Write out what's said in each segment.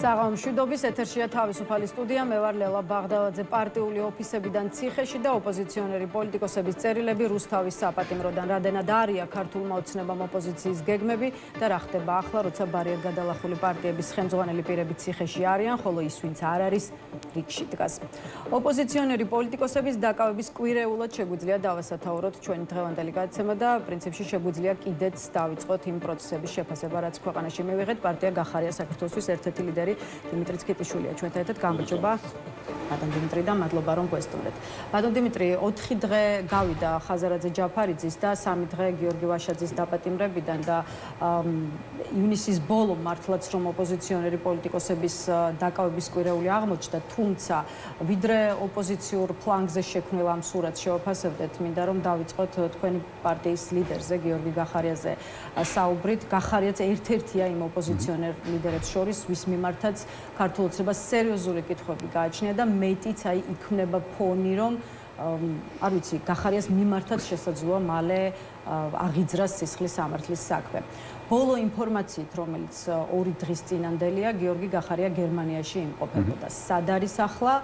საღამოშვიდობის ეთერშია თავისუფალი სტუდია. მე ვარ ლელა ბაღდავაძე. პარტიული ოფისებიდან ციხეში და ოპოზიციონერი პოლიტიკოსების წერილები რუსთავის საპატიმროდან. რადენად არია ქართულმა ოცნებამ ოპოზიციის გეგმები და რა ხდება ახლა, როცა ბარიერ გადალახული პარტიების ხელმძღვანელი პირები ციხეში არიან, ხოლო ის, ვინც არ არის, რიგში დგას. ოპოზიციონერი პოლიტიკოსების დაკავების კვირეულად შეგვიძლია დავასათაუროთ ჩვენი დღევანდელი გადაცემა და პრინციპში შეგვიძლია კიდეც დავიწყოთ იმ პროცესების შეფასება, რაც ქვეყანაში მივიღეთ. პარტია გახარია საქართველოს ერთ-ერთი ლიდერი დიმიტრი ცქიტიშვილია ჩვენთან ერთად. გამარჯობა ბატონ დიმიტრი და მადლობა რომ გვესტუმრეთ. ბატონ დიმიტრი, 4 დღე გავიდა ხაზარაძე ჯაფარიძის და 3 დღე გიორგი ვაშაძის დაპატიმრებიდან და ივნისის ბოლო მართლაც რომ ოპოზიციონერი პოლიტიკოსების დაკავების კვირეული აღმოჩნდა, თუმცა ვიდრე ოპოზიციურ ფლანგზე შექმნილ ამ სურათს შევაფასებდეთ, მინდა რომ დავიწყოთ თქვენი პარტიის ლიდერზე გიორგი გახარიაზე საუბრით. გახარიაც ერთ-ერთია იმ ოპოზიციონერ ლიდერებს შორის, ვის მიმართაც ქართულ ოცნებას სერიოზული კითხვები გააჩნია და მეტიც იქმნება ფონი, რომ არ ვიცი, გახარიას მიმართაც შესაძლოა მალე აღიძრას სისხლის სამართლის საქმე. ბოლო ინფორმაციით, რომელიც 2 დღის წინანდელია, გიორგი გახარია გერმანიაში იმყოფებოდა. სად არის ახლა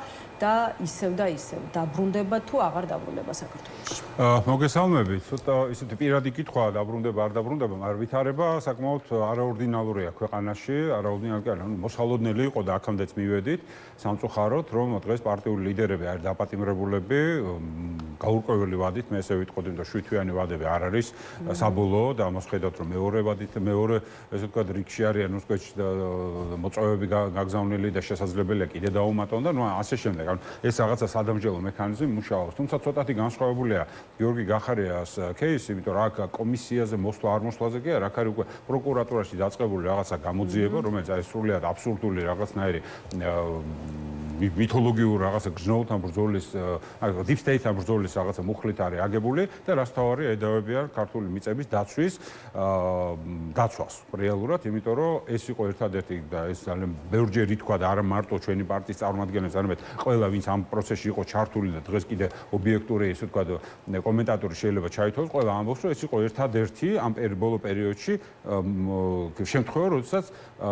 და ისევ დაბრუნდება თუ აღარ დაბრუნდება საქართველოში? მოგესალმებით. ცოტა ისეთი პირადი კითხვაა, დაბრუნდება არ დაბრუნდება, მაგრამ ვითარება საკმაოდ არაორდინალურია ქვეყანაში, არაორდინალური, მოსალოდნელი იყო და აქამდეც მივედით სამწუხაროდ, რომ დღეს პარტიული ლიდერები არის დაპატიმრებულები, გაურკვეველი ვადით, მე ესე ვიტყოდი, რომ 7-თვიანი ვადები არ არის საბოლოო და ამას ხედავთ, რომ მეორე ესე ვთქვათ რიგში არიან უსკოჩი და მოწვევები გაგზავნილი და შესაძლებელია კიდე დაუმატონ და ასე შემდეგ. ეს რაღაცა სადამსჯელო მექანიზმი მუშაობს. თუმცა ცოტათი განსხვავებულია გიორგი გახარიას кейსი, იმიტომ რომ აქ კომისიაზე მოსვლა არ მოსვლაზე კი არა, აქ არის უკვე პროკურატურაში დაწყებული რაღაცა გამოძიება, რომელიც არის სრულიად აბსურდული რაღაცნაირი მითოლოგიურ რაღაცა გრძნობთან ბრძოლის, deep state-თან ბრძოლის რაღაცა მუხლით არის აგებული და რაც თავარი ედავებია ქართული მიწების დაცვის დაცვას რეალურად, იმიტომ რომ ეს იყო ერთადერთი და ეს ძალიან ბევრჯერ ითქვა და არა მარტო ჩვენი პარტიის წარმომადგენლებს, არამედ ყველა ვინც ამ პროცესში იყო ჩართული და დღეს კიდე ობიექტური ესე ვთქვათ კომენტატორი შეიძლება ჩაითვალოს, ყველა ამბობს, რომ ეს იყო ერთადერთი ამ ბოლო პერიოდში შემთხვევა, როდესაც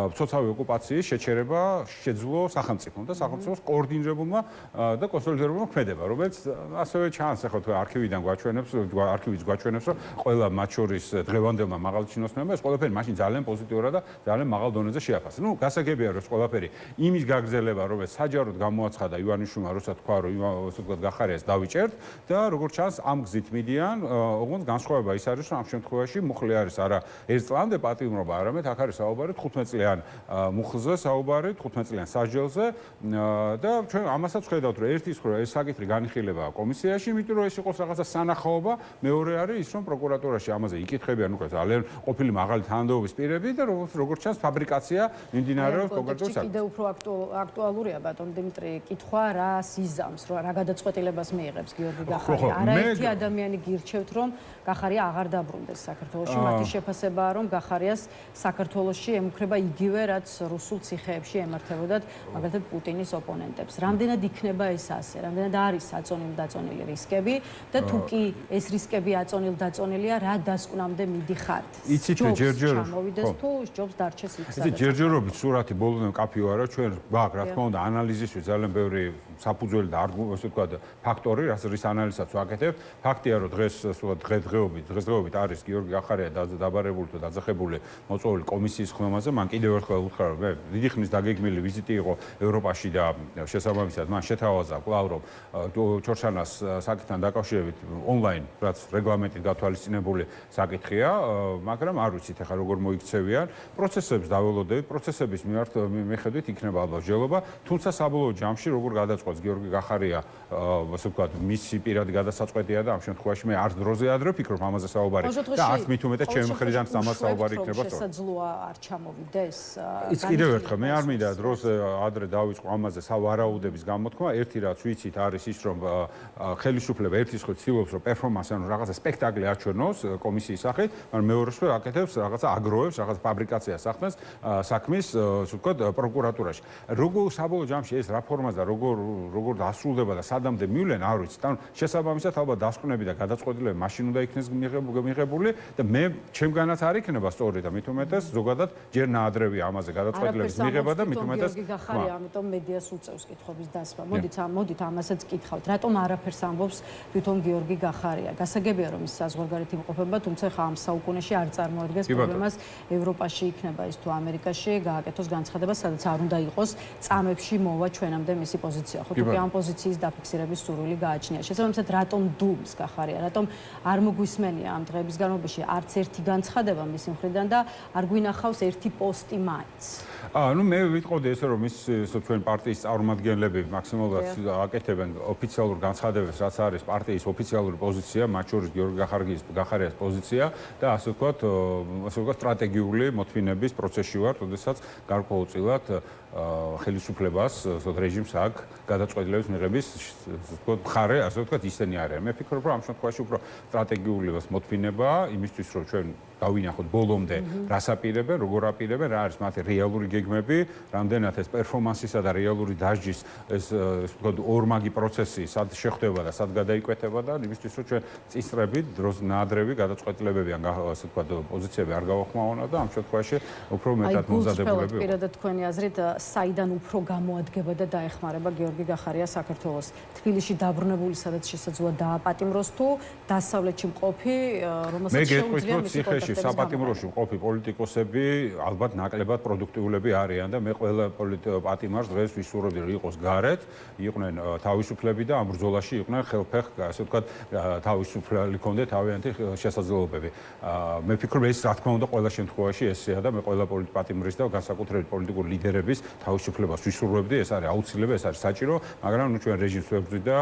მცოცავი ოკუპაციის შეჩერება შეძლო სახელმწიფომ და სახელმწიფოს კოორდინირებულმა და კონსოლიდირებულმა ქმედება, რომელიც ასევე ჩანს ახლა თუ არქივიდან გვაჩვენებს, არქივიც გვაჩვენებს, რომ ყველა მათ შორის დღევანდელმა მაღალჩინოსნებმა ეს ყველაფერი მაშინ ძალიან პოზიტიურად და ძალიან მაღალ დონეზე შეაფასა. ნუ გასაგებია რომ ეს ყველაფერი იმის გაგრძელება, რომელიც საჯაროდ გამოაცხადა ივანიშვილმა, როცა თქვა, რომ ასე ვთქვათ გახარიას დავიჭერთ და როგორც ჩანს ამ გზით მიდიან, ოღონდ განსხვავება ის არის, რომ ამ შემთხვევაში მუხლი არის არა 1 წლამდე პატიმრობა, არამედ აქ არის საუბარი 15-წლიან მუხლზე, საუბარი 15-წლიან სასჯელზე და ჩვენ ამასაც ხედავთ, რომ ერთის ხო ეს საკითხი განიხილება კომისიაში, იმიტომ რომ ეს იყოს რაღაცა სანახაობა, მეორე არის ის, რომ პროკურატურაში ამაზე იკითხებიან უკვე ძალიან ყოფილი მაღალი თანამდებობის პირები და როგორც ჩანს ფაბრიკაცია მიმდინარეობს კონკრეტულ საკითხში. კიდევ უფრო აქტუალურია ბატონ დიმიტრი კითხვა, რა სიზამს, რა გადაწყვეტილებას მიიღებს გიორგი გახარია. არაერთი ადამიანი გირჩევთ, რომ გახარია აღარ დაბრუნდეს საქართველოში. მათი შეფასებაა, რომ გახარიას საქართველოში ემუქრება იგივე, რაც რუსულ ციხეებში ემართებოდათ მაგალითად პუტინის ოპონენტებს. რამდენად იქნება ეს ასე? რამდენად არის აწონილ-დაწონილი რისკები და თუ კი ეს რისკები აწონილ-დაწონილია, რა დასკვნამდე მიდიხართ? იცით ჯერჯერობით ჩამოვიდეს თუ ჯობს დარჩეს იქ სადაც. იცით ჯერჯერობით სურათი ბოლომდე მკაფიო არა, ჩვენ გვაქვს რა თქმა უნდა ანალიზისთვის ძალიან ბევრი საფუძველი და ასე ვთქვათ ფაქტორი, რის ანალიზსაც ვაკეთებ. ფაქტია, რომ დღესდღეობით არის გიორგი გახარია დაბარებული და დაძახებული მოწვეული კომისიის ხმამაზე. მან კიდევ ერთხელ უთხრა, რომ მე დიდი ხნის დაგეგმილი ვიზიტი იყო ევროპაში და შესაბამისად მან შეთავაზა კვლავ რომ ჩორჩანას საკითხთან დაკავშირებით ონლაინ რაც რეგლამენტით გათვალისწინებული საკითხია, მაგრამ არ ვიცით ახლა როგორ მოიქცევიან პროცესებს დაველოდებით, პროცესების მიხედვით იქნება ალბათ მსჯელობა, თუმცა საბოლოო ჯამში როგორ გადაწყვეტს გიორგი გახარია, ასე ვთქვათ, მისი პირადი გადასაწყვეტია და ამ შემთხვევაში მე არც დროზე ადრე ვფიქრობ ამაზე საუბარი და არც მით უმეტეს ჩემი მხრიდან ამაზე საუბარი იქნება სწორად. შესაძლოა არ ჩამოვიდეს. ის კიდევ ერთხელ მე არ მინდა დროზე ადრე დავიწყო ამაზე სავარაუდების გამოთქმა. ერთი რაც ვიცით არის ის, რომ ხელისუფლება ერთის ხო ცდილობს, რომ პერფორმანსი ანუ რაღაცა სპექტაკლი აჩვენოს კომისიის სახით, მაგრამ მეორეს ხო აკეთებს რაღაცა აგროვებს, რაღაცა ფაბრიკაციას ახდენს საქმის, ასე ვთქვათ, პროკურატურაში. როგორ საბოლოო ჯამში ეს რა ფორმას და როგორ როგორ დასრულდება და სადამდე მივლენ, არ ვიცით. ანუ შესაბამისად ალბათ დასკვნები და გადაწყვეტილებები მაშინ უნდა იქნეს მიღებული და მე ჩემგანაც არ იქნება სწორი და მით უმეტეს ზოგადად ჯერ ნაადრევია ამაზე გადაწყვეტილების მიღება და მით უმეტეს გიორგი გახარია, ამიტომ მედიას უწევს კითხვების დასმა. მოდით ამასაც კითხავთ. რატომ არაფერს ამბობს თვითონ გიორგი გახარია? გასაგებია რომ ის საზღვარგარეთ იმყოფება, თუმცა ხა ამ საუკუნეში არ წარმოადგენს პრობლემას ევროპაში იქნება ის თუ ამერიკაში გააკეთოს განცხადება, სადაც არ უნდა იყოს წამებში მოვა ჩვენამდე მისი პოზიცია. ხო, თუკი ამ პოზიციის დაფიქსირების სურვილი გააჩნია. შესაბამისად, რატომ დუმს გახარია? რატომ არ მოგვისმენია ამ დღეების განმავლობაში არც ერთი განცხადება მისი მხრიდან და არ გვინახავს ერთი პოსტი მაინც? ნუ მე ვიტყოდი ესე რომ ის თქვენ პარტიის წარმომადგენლები მაქსიმალურად აკეთებენ ოფიციალურ განცხადებებს, რაც არის პარტიის ოფიციალური პოზიცია, მათ შორის გიორგი გახარიას პოზიცია და ასე ვთქვათ, სტრატეგიული მოთმინების პროცესში ვარ, როდესაც გარკვეულწილად ხელისუფლებას, რეჟიმს აქვს გადაწყვეტილების მიღების, ვთქვათ, მხარე, ასე ვთქვათ, ისინი არიან. მე ფიქრობ, რომ ამ შემთხვევაში უფრო სტრატეგიული მოთმინება იმისთვის, რომ ჩვენ დავინახოთ ბოლომდე რას აპირებენ, როგორ აპირებენ, რა არის მათი რეალური გეგმები, რამდენად ეს პერფორმანსისა და რეალური დასჯის ეს ვთქვათ ორმაგი პროცესი სად შეხვდება და სად გადაიკვეთება და იმისთვის, რომ ჩვენ წინსწრებით დროს ნაადრევი გადაწყვეტილებები ან ასე ვთქვათ პოზიციები არ გავახმაუროთ და ამ შემთხვევაში უფრო მეტად მომზადებულები ვიყოთ. პირადად თქვენი აზრით, საიდან უფრო გამოადგება და დაეხმარება გიორგი გახარია საქართველოს? თბილისში დაბრუნებული, სადაც შესაძლოა დააპატიმროს თუ დასავლეთში მყოფი, რომელსაც შეუძლია მისი კონტაქტები საპატიმროში მყოფი პოლიტიკოსები ალბათ ნაკლებად პროდუქტიულები არიან და მე ყველა პატიმარს დღეს ვისურვებდი რომ იყოს გარეთ, იყვნენ თავისუფლები და ამ ბრძოლაში იყვნენ ხელფეხ, ასე ვთქვათ, თავისუფლები ქონდეთ თავიანთი შესაძლებლობები. მე ვფიქრობ, ეს რა თქმა უნდა ყველა შემთხვევაში ესეა და მე ყველა პატიმრის და განსაკუთრებით პოლიტიკური ლიდერების თავისუფლებას ვისურვებდი, ეს არის აუცილებელი, ეს არის საჭირო, მაგრამ ნუ ჩვენ რეჟიმს ვებრძვით და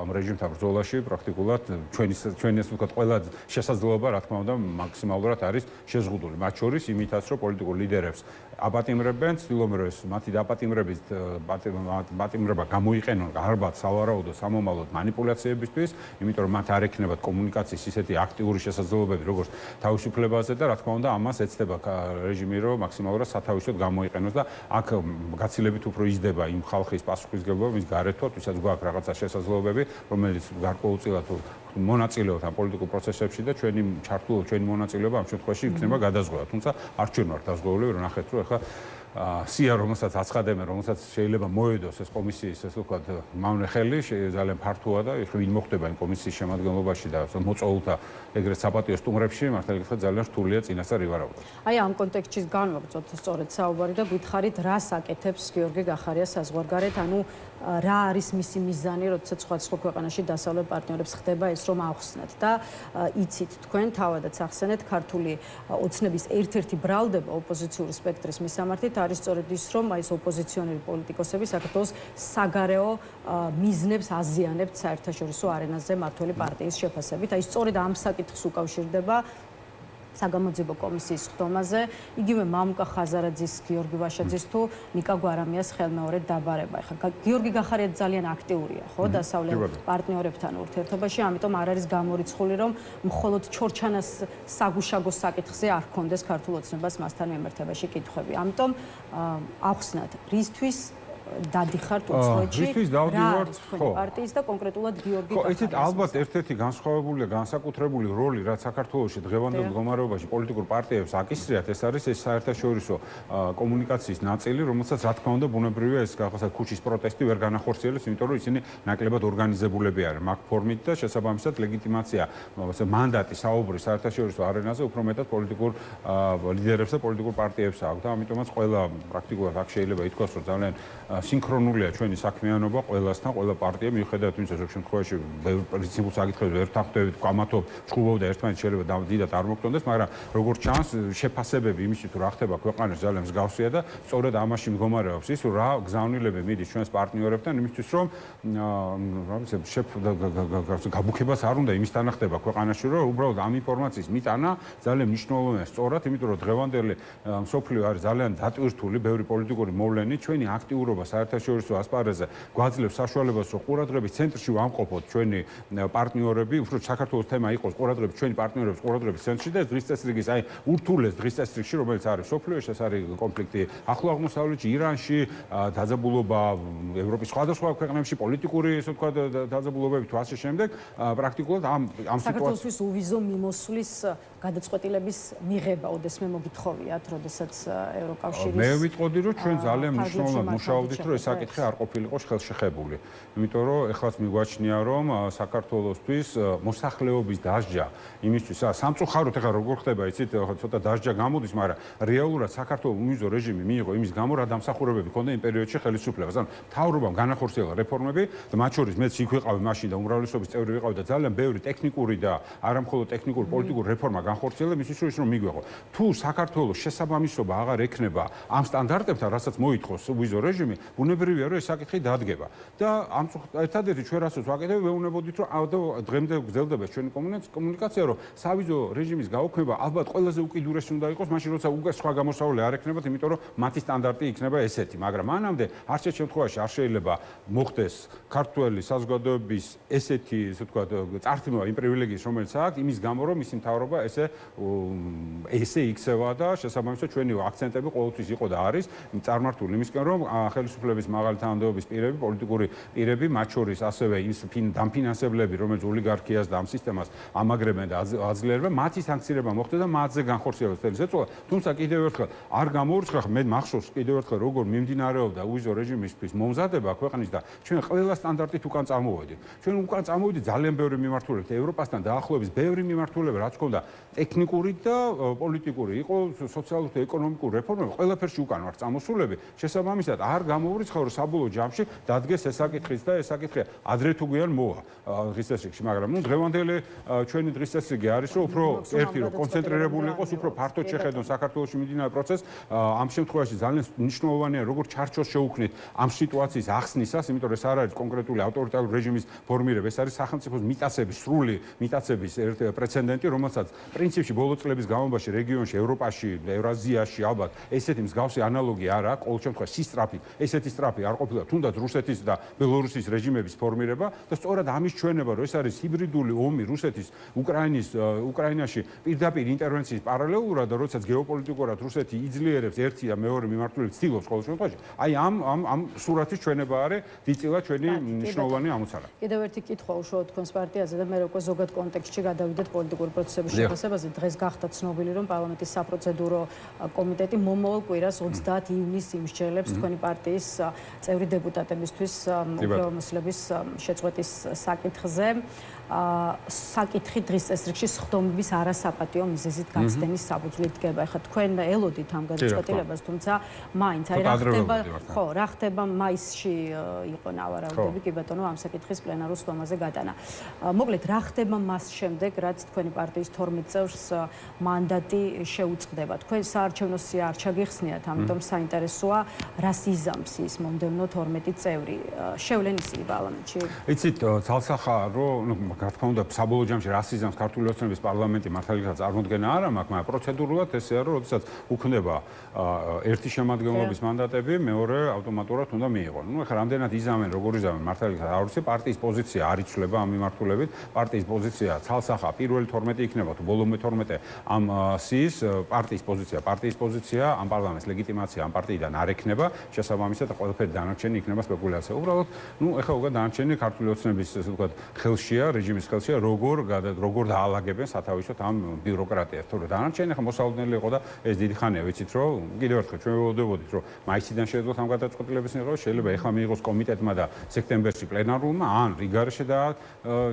ამ რეჟიმთან ბრძოლაში პრაქტიკულად ჩვენი ასე ვთქვათ, ყველა შესაძლებლობა რა თქმა უნდა მაქსიმალურად არის შეზღუდული. მათ შორის იმითაც, რომ პოლიტიკურ ლიდერებს აპატიმრებენ, ცდილობენ, რომ ეს მათი დაპატიმრების პატიმრება გამოიყენონ ალბათ სავარაუდო სამომავლოდ მანიპულაციებისთვის, იმიტომ რომ მათ არ ექნებათ კომუნიკაციის ისეთი აქტიური შესაძლებლობები, როგორც თავისუფლებაზე და რა თქმა უნდა, ამას ეცდება რეჟიმი, რომ მაქსიმალურად სათავისოდ გამოიყენოს და აქ გაცილებით უფრო იზრდება იმ ხალხის პასუხისმგებლობა, ვის გარეთოთ, ვისაც გვაქვს რაღაცა შესაძლებლობები, რომელიც გარკვეულწილად მონაწილეობთ ამ პოლიტიკურ პროცესებში და ჩვენი ჩართულობა, ჩვენი მონაწილეობა ამ შემთხვევაში იქნება გადაზღვა. თუმცა არ ჩვენ ვართ დაზღვეული, რომ ნახეთ, რომ ახლა სია რომელსაც აცხადებენ, რომელსაც შეიძლება მოედოს ეს კომისიის, ასე ვთქვათ, მავნე ხელი, ძალიან ფართოა და ეხლა ვინ მოხდება იმ კომისიის შემადგენლობაში და მოწვეულთა ეგრეთ საპატიო სტუმრებში, მართლა გითხრათ, ძალიან რთულია წინასწარ ივარავდა. აი ამ კონტექსტში განვაგრძოთ სწორედ საუბარი და გითხარით, რას აკეთებს გიორგი გახარია საზღვარგარეთ, ანუ რა არის მისი მიზანი, როდესაც სხვადასხვა ქვეყანაში დასავლეთ პარტნიორებს ხდება ეს რომ ახსნათ და იცით თქვენ თავადაც ახსენეთ ქართული ოცნების ერთ-ერთი ბრალდება ოპოზიციური სპექტრის მისამართით არის სწორედ ის, რომ აი ეს ოპოზიციონერი პოლიტიკოსები საქართველოს საგარეო მიზნებს აზიანებთ საერთაშორისო არენაზე მმართველი პარტიის შეფასებით. აი სწორედ ამ საკითხს უკავშირდება საგამოძიებო კომისიის ხდომაზე, იგივე მამუკა ხაზარაძის, გიორგი ვაშაძის თუ ნიკა გვარამიას ხელმეორედ დაბარება. ეხლა გიორგი გახარია ძალიან აქტიურია, ხო, დასავლეთ პარტნიორებთან ურთიერთობაში, ამიტომ არ არის გამორიცხული, რომ მხოლოდ ჩორჩანას საგუშაგო საკითხზე არ ჰქონდეს ქართულ ოცნებას მასთან მიმართებაში კითხვები. ამიტომ ახსნათ, რისთვის დადიხართ უცხოეთში? რისთვის დავდივართ, ხო, პარტიის და კონკრეტულად გიორგი გახარიას. ხო, იცით, ალბათ ერთ-ერთი განსხვავებული და განსაკუთრებული როლი, რაც საქართველოში დღევანდელ მდგომარეობაში პოლიტიკურ პარტიებს აკისრიათ, ეს არის ეს საერთაშორისო კომუნიკაციის ნაწილი, რომელსაც რა თქმა უნდა ბუნებრივია ეს რაღაცა ქუჩის პროტესტი ვერ განახორციელებს, იმიტომ რომ ისინი ნაკლებად ორგანიზებულები არიან მაგ ფორმით და შესაბამისად ლეგიტიმაცია, მანდატი საუბრის საერთაშორისო არენაზე უფრო მეტად პოლიტიკურ ლიდერებს და პოლიტიკურ პარტიებს აქვს და ამიტომაც ყველა პრაქტიკულად აქ შეიძლება ითქვას, რომ ძალიან სინქრონულია ჩვენი საქმიანობა ყველასთან, ყველა პარტია მიუხედავად იმისა, რომ შემთხვევაში პრინციპულ საკითხებზე ერთთან ხვდებით, კამათობ, ჩხუბობ და ერთმანეთს შეიძლება დიდად არ მოგწონდეს, მაგრამ როგორც ჩანს, შეფასებები იმისით, რომ რა ხდება ქვეყანაში ძალიან მსგავსია და სწორედ ამაში მდგომარეობს ის, რომ რა გზავნილები მიდის ჩვენს პარტნიორებთან იმისთვის, რომ გაბუქებას არ უნდა იმის თანახდება ქვეყანაში, რომ უბრალოდ ამ ინფორმაციის მიტანა ძალიან მნიშვნელოვანია სწორად, იმიტომ რომ დღევანდელი მსოფლიო არის ძალიან დატვირთული, ბევრი პოლიტიკური მოვლენით, ჩვენი აქტიურობა საერთაშორისო ასპარეზზე გვაძლევს საშუალებას, რომ ყურადღების ცენტრში ვამყოფოთ ჩვენი პარტნიორები, უფრო საქართველოს თემა იყოს ყურადღების ჩვენი პარტნიორების ყურადღების ცენტრში და ეს დღის წესრიგის აი ურთულეს დღის წესრიგში, რომელიც არის სოფლიოში, ეს არის კონფლიქტი ახლო აღმოსავლეთში, ირანში, დაძაბულობა ევროპის სხვადასხვა ქვეყნებში, პოლიტიკური, ესე ვთქვათ, დაძაბულობები თუ ასე შემდეგ, პრაქტიკულად ამ საქართველოსთვის უვიზო მიმოსვლის გადაწყვეტილების მიღება, ოდესმე მოგითხოვიათ, როდესაც ევროკავშირის მე ვიტყოდი, რომ ჩვენ ძალიან მნიშვნელოვნად მუშაობდით, რომ ეს საკითხი არ ყოფილიყო ხელშეხებული. იმიტომ რომ ეხლაც მიგვაჩნია, რომ საქართველოსთვის მოსახლეობის დასჯა იმისთვის, სამწუხაროდ ეხლა როგორ ხდება, იცით, ცოტა დასჯა გამოდის, მაგრამ რეალურად საქართველოს უვიზო რეჟიმი მიიღო იმის გამო, რა დამსახურებები ჰქონდა იმ პერიოდში ხელისუფლებას. ანუ მთავრობამ განახორციელა რეფორმები და მათ შორის მეც იქ ვიყავი მაშინ და უმრავლესობის წევრი ვიყავი და ძალიან ბევრი ტექნიკური და არა მხოლოდ ტექნიკური პოლიტიკური რეფორმა განხორციელა მისთვის რომ მიგვეღო. თუ საქართველოს შესაბამისობა აღარ ექნება ამ სტანდარტებთან, რასაც მოითხოვს უვიზო რეჟიმი, ბუნებრივია რომ ეს საკითხი დადგება. და ამ ერთადერთი ჩვენ რასაც ვაკეთებ, ვეუბნებოდით რომ დღემდე გრძელდება ჩვენი კომუნიკაცია, რომ სავიზო რეჟიმის გაუქმება ალბათ ყველაზე უკიდურესი უნდა იყოს, მაშინ როცა უკვე სხვა გამოსავალი არ ექნებათ, იმიტომ რომ მათი სტანდარტი იქნება ესეთი, მაგრამ მანამდე არც ერთ შემთხვევაში არ შეიძლება მოხდეს ქართველი საზოგადოების ესეთი, ესე ვთქვათ, წართმევა იმ პრივილეგიის, რომელიც აქვს, იმის გამო რომ მისი მთავრობა ესე იქცევა და შესაბამისად ჩვენი აქცენტები ყოველთვის იყო და არის წარმართული იმისკენ, რომ ხელისუფლების მაღალი თანამდებობის პირები, პოლიტიკური პირები, მათ შორის ასევე ის დამფინანსებლები, რომელიც ოლიგარქიას და ამ სისტემას ამაგრებენ და აძლიერებენ, მათი სანქცირება მოხდა და მათზე განხორციელდა წელი ზეწოლა. თუმცა კიდევ ერთხელ არ გამოურჩხა, მე მახსოვს კიდევ ერთხელ როგორ მიმდინარეობდა უვიზო რეჟიმისთვის მომზადება ქვეყნის და ჩვენ ყველა სტანდარტით უკან წამოვედით. ჩვენ უკან წამოვედით ძალიან ბევრი მიმართულებით, ევროპასთან დაახლოების ბევრი მიმართულება, რაც ჰქონდა ტექნიკური და პოლიტიკური, იყო სოციალური და ეკონომიკური რეფორმები, ყველაფერში უკან ვარ წამოსულები. შესაბამისად, არ გამოურიცხავ, რომ საბოლოო ჯამში დადგეს ეს საკითხიც და ეს საკითხი ადრე თუ გვიან მოვა დღის წესრიგში, მაგრამ ნუ დღევანდელი ჩვენი დღის წესრიგი არის, რომ უფრო ერთი რომ კონცენტრირებული იყოს, უფრო ფართოდ შეხედონ საქართველოში მიმდინარე პროცესს. ამ შემთხვევაში ძალიან მნიშვნელოვანია, როგორ ჩარჩოს შეუქმნით ამ სიტუაციის ახსნისას, იმიტომ რომ ეს არ არის კონკრეტული ავტორიტარული რეჟიმის ფორმირება, ეს არის სახელმწიფოს მიტაცების, სრული მიტაცების ერთ პრეცედენტი, რომელსაც პრინციპში ბოლო წლების განმავლობაში რეგიონში, ევროპაში, ევრაზიაში ალბათ ესეთი მსგავსი ანალოგი არ აქვს, ყოველ შემთხვევაში სისტრაფით, ესეთი სტრაფი არ ყოფილა თუნდაც რუსეთის და ბელორუსის რეჟიმების ფორმირება და სწორად ამის ჩვენება, რომ ეს არის ჰიბრიდული ომი რუსეთის უკრაინაში პირდაპირ ინტერვენციის პარალელურად და როდესაც გეოპოლიტიკურად რუსეთი იძლიერებს ერთი და მეორე მიმართულებით ცდილობს ყოველ შემთხვევაში, აი ამ სურათის ჩვენება არის დიდწილად ჩვენი მნიშვნელოვანი ამოცანა. კიდევ ერთი კითხვა უშუალოდ თქვენს პარტიაზე და მე უკვე ზოგად კონტექსტში გადავიდეთ პოლიტიკური პროცესების შეფასებაზე. დღეს გახდა ცნობილი, რომ პარლამენტის საპროცედურო კომიტეტი მომავალ კვირას 30 ივნისს იმსჯელებს თქვენი პარტიის წევრი დეპუტატებისთვის უფლებამოსილების შეწყვეტის საკითხზე. საკითხი დღის წესრიგში სხდომების არასაპატიო მიზეზით გაცდენის საფუძვლით დგება. ეხლა თქვენ ელოდით ამ გადაწყვეტილებას, თუმცა მაინც აი რა ხდება მაისში იყო ნავარაუდები, კი ბატონო, ამ საკითხის პლენარულ სხდომაზე გატანა. მოკლედ, რა ხდება მას შემდეგ, რაც თქვენი პარტიის 12 წევრს მანდატი შეუწყდება. თქვენ საარჩევნო სია არ ჩაგიხსნიათ, ამიტომ საინტერესოა, რას იზამს ის მომდევნო 12 წევრი. შევლენ ისინი პარლამენტში? იცით, ძალსახაა, რომ რა თქმა უნდა, საბოლოო ჯამში რას იზამს ქართული ოცნების პარლამენტი მართალია წარმოქმნა არ აქვს, მაგრამ პროცედურულად ესეა, რომ როდესაც უქმდება ერთი შემადგენლობის მანდატები, მეორე ავტომატურად უნდა მიიღონ. ნუ ეხლა რამდენად იზამენ, როგორ იზამენ, მართალია არ ვიცი, პარტიის პოზიცია არ იცვლება ამ მიმართულებით. პარტიის პოზიცია ძალსახაა, პირველი 12 იქნება თუ ბოლომე 12 ამ სიის პარტიის პოზიცია, ამ პარლამენტის ლეგიტიმაცია ამ პარტიიდან არ ექნება, შესაბამისად ყველაფერი დანარჩენი იქნება სპეკულაცია. უბრალოდ, ნუ ეხლა უკვე დანარჩენი ქართული ოცნების, ესე ვთქვათ, ხელშია, რეჟიმის ხელშია, როგორ დაალაგებენ სათავისოთ ამ ბიუროკრატიას. თორე დანარჩენი ახლა მოსალოდნელი იყო და ეს დიდი ხანია, ვიცით, რომ კიდევ ერთხელ ჩვენ ველოდებოდით, რომ მაისიდან შეეძლოთ ამ გადაწყვეტილების მიღება, შეიძლება ეხლა მიიღოს კომიტეტმა და სექტემბერში პლენარულმა, ან რიგარეშე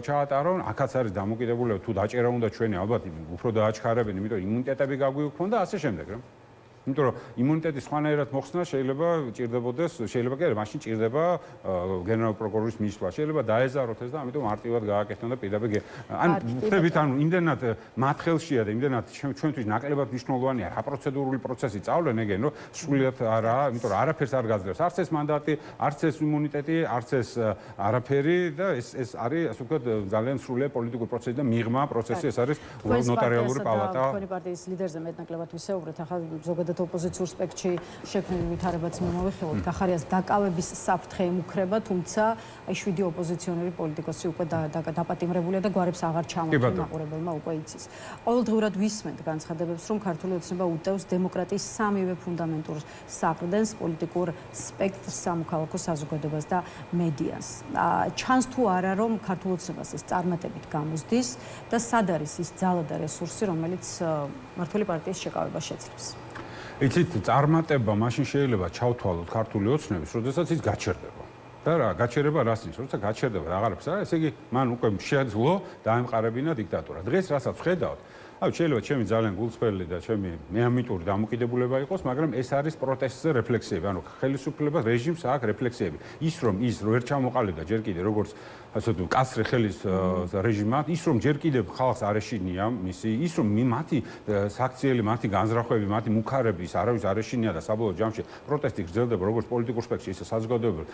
ჩაატარონ, აქაც არის დამოკიდებულება თუ დაჭერა უნდა ჩვენი, ალბათ უფრო დააჩქარებენ, იმიტომ იმუნიტეტები გაგვიუქმონ და ასე შემდეგ, რა. იმიტომ რომ იმუნიტეტის სხვანაირად მოხსნა შეიძლება ჭირდებოდეს, შეიძლება კი არა, მაშინ ჭირდება გენერალური პროკურორის მისვლა, შეიძლება დაეზაროთ ეს და ამიტომ მარტივად გააკეთონ და პირდაპირ ხდებით, ანუ იმდენად მათ ხელშია და იმდენად ჩვენთვის ნაკლებად მნიშვნელოვანია რა პროცედურული პროცესი წავლენ ეგენ, რომ სრულიად არა, იმიტომ რომ არაფერს არ გაძლევს, არც ეს მანდატი, არც ეს იმუნიტეტი, არც ეს არაფერი და ეს არის, ასე ვთქვათ, ძალიან სრულიად პოლიტიკური პროცესი და მიღმა პროცესი, ეს არის ნოტარიალური პალატა. თქვენი პარტიის ლიდერზე მეტნაკლებად ვისაუბრეთ, ახლა ზოგადად ზოგადად ოპოზიციურ სპექტრში შექმნილი ვითარებაც მომავიხილოთ. გახარიას დაკავების საფრთხე ემუქრება, თუმცა აი 7 ოპოზიციონერი პოლიტიკოსი უკვე დაპატიმრებულია და გვარებს აღარ ჩამოთვლენ მაყურებელმა უკვე იცის. ყოველდღურად ვისმენთ განცხადებებს, რომ ქართული ოცნება უტევს დემოკრატიის სამივე ფუნდამენტურ საყრდენს, პოლიტიკურ სპექტრს, სამოქალაქო საზოგადოებას და მედიას. ჩანს თუ არა, რომ ქართულ ოცნებას ეს წარმატებით გამოსდის და სად არის ის ძალა და რესურსი, რომელიც მმართველი პარტიის შეკავებას შეძლებს. იცით, წარმატება მაშინ შეიძლება ჩავთვალოთ ქართული ოცნების, როდესაც ის გაჩერდება. და რა, გაჩერება რას ნიშნავს? როცა გაჩერდება რაღაცას არა, ესე იგი, მან უკვე შეძლო დაემყარებინა დიქტატურა. დღეს რასაც ხედავთ, შეიძლება ჩემი ძალიან გულწრფელი და ჩემი მეამიტური დამოკიდებულება იყოს, მაგრამ ეს არის პროტესტზე რეფლექსიები, ანუ ხელისუფლება რეჟიმს აქვს რეფლექსიები. ის რომ ვერ ჩამოყალიბდა ჯერ კიდე როგორც ასე თუ კასრი ხელის რეჟიმა, ის რომ ჯერ კიდევ ხალხს არ ეშინია მისი, ის რომ მათი საქციელი, მათი განზრახვები, მათი მუქარები ის არავის არ ეშინია და საბოლოო ჯამში პროტესტი გრძელდება როგორც პოლიტიკურ სპექტრში, ისე საზოგადოებრივ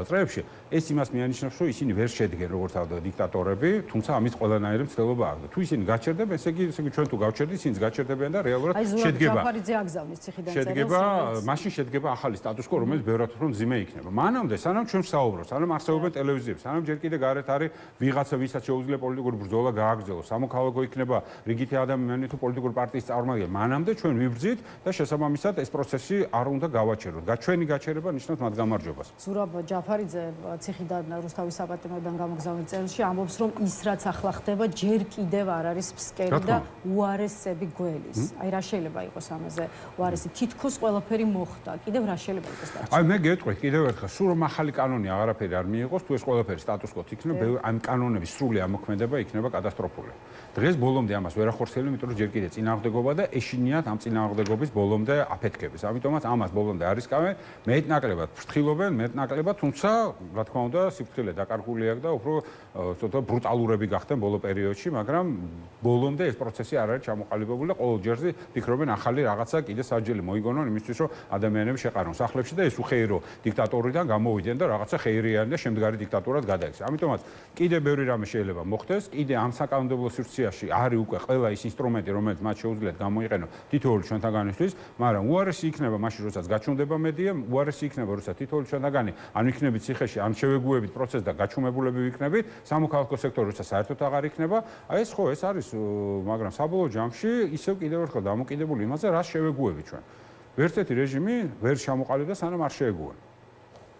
წრეებში, ეს იმას მიანიშნებს, რომ ისინი ვერ შედგენ როგორც დიქტატორები, თუმცა ამის ყველანაირი მცდელობა აქვს. თუ ისინი გაჩერდებენ, ესე იგი ჩვენ თუ გავჩერდით, ისინიც გაჩერდებიან და რეალურად შედგება. ჯაფარიძე აგზავნის ციხიდან შედგება, მაშინ შედგება ახალი სტატუს-კვო, რომელიც ბევრად უფრო მძიმე იქნება. მანამდე, სანამ ჩვენ ვსაუბრობთ, სანამ არსებობენ ტელევიზიები, სანამ ჯერ კიდე გარეთ არის ვიღაცა, ვისაც შეუძლია პოლიტიკური ბრძოლა გააგრძელოს, სამოქალაქო იქნება რიგითი ადამიანი თუ პოლიტიკური პარტიის წარმომადგენელი. მანამდე ჩვენ ვიბრძით და შესაბამისად ეს პროცესი არ უნდა გავაჩეროთ. ჩვენი გაჩერება ნიშნავს მათ გამარჯვებას. ზურაბ ჯაფარიძე ციხიდან რუსთავის საპატიმროდან გამოგზავნილ წერილში ამბობს, რომ ის რაც ახლა ხდება, ჯერ კიდევ არ არის ფსკერი და უარესები გველის. აი რა შეიძლება იყოს ამაზე უარესი? თითქოს ყველაფერი მოხდა. კიდევ რა შეიძლება იყოს და? აი მე გეტყვით კიდევ ერთხელ, სულ რომ ახალი კანონი აღარაფერი არ მიიღოს, თუ ეს ყველაფერი სტატუს-კვო იქნება, ამ კანონების სრული ამოქმედება იქნება კატასტროფული. დღეს ბოლომდე ამას ვერ ახორციელებენ, იმიტომ რომ ჯერ კიდე წინააღმდეგობა და ეშინიათ ამ წინააღმდეგობის ბოლომდე აფეთქების. ამიტომაც ამას ბოლომდე არისკავენ, მეტნაკლებად ფრთხილობენ, მეტნაკლებად, თუმცა რა თქმა უნდა, სიფრთხილე დაკარგული აქვს და უფრო ცოტა ბრუტალურები გახდნენ ბოლო პერიოდში, მაგრამ ბოლომდე ეს პროცესი არ არის ჩამოყალიბებული და ყოველ ჯერზე ფიქრობენ ახალი რაღაცა კიდე საჯელი მოიგონონ იმისთვის, რომ ადამიანები შეყარონ სახლებში და ეს უხეირო დიქტატორიდან გამოვიდნენ და რაღაცა ხეირიანი და შემდგარი დიქტატურად გადაიქცეს. ამიტომაც კიდე ბევრი რამე შეიძლება მოხდეს, კიდე ამ საკანონმდებლო სივრცეში არის უკვე ყველა ის ინსტრუმენტი, რომელიც მათ შეუძლიათ გამოიყენონ თითოეული ჩვენთაგანისთვის, მაგრამ უარესი იქნება მაშინ, როდესაც გაჩვენდება მედია, უარესი იქნება, როდესაც თითოეული ჩვენთაგანი ან იქნებით ციხეში, ან შევეგუებით პროცესს და გაჩუმებულები ვიქნებით, სამოქალაქო სექტორი, როდესაც საერთოდ აღარ იქნება, აი ეს ხო, ეს არის, მაგრამ საბოლოო ჯამში ისევ კიდევ ერთხელ დამოკიდებული იმაზე, რას შევეგუებით ჩვენ. ვერც ერთი რეჟიმი ვერ ჩამოყალიბდა, სანამ არ შეეგუება.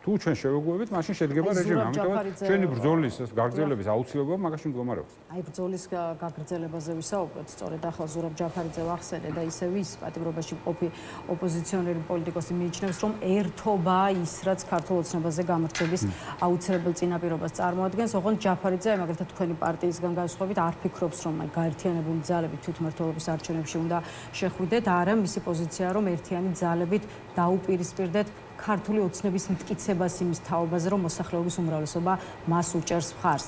თუ ჩვენ შევეგუებით, მაშინ შედგება რეჟიმი. ამიტომ ჩვენი ბრძოლის გაგრძელების აუცილებლობა მაგაში მდგომარეობს. აი ბრძოლის გაგრძელებაზე ვისაუბროთ. სწორედ ახლა ზურაბ ჯაფარიძე ვახსენე და ისევ ის პატიმრობაში მყოფი ოპოზიციონერი პოლიტიკოსი მიიჩნევს, რომ ერთობა ის, რაც ქართულ ოცნებაზე გამარჯვების აუცილებელ წინაპირობას წარმოადგენს. ოღონდ ჯაფარიძე, მაგალითად თქვენი პარტიისგან განსხვავებით, არ ფიქრობს, რომ აი გაერთიანებული ძალებით თვითმმართველობის არჩევნებში უნდა შეხვიდეთ. არა, მისი პოზიციაა, რომ ერთიანი ძალებით დაუპირისპირდეთ ქართული ოცნების მტკიცებას იმის თაობაზე, რომ მოსახლეობის უმრავლესობა მას უჭერს მხარს.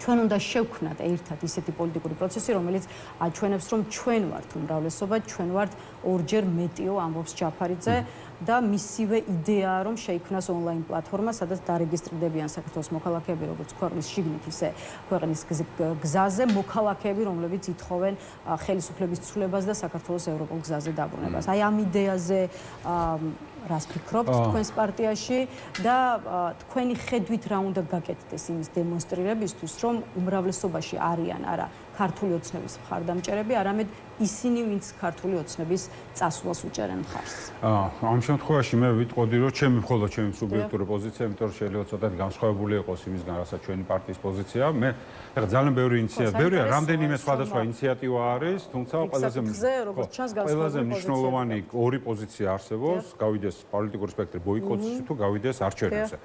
ჩვენ უნდა შევქმნათ ერთად ისეთი პოლიტიკური პროცესი, რომელიც აჩვენებს, რომ ჩვენ ვართ უმრავლესობა, ჩვენ ვართ ორჯერ მეტიო, ამბობს ჯაფარიძე და მისივე იდეაა, რომ შეიქმნას ონლაინ პლატფორმა, სადაც დარეგისტრირდებიან საქართველოს მოქალაქეები, როგორც ქვეყნის შიგნით, ისე ქვეყნის გზაზე, მოქალაქეები, რომლებიც ითხოვენ ხელისუფლების ცვლილებას და საქართველოს ევროპულ გზაზე დაბრუნებას. აი ამ იდეაზე რას ფიქრობთ თქვენს პარტიაში და თქვენი ხედვით რა უნდა გაკეთდეს იმის დემონსტრირებისთვის, რომ უმრავლესობაში არიან არა ქართული ოცნების მხარდამჭერები, არამედ ისინი, ვინც ქართული ოცნების წასვლას უჭერენ მხარს. ამ შემთხვევაში მე ვიტყოდი, რომ მხოლოდ ჩემი სუბიექტური პოზიცია, იმიტომ რომ შეიძლება ცოტა განსხვავებული იყოს იმისგან, რასაც ჩვენი პარტიის პოზიციაა. მე ეხლა ძალიან ბევრი რამდენიმე სხვადასხვა ინიციატივა არის, თუმცა ყველაზე მნიშვნელოვანი ორი პოზიცია არსებობს, გავიდეს პოლიტიკური სპექტრი ბოიკოტში თუ გავიდეს არჩევნებზე.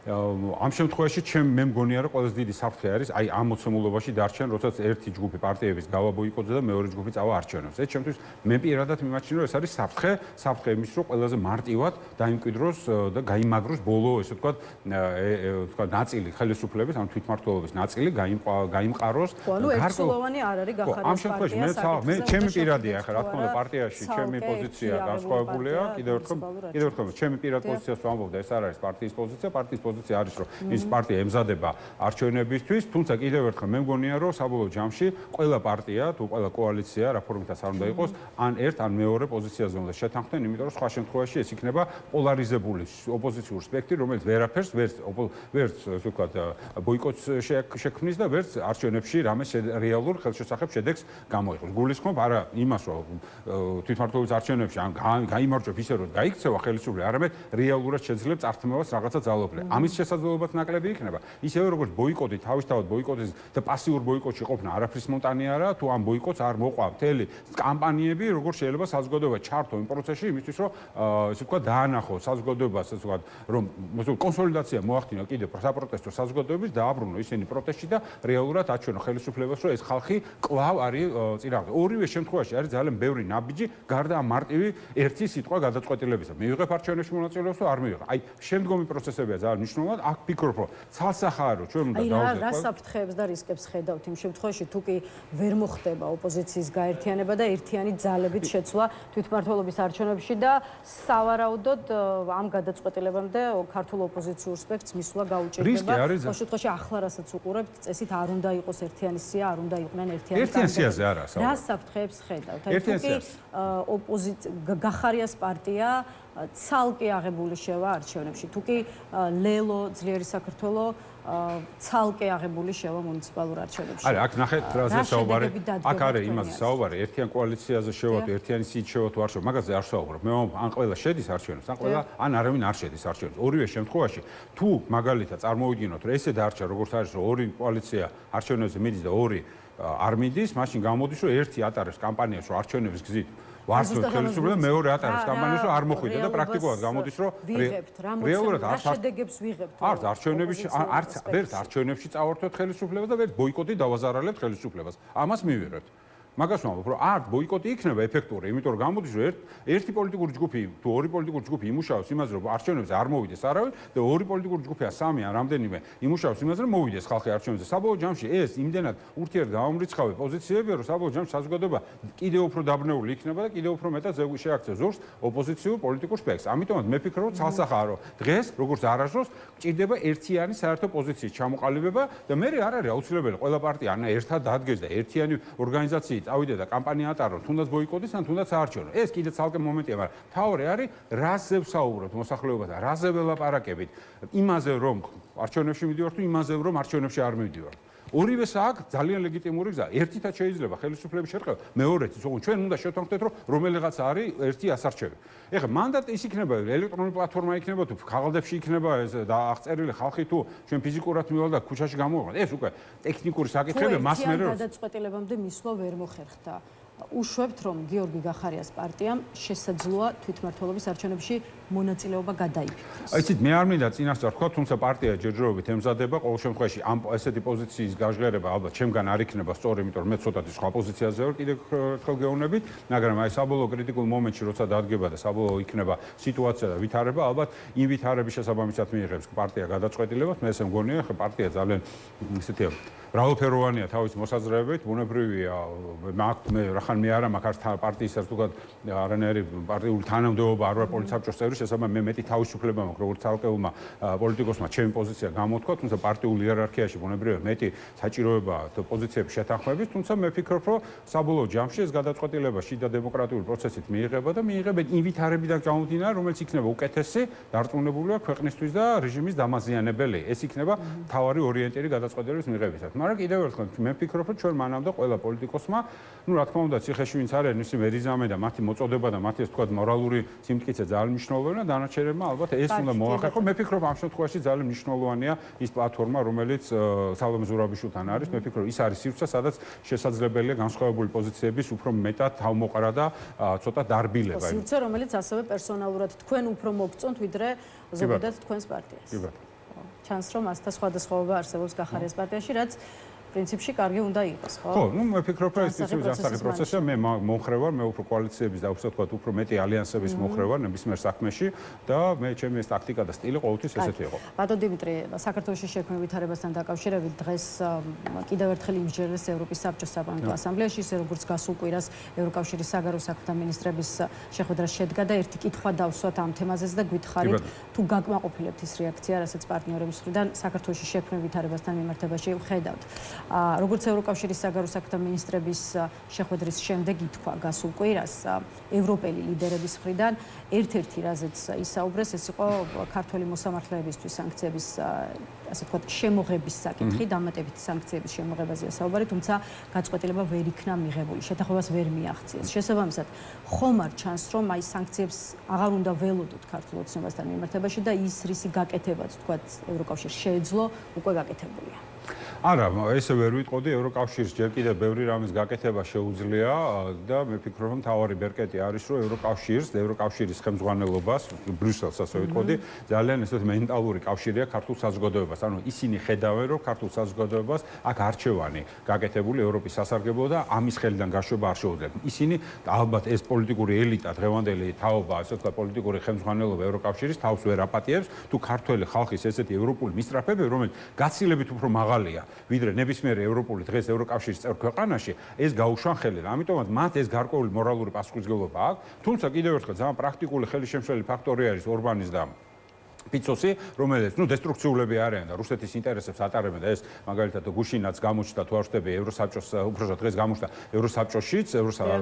ამ შემთხვევაში მე მგონია რომ ყველაზე დიდი საფრთხე არის აი ამ მოცემულობაში დარჩენ, როდესაც ერთი ჯგუფი პარტიების გავა ბოიკოტზე და მეორე ჯგუფი წავა არჩევნებს. ეს ჩემთვის მე პირადად მიმაჩნია რომ ეს არის საფრთხე იმის რომ ყველაზე მარტივად დაიმკვიდროს და გაიმაგროს ბოლო ესე ვთქვათ ნაწილი ხელისუფლების, ანუ თვითმმართველობის ნაწილი გაიმყაროს. ანუ ერთსულოვანი არ არის გახარების პარტია. მე ჩემი პირადია ახლა რა თქმა უნდა პარტიაში ჩემი პოზიცია განსხვავებულია. კიდევ ერთხელ ჩემი პირად პოზიციას ვამბობ და ეს არ არის პარტიის პოზიცია, პარტიის პოზიცია არის, რომ ის პარტია ემზადება არჩევნებისთვის, თუმცა კიდევ ერთხელ მე მგონია, რომ საბოლოო ჯამში ყველა პარტია, თუ ყველა კოალიცია, რა ფორმითაც არ უნდა იყოს, ან ერთ ან მეორე პოზიციაზე უნდა შეთანხმდნენ, იმიტომ რომ სხვა შემთხვევაში ეს იქნება პოლარიზებული ოპოზიციური სპექტრი, რომელიც ვერაფერს ვერც ასე ვთქვათ, ბოიკოტს შექმნის და ვერც არჩევნებში რამეს რეალურ ხელშესახებ შედეგს გამოიყენოს. გულისხმობ არა იმას, რომ თვითმმართველობის არჩევნებში ან გაიმარჯვებ ისე რომ გაიქცევა ხელისუფლება, არამედ რეალურად შეძლებს წართმევას რაღაცა ძალაუფლება. ამის შესაძლებლობაც ნაკლები იქნება. ისევე როგორც ბოიკოტი, თავისთავად ბოიკოტის და პასიურ ბოიკოტში ყოფნა არაფრის მონტანი არა, თუ ამ ბოიკოტს არ მოყვა მთელი კამპანიები, როგორ შეიძლება საზოგადოება ჩართო იმ პროცესში, იმისთვის რომ ესე ვთქვათ, დაანახოს საზოგადოებას, ასე ვთქვათ, რომ კონსოლიდაცია მოახდინა კიდევ საპროტესტო საზოგადოების დააბრუნო ისინი პროტესტში და რეალურად აჩვენო ხელისუფლებას, რომ ეს ხალხი კვლავ არის წინააღმდეგ. ორივე შემთხვევაში არის ძალიან ბევრი ნაბიჯი, გარდა ამ მარტივი ერთი სიტყვა გადაწყვეტილებისა. მივიღებ არჩევნებში მონაწილეობას, არ მივიღებ. აი, შემდგომი პროცესებია ძალიან მნიშვნელოვანი. აქ ფიქრობ, რომ ცალსახაა, ჩვენ უნდა დავუძინოთ. რა საფრთხეებს და რისკებს ხედავთ იმ შემთხვევაში, თუ კი ვერ მოხდება ოპოზიციის გაერთიანება და ერთიანი ძალებით შეცვლა თვითმმართველობის არჩევნებში და სავარაუდოდ ამ გადაწყვეტილებამდე ქართულ ოპოზიციურ სპექტრს მისვლა გაუჭირდება. ამ შემთხვევაში ახლა რასაც უყურებთ, წესით არ უნდა იყოს ერთიანი სია, არ უნდა იყვნენ ერთიანი კანდიდატები. ერთიან სიაზე არა, რა საფრთხეებს ხედავთ? აი, თუ კი გახარიას პარტია ცალკე აღებული შევა არჩევნებში, თუ კი ლელო ძლიერი საქართველო ცალკე აღებული შევა მუნიციპალურ არჩევნებში. არა, აქ ნახეთ რაზე საუბარი. აქ არის იმაზე საუბარი, ერთიან კოალიციაზე შევა თუ ერთიანი სიით შევა თუ არ შევა, მაგაზე არ საუბრობ. მე ან ყველა შედის არჩევნებს, ან ყველა ან არავინ არ შედის არჩევნებს. ორივე შემთხვევაში, თუ მაგალითად წარმოვიდგინოთ, რომ ესე დარჩა, როგორც არის, რომ ორი კოალიცია არჩევნებზე მიდის და ორი არ მიდის, მაშინ გამოდის, რომ ერთი ატარებს კამპანიას, რომ არჩევნების გზით ვარცხოთ ხელისუფლება, მეორე ატარებს კამპანიას, რომ არ მოხვიდა და პრაქტიკულად გამოდის, რომ რეალურად არ შედეგებს ვიღებთ. არც არჩევნებში, არც ვერც არჩევნებში წავართვეთ ხელისუფლებას და ვერც ბოიკოტი დავაზარალებთ ხელისუფლებას. ამას მივიღებთ. მაგას ვამბობ, რომ არ ბოიკოტი იქნება ეფექტური, იმიტომ რომ გამოდის, რომ ერთი პოლიტიკური ჯგუფი თუ ორი პოლიტიკური ჯგუფი იმუშავებს იმაზე, რომ არჩევნებზე არ მოვიდეს არავინ და ორი პოლიტიკური ჯგუფი ან სამი ან რამდენიმე იმუშავებს იმაზე, რომ მოვიდეს ხალხი არჩევნებზე. საბოლოო ჯამში ეს იმდენად ურთიერთგამომრიცხავი პოზიციებია, რომ საბოლოო ჯამში საზოგადოება კიდევ უფრო დაბნეული იქნება და კიდევ უფრო მეტად შეაქცევს ზურგს ოპოზიციურ პოლიტიკურ სპექტრს. ამიტომაც მე ფიქრობ, რომ ცალსახაა, რომ დღეს როგორც არასდროს გჭირდება ერთიანი საერთო პოზიციის ჩამოყალიბება და მე არ არის აუცილებელი ყველა პარტია ან ერთად დადგეს და ერთიანი ორგანიზაციით ავიდე და კამპანია ატარო, თუნდაც ბოიკოტის, ან თუნდაც არჩევნო. ეს კიდე ცალკე მომენტია, მაგრამ თავი არის რაზე ვსაუბრობთ მოსახლეობასთან, რაზე ველაპარაკებით, იმაზე რომ არჩევნებში მიდივარ თუ იმაზე რომ არჩევნებში არ მიდივარ. ორივეს აქვს ძალიან ლეგიტიმური გზა. ერთითაც შეიძლება ხელისუფლების შერყევა, მეორეთი, თუმცა ჩვენ უნდა შევთანხმდეთ, რომ რომელიღაც არის ერთი ასარჩევი. ეხლა მანდატი ის იქნება, ელექტრონული პლატფორმა იქნება თუ ხალხებში იქნება ეს და აღწერილი ხალხი თუ ჩვენ ფიზიკურად მივალ და ქუჩაში გამოვიყავთ. ეს უკვე ტექნიკური საკითხებია, მას მე გადაწყვეტილებამდე მისვლა ვერ მოხერხდა. უშვებთ, რომ გიორგი გახარიას პარტიამ შესაძლოა თვითმმართველობის არჩევნებში მონაწილეობა გადაიფიქროს. აი, იცით, მე არ მინდა წინასწარ თქვა, თუმცა პარტია ჯერჯერობით ემზადება, ყოველ შემთხვევაში ამ ესეთი პოზიციის გაჟღერება ალბათ ჩემგან არ იქნება სწორი, იმიტომ რომ მე ცოტათი სხვა პოზიციაზე ვარ კიდევ ერთხელ გეუბნებით, მაგრამ აი საბოლოო კრიტიკულ მომენტში როცა დადგება და საბოლოო იქნება სიტუაცია და ვითარება, ალბათ იმ ვითარების შესაბამისად მიიღებს პარტია გადაწყვეტილებას. მე ესე მგონია, ხა პარტია ძალიან ისეთია მრავალფეროვანია თავის მოსაზრებებით, ბუნებრივია, მე რახან მე არა მაქვს პარტიის ერთგვარ არანაირი პარტიული თანამდებობა არ ვარ პოლიტსაბჭოს წევრი, შესაბამისად მე მეტი თავისუფლება მაქვს როგორც ცალკეულმა პოლიტიკოსმა ჩემი პოზიცია გამოთქვა, თუმცა პარტიულ იერარქიაში ბუნებრივია მეტი საჭიროება პოზიციების შეთანხმების, თუმცა მე ვფიქრობ, რომ საბოლოო ჯამში ეს გადაწყვეტილება შიდა დემოკრატიული პროცესით მიიღება და მიიღებენ იმ ვითარებიდან გამომდინარე, რომელიც იქნება უკეთესი, დარწმუნებულია ქვეყნისთვის და რეჟიმის დამაზიანებელი. ეს იქნება მთავარი ორიენტირი გადაწყვეტილების მიღებისას. მაგრამ კიდევ ერთხელ მე ვფიქრობ, რომ ჩვენ მანამდე ყველა პოლიტიკოსმა, ну, რა თქმა უნდა, ციხეში ვინც არის, მისი მერიზამე და მათი მოწოდება და მათი ასე ვთქვათ, მორალური სიმტკიცე ძალიან მნიშვნელოვანია, დანარჩენებმა ალბათ ეს უნდა მოახერხოს. მე ვფიქრობ, ამ შემთხვევაში ძალიან მნიშვნელოვანია ის პლატფორმა, რომელიც სალომე ზურაბიშვილთან არის. მე ვფიქრობ, ის არის სივრცე, სადაც შესაძლებელია განსხვავებული პოზიციების უფრო მეტად თავმოყრა და ცოტა დარბილება. სივრცე, რომელიც ასევე პერსონალურად თქვენ უფრო მოგწონთ, ვიდრე ზოგადად თქვენს პარტიას. კი ბატონო. ჩანს, რომ ასთა სხვადასხვაობა არსებობს გახარიას პარტიაში, რაც პრინციპში კარგი უნდა იყოს, ხო? ხო, ну მე ვფიქრობ, რომ ეს ძანსაღი პროცესია, მე მომხრე ვარ, მე უფრო კოალიციების და უბრალოდ უფრო მეტი ალიანსების მომხრე ვარ ნებისმიერ საქმეში და მე ჩემი ეს ტაქტიკა და სტილი ყოველთვის ესეთი იყო. ბატონ დიმიტრი, საქართველოში შექმნილ ვითარებასთან დაკავშირებით დღეს კიდევ ერთხელ იმსჯელეს ევროპის საბჭოს საპარლამენტო ასამბლეაში, ისე როგორც გასულ კვირას ევროკავშირის საგარეო საქმეთა მინისტრების შეხვედრა შედგა და ერთი კითხვა დავსვათ ამ თემაზეც და გითხარით თუ გაკმაყოფილებთ ის რეაქცია, რასაც პარტნიორების მხრიდან საქართველოში შექმნილ ვითარებასთან მიმართებაში ვხედავთ. როგორც ევროკავშირის საგარეო საქმეთა მინისტრების შეხვედრის შემდეგ ითქვა გასულ კვირას ევროპელი ლიდერების მხრიდან ერთ-ერთი რაზეც ისაუბრეს, ეს იყო ქართველი მოსამართლეებისთვის სანქციების ასე ვთქვათ შემოღების საკითხი, დამატებითი სანქციების შემოღებაზეა საუბარი, თუმცა გაწყვეტილება ვერ იქნა მიღებული, შეთანხმებას ვერ მიაღწიეს. შესაბამისად, ხომ არ ჩანს, რომ აი სანქციებს აღარ უნდა ველოდოთ ქართულ ოცნებასთან მიმართებაში და ის რისი გაკეთებაც ვთქვათ ევროკავშირს შეეძლო, უკვე გაკეთებულია. არა, ესე ვერ ვიტყოდი, ევროკავშირს ჯერ კიდევ ბევრი რამის გაკეთება შეუძლია და მე ვფიქრობ, რომ თავარი ბერკეტი არის, რომ ევროკავშირის ხელმძღვანელობას, ბრიუსელს ასე ვიტყოდი, ძალიან ესეთ მენტალური კავშირია ქართულ საზოგადოებას. ანუ ისინი ხედავენ, რომ ქართულ საზოგადოებას აქ არჩევანი გაკეთებული ევროპის სასარგებლო და ამის ხელიდან გაშვება არ შეუძლია. ისინი ალბათ ეს პოლიტიკური ელიტა, დღევანდელი თაობა, ასე ვთქვათ, პოლიტიკური ხელმძღვანელობა ევროკავშირის თავს ვერ აპატიებს, თუ ქართველი ხალხის ესეთი ევროპული მისწრაფები, რომელიც გაცილებით უფრო მაღალია ვიდრე ნებისმიერი ევროპული დღეს ევროკავშირის წევრ ქვეყანაში, ეს გაუშვან ხელიდან. ამიტომაც მათ ეს გარკვეული მორალური პასუხისმგებლობა აქვს, თუმცა კიდევ ერთხელ ძალიან პრაქტიკული ხელისშემშლელი ფაქტორი არის ორბანის და ფიცოსი, რომელიც დესტრუქციულები არიან და რუსეთის ინტერესებს ატარებენ და ეს მაგალითად გუშინაც გამოჩნდა თუ არ ვშტები ევროსაბჭოს უბრალოდ დღეს გამოჩნდა ევროსაბჭოშიც,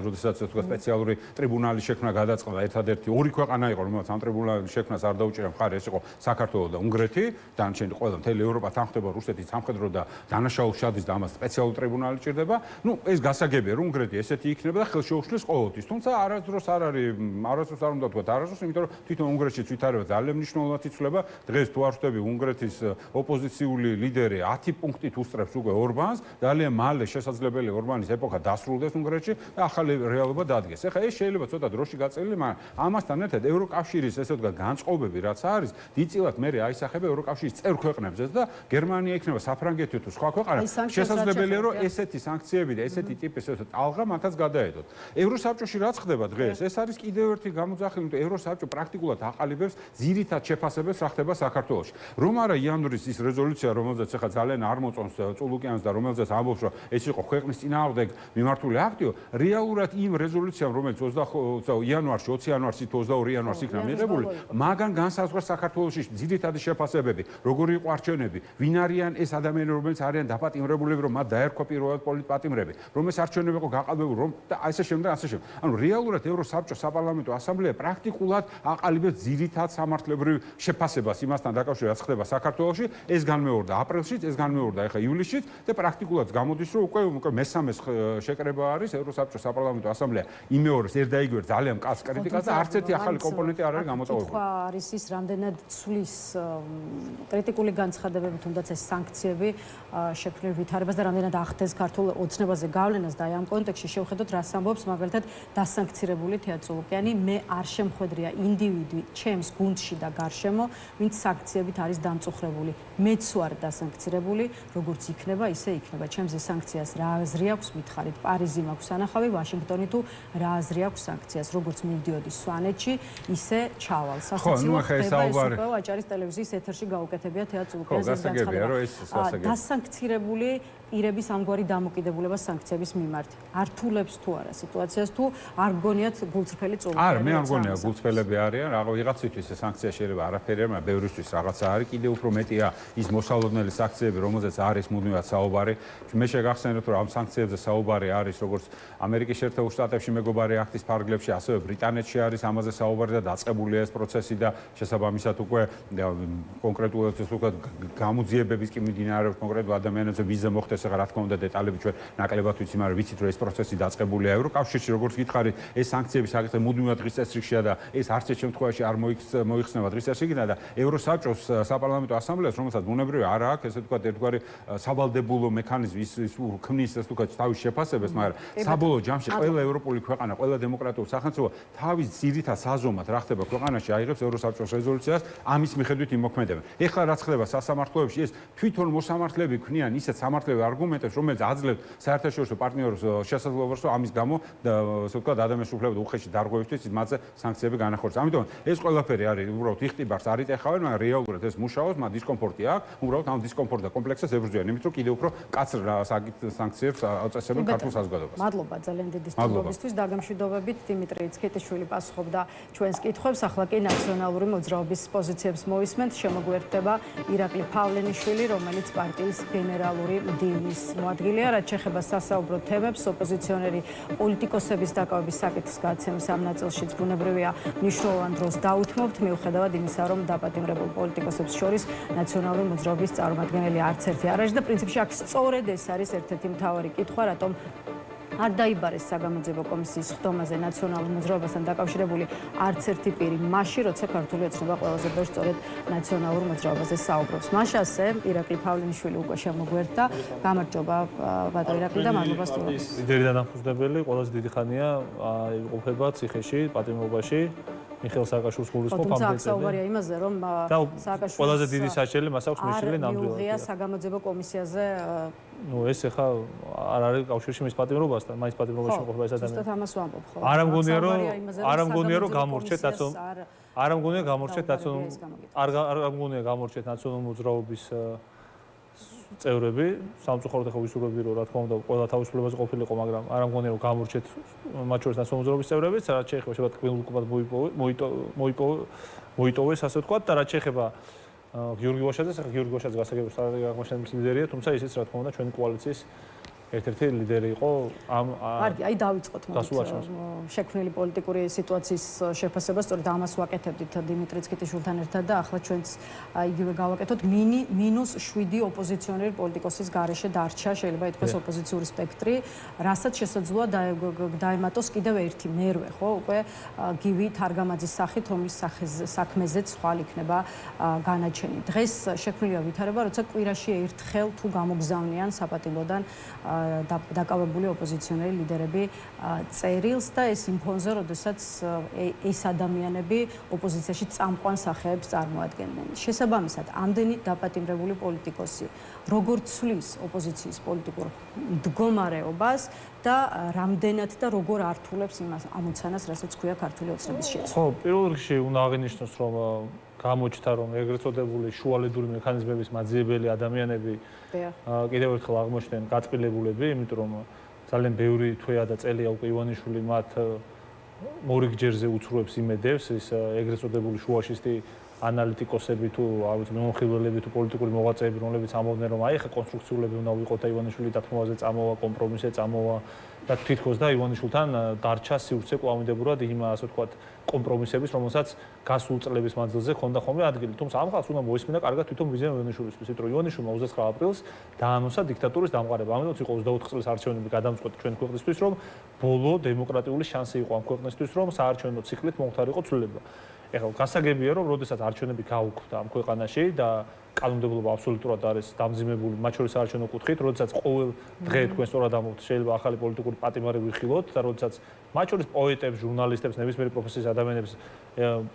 როდესაც თქვა სპეციალური ტრიბუნალი შექმნა გადაწყდა ერთადერთი ორი ქვეყანა იყო, რომელიც ამ ტრიბუნალის შექმნას არ დაუჭირა მხარი, ეს იყო საქართველო და უნგრეთი, დანარჩენი ყველა მთელი ევროპა თანხმდება რუსეთის სამხედრო და დანაშაულ შადის და ამას სპეციალური ტრიბუნალი ჭირდება. ეს გასაგებია, რომ უნგრეთი ესეთი იქნება და ხელშეუხსლის ყოველთვის, თუმცა არასდროს არ უნდა თქვა არასდროს, იმიტომ რომ თვითონ უნგრეთშიც ვითარება ძალიან მნიშვნელოვანი იცვლება. დღეს თუ არ ვშტები უნგრეთის ოპოზიციული ლიდერი 10 პუნქტით უსწრებს უკვე ორბანს, ძალიან მალე შესაძლებელია ორბანის ეპოქა დასრულდეს უნგრეთში და ახალი რეალობა დადგეს. ეხლა ეს შეიძლება ცოტა დროში გაწელილი, მაგრამ ამასთან ერთად ევროკავშირის ესე ვთქვათ განწყობები რაც არის, დიდწილად მე აისახება ევროკავშირის წევრ ქვეყნებზეც და გერმანია იქნება საფრანგეთი თუ სხვა ქვეყანა, შესაძლებელია რომ ესეთი სანქციები და ესეთი ტიპის ესე ტალღა მათაც გადაედოთ. ევროსაბჭოში რაც ხდება დღეს, ეს არის კიდევ ერთი გამოძახილი, რომ ევროსაბჭო პრაქტიკულად აყალიბებს ძირითად შეფასებებს რა ხდება საქართველოში. რომ არა იანვრის ის რეზოლუცია, რომელზეც ახლა ძალიან არ მოწონს წულუკიანს და რომელზეც ამბობს, რომ ეს იყო ქვეყნის წინააღმდეგ მიმართული აქტიო, რეალურად იმ რეზოლუციამ, რომელიც 20 იანვარში, 20 იანვარში თუ 22 იანვარში იქნა მიღებული, მაგან განსაზღვრა საქართველოში ძირითადი შეფასებები, როგორი იყო არჩევნები, ვინ არიან ეს ადამიანები, რომელიც არიან დაპატიმრებულები, რომ მათ დაერქვა პირველად პოლიტპატიმრები, რომ ეს არჩევნები იყო გაყალბებული, რომ და ასე შემდეგ, ასე შემდეგ. ანუ რეალურად ევროსაბჭოს საპარლამენტო ასამბლეა პრაქტიკულად აყალიბებს ძირითად სამართლებრივ შეფასებას იმასთან დაკავშირებით, რაც ხდება საქართველოში, ეს განმეორდა აპრილშიც, ეს განმეორდა ახლა ივლისშიც და პრაქტიკულად გამოდის, რომ უკვე მესამე შეკრება არის ევროსაბჭოს საპარლამენტო ასამბლეა იმეორებს ერთდაიგივე ძალიან მკაცრ კრიტიკას და არც ერთი ახალი კომპონენტი არ არის გამოტოვებული. კითხვა არის ის, რამდენად ცვლის კრიტიკული განცხადებები, თუნდაც ეს სანქციები შექმნილ ვითარებას და რამდენად ახდენს ქართულ ოცნებაზე გავლენას და აი ამ კონტექსტში შევხედოთ, რას ამბობს მაგალითად დასანქცირებული თეა წულუკიანი, მე არ შემხვედრია ინდივიდი ჩემს გუნდში და გარშემო, ვინც სანქციებით არის დამწუხრებული. მეც ვარ დასანქცირებული, როგორც იქნება, ისე იქნება. ჩემზე სანქციას რა აზრი აქვს, მითხარით, პარიზი მაქვს ანახავი, ვაშინგტონი თუ რა აზრი აქვს სანქციას, როგორც მივდიოდი სვანეთში, ისე ჩავალ. სასაცილო ხდება ეს უკვე აჭარის ტელევიზიის ეთერში გაუკეთებია თეა წულუკიანის განცხადება. დასანქცირებული პირების ამგვარი დამოკიდებულება სანქციების მიმართ. ართულებს თუ არა სიტუაციას თუ არ გგონიათ გულწრფელი წულუკიანი? არა, მე არ მგონია გულწრფელები არიან, ვიღაცისთვის ეს სანქცია შეიძლება არაფერი არ, მაგრამ ბევრისთვის რაღაცა არის, კიდევ უფრო მეტია ის მოსალოდნელი სანქციები, რომელზეც არის მუდმივად საუბარი. მე შეგახსენებთ, რომ ამ სანქციებზე საუბარი არის როგორც ამერიკის შეერთებულ შტატებში მეგობარი აქტის ფარგლებში, ასევე ბრიტანეთში არის ამაზე საუბარი და დაწყებულია ეს პროცესი და შესაბამისად უკვე კონკრეტულად ეს უკვე გამოძიებების კი მიმდინარეობს კონკრეტულ ადამიანებზე ვიზა მოხდეს. ეხლა რა თქმა უნდა დეტალები ჩვენ ნაკლებად ვიცი, მაგრამ ვიცით რომ ეს პროცესი დაწყებულია ევროკავშირში, როგორც გითხარით, ეს სანქციების საკითხი მუდმივად დღის წესრიგშია და ეს არც ერთ შემთხვევაში არ მოიხსნება დღის წესრიგიდან და ევროსაბჭოს საპარლამენტო ასამბლეას, რომელსაც ბუნებრივი არ აქვს, ესე ვთქვათ, ერთგვარი სავალდებულო მექანიზმი ის ქმნის, ესე ვთქვათ, თავის შეფასებას, მაგრამ საბოლოო ჯამში ყველა ევროპული ქვეყანა, ყველა დემოკრატიული სახელმწიფო თავის ძირითად საზომად რა ხდება ქვეყანაში აიღებს ევროსაბჭოს რეზოლუციას, ამის მიხედვით იმოქმედებენ. ეხლა რაც ხდება სასამართლოებში, ეს თვითონ მოსამართლეები ქმნიან ისეთ სამართლებრივ არგუმენტებს, რომელიც აძლევს საერთაშორისო პარტნიორებს შესაძლებლობას, რომ ამის გამო ასე ვთქვათ, ადამიანის უფლებათა უხეში დარღვევისთვის მათზე სანქციები განახორციელოს. ამიტომ ეს ყველაფერი არის უბრალოდ იხტიბარს არ იტეხავენ, მაგრამ რეალურად ეს მუშაობს, მათ დისკომფორტი აქვს, უბრალოდ ამ დისკომფორტ და კომპლექსს ებრძვიან, იმიტომ რომ კიდევ უფრო კაცრ სანქციებს აწესებენ ქართულ საზოგადოებას. მადლობა ძალიან დიდი სტუმრობისთვის. დაგემშვიდობებით დიმიტრი იცქეთიშვილი პასუხობდა ჩვენს კითხვებს. ახლა კი ნაციონალური მოძრაობის პოზიციებს მოვისმენთ. შემოგვიერთდება ირაკლი ფავლენიშვილი, რომელიც პარტიის გენერალური მდივნის მოადგილეა, რაც შეეხება სასაუბრო თემებს, ოპოზიციონერი პოლიტიკოსების დაკავების საკითხის გადაცემის ამ ნაწილშიც ბუნებრივია მნიშვნელოვან დროს დაუთმობთ, მიუხედავად იმისა, რომ დაპატიმრებულ პოლიტიკოსებს შორის ნაციონალური მოძრაობის წარმომადგენელი არც ერთი არ არის და პრინციპში აქ სწორედ ეს არის ერთ-ერთი მთავარი კითხვა, რატომ არ დაიბარეს საგამოძიებო კომისიის ხდომაზე ნაციონალურ მოძრაობასთან დაკავშირებული არც ერთი პირი, მაშინ როცა ქართული ოცნება ყველაზე ბევრს სწორედ ნაციონალურ მოძრაობაზე საუბრობს. მაშასე ირაკლი ფავლენიშვილი უკვე შემოგვერთა. გამარჯობა ბატონო ირაკლი და მადლობა სტუმრებს. ლიდერი და დამფუძნებელი ყველაზე დიდი ხანია იმყოფება ციხეში, პატიმრობაში. მიხეილ სააკაშვილის გულისხმობ ამ თუმცა საუბარია იმაზე, რომ სააკაშვილის ყველაზე დიდი საჭირელი მას აქვს მიშლილი ნამდვილად. მიუღია საგამოძიებო კომისიაზე ეს ახლა არ არის კავშირში მის პატიმრობასთან, მაინც პატიმრობაში იმყოფება ეს ადამიანი. ზუსტად ამას ვამბობ, ხო? არ ამგონია რომ გამორჩეთ ნაციონალური მოძრაობის წევრები, სამწუხაროდ ახლა ვისურვებდი რომ რა თქმა უნდა ყველა თავისუფლებაზე ყოფილიყო, მაგრამ არ ამგონია რომ გამორჩეთ მათ შორის ნაციონალური მოძრაობის წევრებიც, რაც შეეხება შეbat კბილულკობად მოიტოვეს, ასე ვთქვათ, და რაც შეეხება გიორგი ვაშაძეს, ახლა გიორგი ვაშაძე გასაგებია სტратегიების ლიდერია, თუმცა ისიც რა თქმა უნდა ჩვენი კოალიციის ერთ-ერთი ლიდერი იყო ამ აი დავიწყოთ შექმნილი პოლიტიკური სიტუაციის შეფასება, სწორედ ამას ვაკეთებდით დიმიტრი ცქეთიშვილთან ერთად და ახლა ჩვენც იგივე გავაკეთოთ. -7 ოპოზიციონერი პოლიტიკოსის გარეშე დარჩა, შეიძლება ითქვას ოპოზიციური სპექტრი, რასაც შესაძლოა დაემატოს კიდევ ერთი მერვე, ხო, უკვე გივი თარგამაძის სახით, რომლის საქმეზეც ხვალ იქნება განაჩენი. დღეს შექმნილია ვითარება, როცა კვირაში ერთხელ თუ გამოგზავნიან საპატიმროდან დაკავებული ოპოზიციონერი ლიდერები წერილს და ეს იმ ფონზე, როდესაც ეს ადამიანები ოპოზიციაში წამყვან სახეებს წარმოადგენენ. შესაბამისად, ამდენი დაპატიმრებული პოლიტიკოსი როგორ ცვლის ოპოზიციის პოლიტიკურ მდგომარეობას და რამდენად და როგორ ართულებს იმას ამოცანას, რასაც ქვია ქართული ოცნების შეცვლა. ხო, პირველ რიგში უნდა აღინიშნოს, რომ გამოჩნდა რომ ეგრეთ წოდებული შუალედური მექანიზმების მაძიებელი ადამიანები კიდევ ერთხელ აღმოჩნდნენ გაწყვილებულები, იმიტომ რომ ძალიან ბევრი თვეა და წელია უკვე ივანიშვილი მათ მორიგჯერზე უცრუებს იმედებს, ის ეგრეთ წოდებული შუაშისტი ანალიტიკოსები თუ მომხილველები თუ პოლიტიკური მოღვაწეები, რომლებიც ამბობდნენ რომ აი ხა კონსტრუქციულები უნდა ვიყოთ და ივანიშვილი დათმობაზე წამოვა, კომპრომისზე წამოვა და თითქოს და ივანიშვილთან დარჩა სივრცე კვლავინდებურად იმ ასე ვთქვათ კომპრომისების, რომელსაც გასულ წლების მანძილზე ჰქონდა ხოლმე ადგილი. თუმცა ამ ხალხს უნდა მოისმინა კარგად თვითონ ვიზიონ ივანიშვილისთვის, იმიტომ რომ ივანიშვილმა 29 აპრილს დაანონსა დიქტატურის დამყარება. ამიტომ იყო 24 წლის არჩევნები გადამწყვეტ ჩვენ ქვეყნისთვის, რომ ბოლო დემოკრატიული შანსი იყო ამ ქვეყნისთვის, რომ საარჩევნო ციკლით მომხდარიყო ცვლილება. ეხლა გასაგებია რომ როდესაც არჩევნები გაუქმდა ამ ქვეყანაში და კანონმდებლობა აბსოლუტურად არის დამძიმებული მათ შორის საარჩევნო კუთხით, როდესაც ყოველ დღე თქვენ სწორად ამბობთ, შეიძლება ახალი პოლიტიკური პატიმარი ვიხილოთ და როდესაც მათ შორის პოეტებს, ჟურნალისტებს, ნებისმიერი პროფესიის ადამიანებს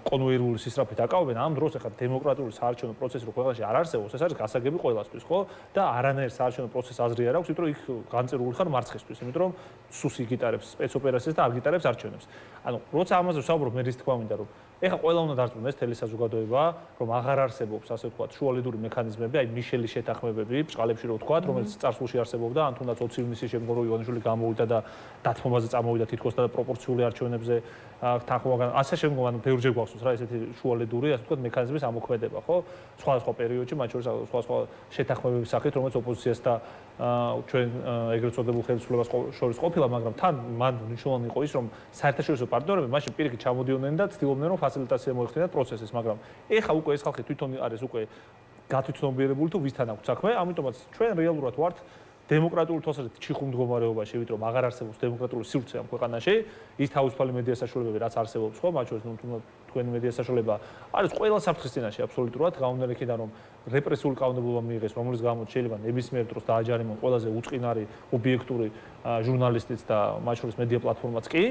კონვოირული სისწრაფით აკავებენ, ამ დროს ახლა დემოკრატიული საარჩევნო პროცესი რო ქვეყანაში არ არსებობს, ეს არის გასაგები ყველასთვის, ხო? და არანაირ საარჩევნო პროცესს აზრი არ აქვს, იმიტომ რომ იქ განწერული ხარ მარცხისთვის, იმიტომ რომ სუსი გიტარებს სპეცოპერაციას და არ გიტარებს არჩევნებს. ანუ როცა ამაზე ვსაუბრობ, მე რის თქმა უნდა რომ ეხლა ყველა უნდა დარწმუნდეს თელი საზოგადოება, რომ აღარ არსებობს ასე ვთქვათ შუალედური მექანიზმები, აი მიშელის შეთანხმებები, ბჭყალებში რო ვთქვათ, რომელიც წარსულში არსებობდა, ან თუნდაც 20 ივნისის შემდგომ რო ივანიშვილი გამოვიდა და დათმობაზე წამოვიდა თითქოს და პროპორციული არჩევნებზე თანხმობა, ასე შემდგომ, ანუ ბევრჯერ გვახსოვს რა ესეთი შუალედური, ასე ვთქვათ, მექანიზმის ამოქმედება, ხო? სხვადასხვა პერიოდში, მათ შორის სხვადასხვა შეთანხმებების სახით, რომელიც ოპოზიციას და ჩვენ ეგრეთ წოდებულ ხელისუფლებას შორის ყოფილა, მაგრამ თან მან მნიშვნელოვანი იყო ის, რომ საერთაშორისო პარტნიორები მაშინ პირიქით ჩამოდიოდნენ და ცდილობდნენ, რომ ფასილიტაცია მოეხდინათ პროცესის, მაგრამ ეხა უკვე ეს ხალხი თვითონ არის უკვე გათვითნობიერებული თუ ვისთან აქვს საქმე, ამიტომაც ჩვენ რეალურად ვართ დემოკრატიული თვალსაზრისით ჩიხურ მდგომარეობაში, ვით რომ აღარ არსებობს დემოკრატიული სივრცე ამ ქვეყანაში, ის თავისუფალი მედია საშუალებები რაც არსებობს, ხო, მათ შორის თქვენი მედია საშუალება არის ყველა საფრთხის წინაშე აბსოლუტურად, გამომდინარე იქიდან რომ რეპრესიული კანონმდებლობა მიიღეს, რომლის გამოც შეიძლება ნებისმიერ დროს დააჯარიმონ ყველაზე უწყინარი ობიექტური ჟურნალისტიც და მათ შორის მედია პლატფორმაც კი.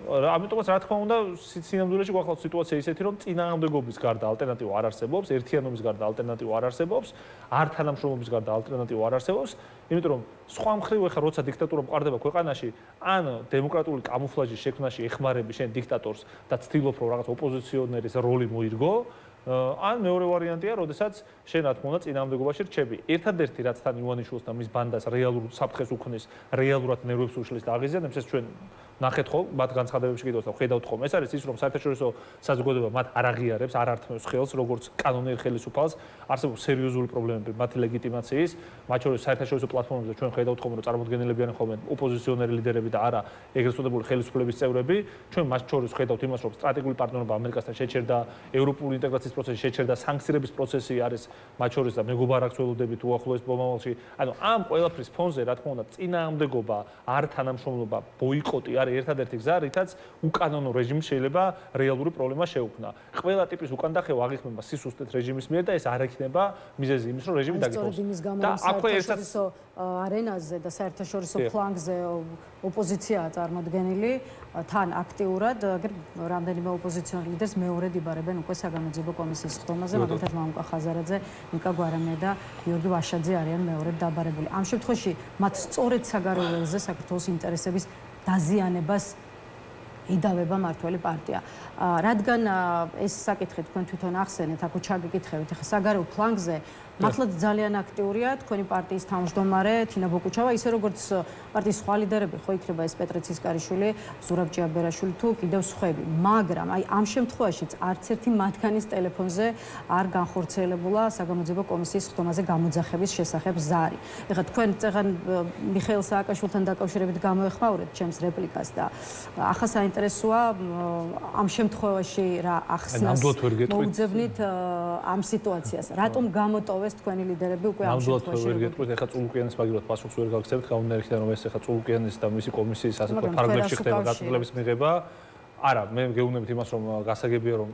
ამიტომაც რა თქმა უნდა სინამდვილეში გვახვალ სიტუაცია ისეთი რომ წინააღმდეგობის გარდა ალტერნატივა არ არსებობს, ერთიანობის გარდა ალტერნატივა არ არსებობს, არ თანამშრომლობის გარდა ალტერნატივა არ არსებობს, იმიტომ რომ სხვა მხრივ ეხლა როცა დიქტატურა მყარდება ქვეყანაში, ან დემოკრატიული კამუფლაჟის შექმნაში ეხმარები შენ დიქტატორს და ცდილობ რომ რაღაც ოპოზიციონერის როლი მოირგო, ან მეორე ვარიანტია, როდესაც შენ რა თქმა უნდა წინააღმდეგობაში რჩები. ერთადერთი რაც თან ივანიშვილს და მის ბანდას რეალურ საფრთხეს უქმნის, რეალურად ნერვებს უშლის და აღიზიანებს, ეს ჩვენ ნახეთ ხო მათ განცხადებებში კიდევ და ხედავთ ხომ ეს არის ის რომ საერთაშორისო საზოგადოება მათ არ აღიარებს, არ ართმევს ხელს როგორც კანონიერ ხელისუფალს, არსებობს სერიოზული პრობლემები მათი ლეგიტიმაციის, მათ შორის საერთაშორისო პლატფორმებზე ჩვენ ხედავთ ხომ რომ წარმოდგენილები არიან ხოლმე ოპოზიციონერი ლიდერები და არა ეგრეთ წოდებული ხელისუფლების წევრები, ჩვენ მათ შორის ხედავთ იმას რომ სტრატეგიული პარტნიორობა ამერიკასთან შეჩერდა, ევროპული ინტეგრაციის პროცესი შეჩერდა, სანქციების პროცესი არის მათ შორის და მეგობარაკს ველოდებით უახლოეს მომავალში. ანუ ამ ყველაფრის ფონზე რა თქმა უნდა წინააღმდეგობა, არ თანამშრომლობა, ბოიკოტი არის ერთადერთი გზა, რითაც უკანონო რეჟიმს შეიძლება რეალური პრობლემა შეუქმნა. ყველა ტიპის უკანდახევა აღიქმება სისუსტეთ რეჟიმის მიერ და ეს არ ექნება მიზეზი იმის, რომ რეჟიმი დაგეპოვოს. და აქვე საერთაშორისო არენაზე და საერთაშორისო ფლანგზე ოპოზიციაა წარმოდგენილი თან აქტიურად, რამდენიმე ოპოზიციონერ ლიდერს მეორედ იბარებენ უკვე საგამოძიებო კომისიის ხდომაზე, მაგალითად მამუკა ხაზარაძე, ნიკა გვარამია და გიორგი ვაშაძე არიან მეორედ დაბარებული. ამ შემთხვევაში მათ სწორედ საგარეო ველზე საქართველოს ინტერესების დაზიანებას იდავება მართველი პარტია. რადგან ეს საკითხი თქვენ თვითონ ახსენეთ, აქ ჩაგიკითხებით, ახლა საგარეო ფლანგზე მართლაც ძალიან აქტიურია თქვენი პარტიის თავმჯდომარე თინა ბოკუჩავა, ისე როგორც პარტიის სხვა ლიდერები, ხო იქნება ეს პეტრე ცისკარიშვილი, ზურაბ ჭიაბერაშვილი თუ კიდევ სხვები. მაგრამ აი ამ შემთხვევაშიც არც ერთი მათგანის ტელეფონზე არ განხორციელებულა საგამოძიებო კომისიის ხდომაზე გამოძახების შესახებ ზარი. ეხლა თქვენ წეღან მიხეილ სააკაშვილთან დაკავშირებით გამოეხმაურეთ ჩემს რეპლიკას და ახლა საინტერესოა ამ შემთხვევაში რა ახსნას მოუძებნით ამ სიტუაციას. რატომ გამოტოვეს თქვენი ლიდერები უკვე ამ შემთხვევაში? ნამდვილად ვერ გეტყვით, ეხლა წულუკიანის მაგივრად პასუხს ვერ გავგზავნებთ, გამომდინარეიდან რომ ეს ეხლა წულუკიანის და მისი კომისიის ასე თქვა ფარგლებში ხდება გაწყვეტილების მიღება. არა, მე გეუბნებით იმას, რომ გასაგებია რომ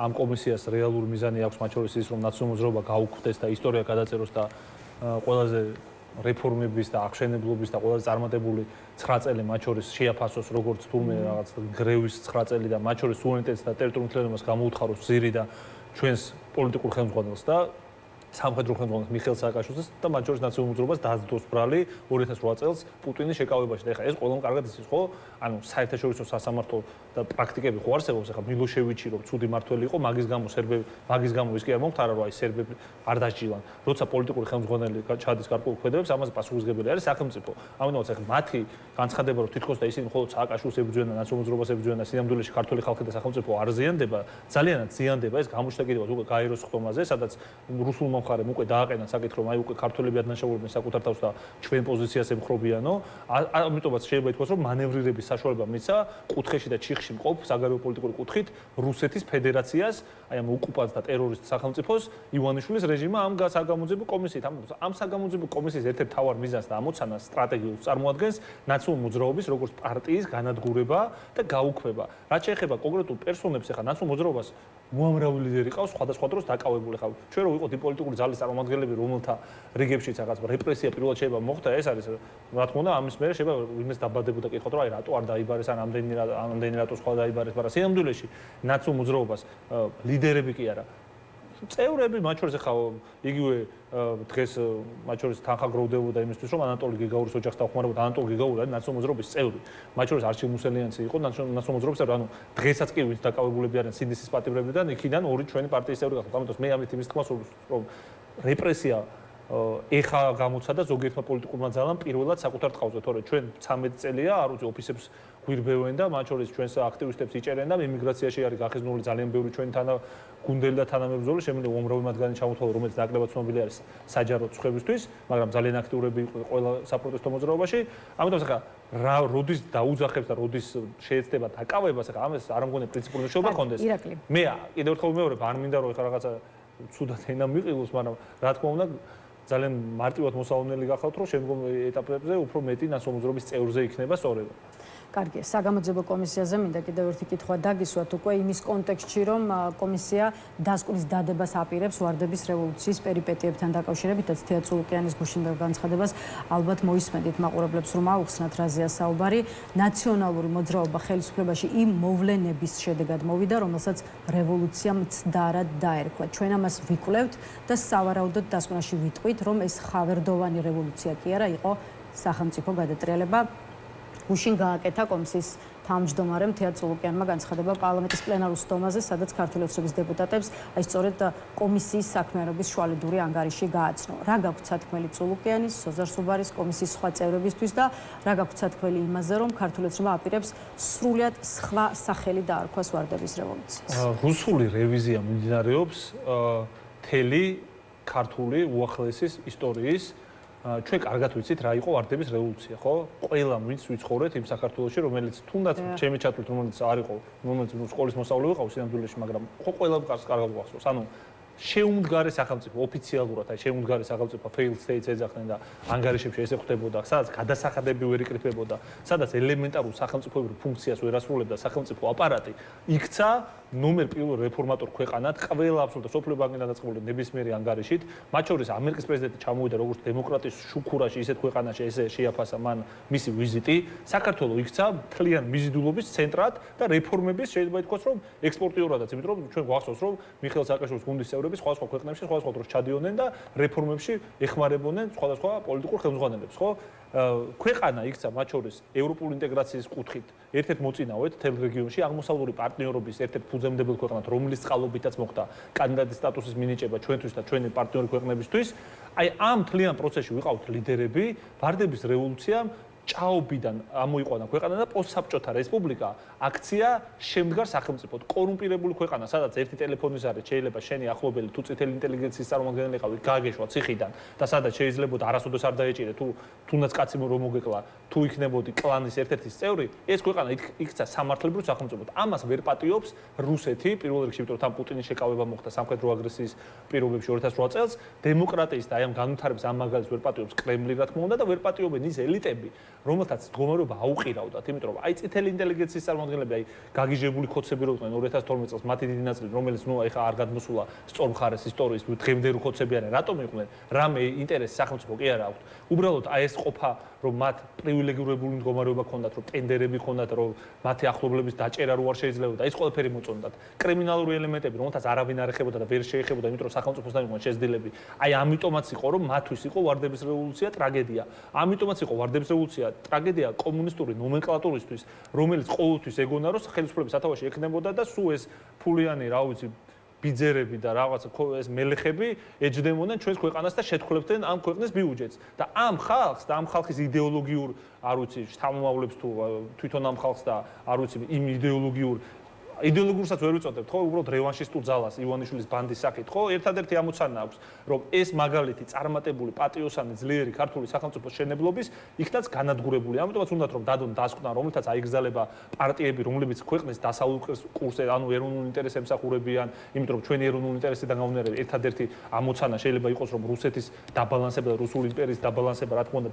ამ კომისიას რეალური მიზანი აქვს, მათ შორის ის რომ ნაციონალური მოძრაობა გაუქმდეს და ისტორია გადაწეროს და ყველაზე რეფორმების და აღშენებლობის და ყველაზე წარმატებული 9 წელი მათ შორის შეაფასოს როგორც თურმე რაღაც გრევის 9 წელი და მათ შორის სუვერენიტეტს და ტერიტორიულ მთლიანობას გამოუთხაროს ძირი და ჩვენს პოლიტიკურ ხელმძღვანელს და სამხედრო ხელმძღვანელს მიხეილ სააკაშვილს და მათ შორის ნაციონალურ მოძრაობას დაძდოს ბრალი 2008 წელს პუტინის შეკავებაში და ეხლა ეს ყველამ კარგად იცის ხო? ანუ საერთაშორისო სასამართლო და პრაქტიკები ხო არსებობს, ეხლა მილოშევიჩი რომ ცუდი მართველი იყო, მაგის გამო ის კი არ მომხდარა რომ აი სერბები არ დასჯილან. როცა პოლიტიკური ხელმძღვანელი ჩადის გარკვეულ ქმედებებს, ამაზე პასუხისმგებელი არის სახელმწიფო. ამიტომაც ეხლა მათი განცხადება რომ თითქოს და ისინი მხოლოდ სააკაშვილს ებრძვიან და ნაციონალურ მოძრაობას ებრძვიან და სინამდვილეში ქართული ხალხი და სახელმწიფო არ ზიანდება, ძალიანაც ზიანდება. ეს გამოჩნდა კიდევ უკვე გაეროს ხდომაზე, სადაც რუსულ მხარემ უკვე დააყენა საკითხი რომ აი უკვე ქართველები ადანაშაულებენ საკუთარ თავს და ჩვენ პოზიციას ემხრობიანო. ამიტომაც შეიძლება ითქვას რომ მანევრირების საშუალება მისცა კუთხეში და ჩიხში მყოფ საგარეო პოლიტიკური კუთხით რუსეთის ფედერაციას, აი ამ ოკუპანტ და ტერორისტ სახელმწიფოს ივანიშვილის რეჟიმმა ამ საგამოძიებო კომისიით. ამ საგამოძიებო კომისიის ერთ-ერთ მთავარ მიზანს და ამოცანას სტრატეგიულს წარმოადგენს ნაციონალური მოძრაობის როგორც პარტიის განადგურება და გაუქმება. რაც შეეხება კონკრეტულ პერსონებს, ახლა ნაციონალურ მოძრაობას უამრავი ლიდერი ყავს სხვადასხვა დროს დაკავებული ხარ. ჩვენ რო ვიყოთ პოლიტიკური ძალის წარმომადგენლები, რომელთა რიგებშიც რაღაც რეპრესია პირველად შეიძლება მოხდა, ეს არის რა თქმა უნდა ამის მერე შეიძლება იმეს დაბადებოდა კითხოთ, რომ აი რატო არ დაიბარეს ან ამდენი რატო სხვა დაიბარეს, მაგრამ სინამდვილეში ნაციონალურ მოძრაობას ლიდერები კი არა. წევრები, მათ შორის ახლა იგივე დღეს მათ შორის თანხა გროვდებოდა იმისთვის, რომ ანატოლი გიგაურის ოჯახს დაუხმარებოდა. ანატოლი გიგაური არის ნაციონალურ მოძრაობის წევრი. მათ შორის არჩილ მუსელიანცი იყო ნაციონალურ მოძრაობის წევრი, ანუ დღესაც კი ვით დაკავებულები არიან სინდისის პატიმრებიდან, იქიდან ორი ჩვენი პარტიის წევრი გახდა. ამიტომ მე ამით იმის თქმას რომ რეპრესია ეხა გამოცადა ზოგიერთმა პოლიტიკურმა ძალამ პირველად საკუთარ ტყავზე, თორე ჩვენ 13 წელია არ ვიცი ოფისებს გვირბევენ და მათ შორის ჩვენს აქტივისტებს იჭერენ და იმიგრაციაში არის გახიზნული ძალიან ბევრი ჩვენი გუნდელი და თანამებრძოლი, შემიძლია უამრავი მათგანი ჩამოთვალო, რომელიც ნაკლებად ცნობილი არის საჯარო წვევისთვის, მაგრამ ძალიან აქტიურები იყო ყველა საპროტესტო მოძრაობაში. ამიტომ ახლა რა როდის დაუძახებს და როდის შეეცდება დაკავებას, ახლა ამას არ მგონია პრინციპული მნიშვნელობა ჰქონდეს. მე კიდევ ერთხელ ვიმეორებ, არ მინდა რომ ახლა რაღაცა ცუდად ენა მიყილოს, მაგრამ რა თქმა უნდა ძალიან მარტივად მოსალოდნელი გახავთ, რომ შემდგომ ეტაპებზე უფრო მეტი ნაცნობრობის წევრზე იქნება სწორება. კარგი, საგამოძიებო კომისიაზე მინდა კიდევ ერთი კითხვა დაგისვათ უკვე იმის კონტექსტში, რომ კომისია დასკვნის დადებას აპირებს ვარდების რევოლუციის პერიპეტიებთან დაკავშირებითაც თეა წულუკიანის გუშინდელ განცხადებას ალბათ მოისმენთ მაყურებლებს, რომ აუხსნათ რაზეა საუბარი. ნაციონალური მოძრაობა ხელისუფლებაში იმ მოვლენების შედეგად მოვიდა, რომელსაც რევოლუციამ მცდარად დაერქვა. ჩვენ ამას ვიკვლევთ და სავარაუდოდ დასკვნაში ვიტყვით, რომ ეს ხავერდოვანი რევოლუცია კი არა, იყო სახელმწიფო გადატრიალება. გუშინ გააკეთა კომისიის თავმჯდომარემ თეა წულუკიანმა განცხადება პარლამენტის პლენარულ სტომაზე, სადაც ქართული ოცნების დეპუტატებს აი სწორედ კომისიის საქმიანობის შუალედური ანგარიში გააცნო. რა გაქვთ სათქმელი წულუკიანის, სოზარ სუბარის კომისიის სხვა წევრებისთვის და რა გაქვთ სათქმელი იმაზე, რომ ქართული ოცნება აპირებს სრულიად სხვა სახელი დაარქვას ვარდების რევოლუციას. რუსული რევიზია მიმდინარეობს მთელი ქართული უახლესი ისტორიის. ჩვენ კარგად ვიცით რა იყო ვარდების რევოლუცია, ხო? ყველა ვინც ვიცხოვრეთ იმ საქართველოში, რომელიც თუნდაც ჩემი ჩათვლით, რომელიც არ იყო, რომელიც სკოლის მოსწავლე ვიყავ სინამდვილეში, მაგრამ ხო ყველა კარგად გვახსოვს. ანუ შეუმდგარი სახელმწიფო ოფიციალურად, აი შეუმდგარი სახელმწიფო failed states ეძახდნენ და ანგარიშებში ესე ხვდებოდა, სადაც გადასახადები ვერ იკრიფებოდა, სადაც ელემენტარულ სახელმწიფოებრივ ფუნქციას ვერ ასრულებდა სახელმწიფო აპარატი, იქცა ნომერ პირველ რეფორმატორ ქვეყანად, ყველა აბსოლუტურად სოფლიო ბანკიდან დაწყებული ნებისმიერი ანგარიშით, მათ შორის ამერიკის პრეზიდენტი ჩამოვიდა როგორც დემოკრატიის შუქურაში, ისეთ ქვეყანაში ესე შეაფასა მან მისი ვიზიტი, საქართველოს იქცა მთლიან მიზიდულობის ცენტრად და რეფორმების შეიძლება ითქვას, რომ ექსპორტიორადაც, იმიტომ რომ ჩვენ გვახსოვს, რომ მიხეილ სააკაშვილის გუნდის წევრები სხვადასხვა ქვეყნებში, სხვადასხვა დროს ჩადიოდნენ და რეფორმებში ეხმარებოდნენ სხვადასხვა პოლიტიკურ ხელმძღვანელებს, ხო? ქვეყანა იქცა მათ შორის ევროპული ინტეგრაციის კუთხით ერთ-ერთ მოწინავედ თელ რეგიონში აღმოსავლური პარტნიორობის ერთ-ერთ ფუძემდებელ ქვეყნად, რომლის წყალობითაც მოხდა კანდიდატის სტატუსის მინიჭება ჩვენთვის და ჩვენი პარტნიორი ქვეყნებისთვის. აი ამ მთლიან პროცესში ვიყავთ ლიდერები, ვარდების რევოლუციამ ჭაობიდან ამოიყვანა ქვეყანა და პოსტსაბჭოთა რესპუბლიკა აქცია შემდგარ სახელმწიფოდ. კორუმპირებული ქვეყანა, სადაც ერთი ტელეფონის არეშ შეიძლება შენი ახლობელი თუ წითელი ინტელიგენციის წარმომადგენელი ყავი, გააგეშვა ციხიდან და სადაც შეიძლებოდა არასოდეს არ დაეჭირე თუ თუნდაც კაცი რომ მოგეკლა, თუ იქნებოდი კლანის ერთ-ერთი წევრი, ეს ქვეყანა იქცა სამართლებრივ სახელმწიფოდ. ამას ვერ პატიობს რუსეთი, პირველ რიგში, იმიტომ რომ თან პუტინის შეკავება მოხდა სამხედრო აგრესიის პირობებში 2008 წელს, დემოკრატიის და აი ამ განვითარების ამ მაგალითს ვერ პატიობს კრემლი, რა თქმა უნდა, და ვერ პატიობენ ის ელიტები, რომელთაც მდგომარეობა აუყირავდათ, იმიტომ რომ აი წითელი ინტელიგენციის წარმომადგენლები, აი გაგიჟებული ხოცები რო იყვნენ 2012 წელს, მათი დიდი ნაწილი, რომელიც ნუ ეხა არ გადმოსულა სწორ მხარეს ისტორიის, დღემდე რო ხოცები არიან, რატომ იყვნენ? რამე ინტერესი სახელმწიფო კი არა აქვთ. უბრალოდ აი ეს ყოფა, რომ მათ პრივილეგირებული მდგომარეობა ჰქონდათ, რომ ტენდერები ჰქონდათ, რომ მათი ახლობლების დაჭერა რო არ შეიძლებოდა, ის ყველაფერი მოწონდათ. კრიმინალური ელემენტები, რომელთაც არავინ არ ეხებოდა და ვერ შეეხებოდა, იმიტომ რომ სახელმწიფოსთან იყვნენ შეზრდილები. აი ამიტომაც იყო, რომ მათთვის იყო ვარდების რევოლუცია ტრაგედია. ამიტომაც იყო ვარდების რევოლუცია ტრაგედია კომუნისტური ნომენკლატურისთვის, რომელიც ყოველთვის ეგონა, რომ ხელისუფლების სათავეში ექნებოდა და სულ ეს ფულიანი, რა ვიცი, ბიძერები და რაღაცა ეს მელეხები ეჯდებოდნენ ჩვენს ქვეყანას და შეთქმულებდნენ ამ ქვეყნის ბიუჯეტს. და ამ ხალხს და ამ ხალხის იდეოლოგიურ, არ ვიცი, შთამომავლებს თუ თვითონ ამ ხალხს და არ ვიცი, იმ იდეოლოგიურსაც ვერ ვიწოდებთ, ხო, უბრალოდ რევანშისტურ ძალას ივანიშვილის ბანდის საკით, ხო, ერთადერთი ამოცანა აქვს, რომ ეს მაგალითი წარმატებული პატიოსანი ძლიერი ქართული სახელმწიფოს შენებლობის იქნაც განადგურებული. ამიტომაც უნდათ რომ დადონ დასკვნა, რომელთაც აიგზალება პარტიები, რომლებიც ქვეყნის დასავლურ კურსზე, ანუ ეროვნულ ინტერესს ემსახურებიან, იმიტომ რომ ჩვენი ეროვნული ინტერესიდან გამომდინარე, ერთადერთი ამოცანა შეიძლება იყოს, რომ რუსეთის დაბალანსება და რუსული იმპერიის დაბალანსება, რა თქმა უნდა,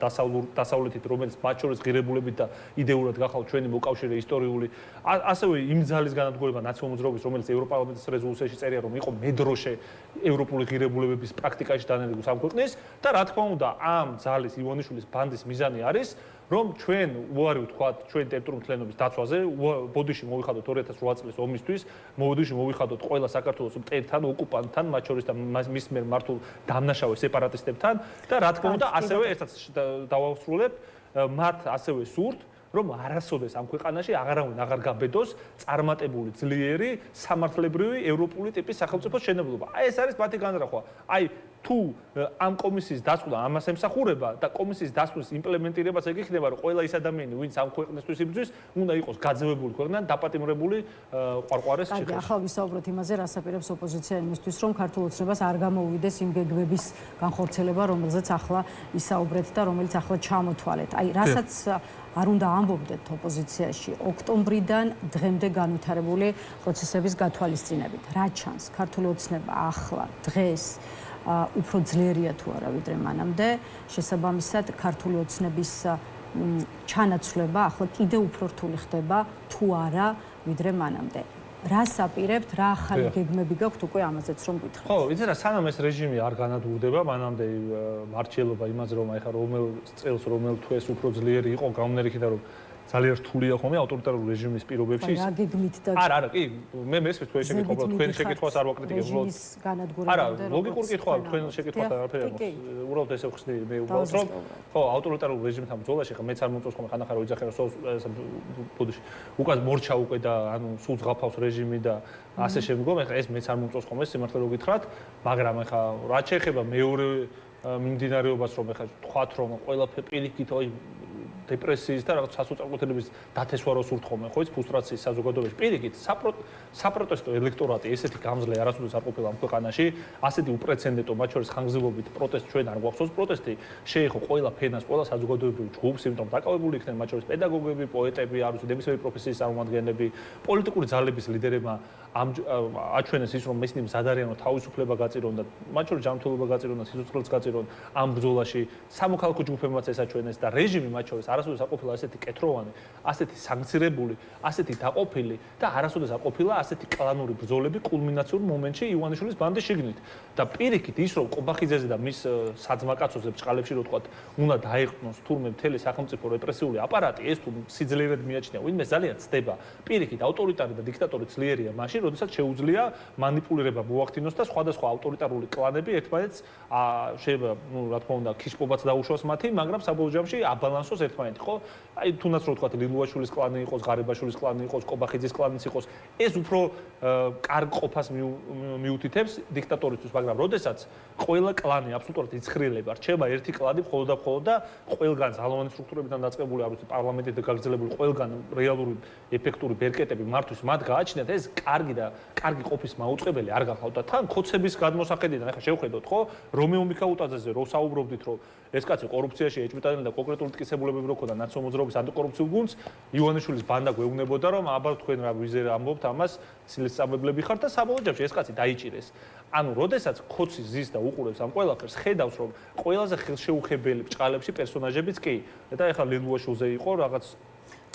დასავლეთით, რომელიც მათ შორის ღირებულებით და იდეურად გახავთ ჩვენი მოკავშირე ისტორიული, ასევე იმ ძალის განადგურება ნაციონალურ მოძრაობის, რომელიც ევროპარლამენტის რეზოლუციაში წერია, რომ იყო მედროშე ევროპული ღირებულებების პრაქტიკაში დანერგვის ამ ქვეყნის და რა თქმა უნდა, ამ ძალის ივანიშვილის ბანდის მიზანი არის, რომ ჩვენ უარი ვთქვათ ჩვენ ტერიტორიული მთლიანობის დაცვაზე, ბოდიში მოვიხადოთ 2008 წლის ომისთვის, ბოდიში მოვიხადოთ ყველა საქართველოს მტერთან, ოკუპანტთან, მათ შორის და მის მიერ მართულ დამნაშავე სეპარატისტებთან და რა თქმა უნდა, ასევე ერთად დავასრულებ, მათ ასევე სურთ რომ არასოდეს ამ ქვეყანაში აღარავინ აღარ გაბედოს წარმატებული ძლიერი სამართლებრივი ევროპული ტიპის სახელმწიფოს შენებლობა. აი ეს არის მათი განრახვა. აი თუ ამ კომისიის დასკვნა ამას ემსახურება და კომისიის დასკვნის იმპლემენტირებაც ეგ იქნება, რომ ყველა ის ადამიანი, ვინც ამ ქვეყნისთვის იბრძვის, უნდა იყოს გაძევებული ქვეყნიდან, დაპატიმრებული ყვარყვარეს ციხეში. აი, ახლა ვისაუბროთ იმაზე, რას აპირებს ოპოზიცია იმისთვის, რომ ქართულ ოცნებას არ გამოუვიდეს იმ გეგმების განხორციელება, რომელზეც ახლა ისაუბრეთ და რომელიც ახლა ჩამოთვალეთ. აი, რასაც არ უნდა ამბობდეთ ოპოზიციაში ოქტომბრიდან დღემდე განვითარებული პროცესების გათვალისწინებით. რა ჩანს ქართული ოცნება ახლა დღეს უფრო ძლიერია თუ არა ვიდრე მანამდე. შესაბამისად, ქართული ოცნების ჩანაცვლება ახლა კიდევ უფრო რთული ხდება თუ არა ვიდრე მანამდე. რას აპირებთ, რა ახალი გეგმები გაქვთ უკვე ამაზეც რომ გითხრათ. ხო, იცი რა, სანამ ეს რეჟიმი არ განადგურდება, მანამდე მარჩიელობა იმაზე რომ ეხა რომელ წელს რომელ თვეს უფრო ძლიერი იყო გამონერიქით რომ ძალიან რთულია ხოლმე ავტორიტარული რეჟიმის პირობებში. რა გეგმით და არა, კი, მე მესმის თქვენ შეკითხვა, თქვენი შეკითხვას არ ვაკრიტიკებ, უბრალოდ არა, ლოგიკური კითხვაა, თქვენ შეკითხვას არაფერი არ მოხს. უბრალოდ ესე ვხსნი, მე უბრალოდ რომ ხო, ავტორიტარულ რეჟიმთან ბრძოლაში ხა მეც არ მომწონს ხოლმე ხანახან რომ იძახენ რომ ბოდიში. უკან მორჩა უკვე და ანუ სულ ზღაფავს რეჟიმი და ასე შემდგომ, ეხა ეს მეც არ მომწონს ხოლმე სიმართლე რო გითხრათ, მაგრამ ეხა რაც შეეხება მეორე მიმდინარეობას რომ ეხა თქვათ რომ ყველაფერი პირიქით ოი დეპრესიის და რაღაც სასოწარკვეთილების დათესვა რო სურთ ხოლმე, ხო ის ფრუსტრაციის საზოგადოებაში პირიქით საპროტესტო ელექტორატი ესეთი გამძლე არასოდეს არ ყოფილა ამ ქვეყანაში, ასეთი უპრეცედენტო მათ შორის ხანგრძლივობით პროტესტ ჩვენ არ გვახსოვს პროტესტი შეეხო ყველა ფენას, ყველა საზოგადოებრივ ჯგუფს, იმიტომ რომ დაკავებული იქნენ მათ შორის პედაგოგები, პოეტები, არ ვიცი, ნებისმიერი პროფესიის წარმომადგენლები, პოლიტიკური ძალების ლიდერებმა აჩვენეს ის რომ ისინი მზად არიან რომ თავისუფლება გაწირონ და მათ შორის ჯანმრთელობა გაწირონ და სიცოცხლეც გაწირონ ამ ბრძოლაში სამოქალაქო ჯგუფებმაც ეს აჩვენეს და რეჟიმი მათ შორის არასოდეს არ ყოფილა ასეთი კეთროვანი, ასეთი სანქცირებული, ასეთი დაყოფილი და არასოდეს არ ყოფილა ასეთი კლანური ბრძოლები კულმინაციურ მომენტში ივანიშვილის ბანდის შიგნით. და პირიქით ის რომ ყობახიძეზე და მის საძმაკაცოზე ბჭყალებში რო თქვათ, უნდა დაეყნოს თურმე მთელი სახელმწიფო რეპრესიული აპარატი, ეს თუ სიძლიერედ მიაჩნია, ვინმე ძალიან ცდება. პირიქით ავტორიტარი და დიქტატორი ძლიერია მაშინ, როდესაც შეუძლია манипуლირება მოახდინოს და სხვადასხვა ავტორიტარული კლანები ერთმანეთს შეიძლება, რა თქმა უნდა, ქიშპობაც დაუშვას მათი, მაგრამ საბოლოო ჯამში აბალანსოს ერთმანეთი, ხო? აი თუნდაც რო თქვათ ლილუაშვილის კლანი იყოს, ღარიბაშვილის კლანი იყოს, ყობახიძის კლანიც იყოს, ეს უფრო კარგ ყოფას მიუთითებს დიქტატორისთვის, მაგრამ როდესაც ყველა კლანი აბსოლუტურად იცხრილება, რჩება ერთი კლანი მხოლოდ და ყველგან ძალოვანი სტრუქტურებიდან დაწყებული, არ ვიცი, პარლამენტიდან გაგრძელებული ყველგან რეალური ეფექტური ბერკეტები მართვის მათ გააჩნიათ, ეს კარგი ყოფის მაუწყებელი არ გახავთ და თან ხოცების გადმოსახედიდან ახლა შევხედოთ, ხო? რომეო მიქაუტაძეზე რო საუბრობდით, რომ ეს კაცი კორუფციაში ეჭვმიტანილი და კონკრეტული ტკისებულებები რო ქონდა ნაციონალურ მოძრაობის ანტიკორუფციულ გუნდს, ივანიშვილის ბანდა გვეუბნებოდა, რომ აბა თქვენ რა ვიზერ ამბობთ ამას, ცილისწამებლები ხართ და საბოლოო ჯამში ეს კაცი დაიჭირეს. ანუ, როდესაც ხოცი ზის და უყურებს ამ ყველაფერს, ხედავს, რომ ყველაზე ხელშეუხებელი ბჭყალებში პერსონაჟებიც კი და ეხლა ლილუაშვილზე იყო რაღაც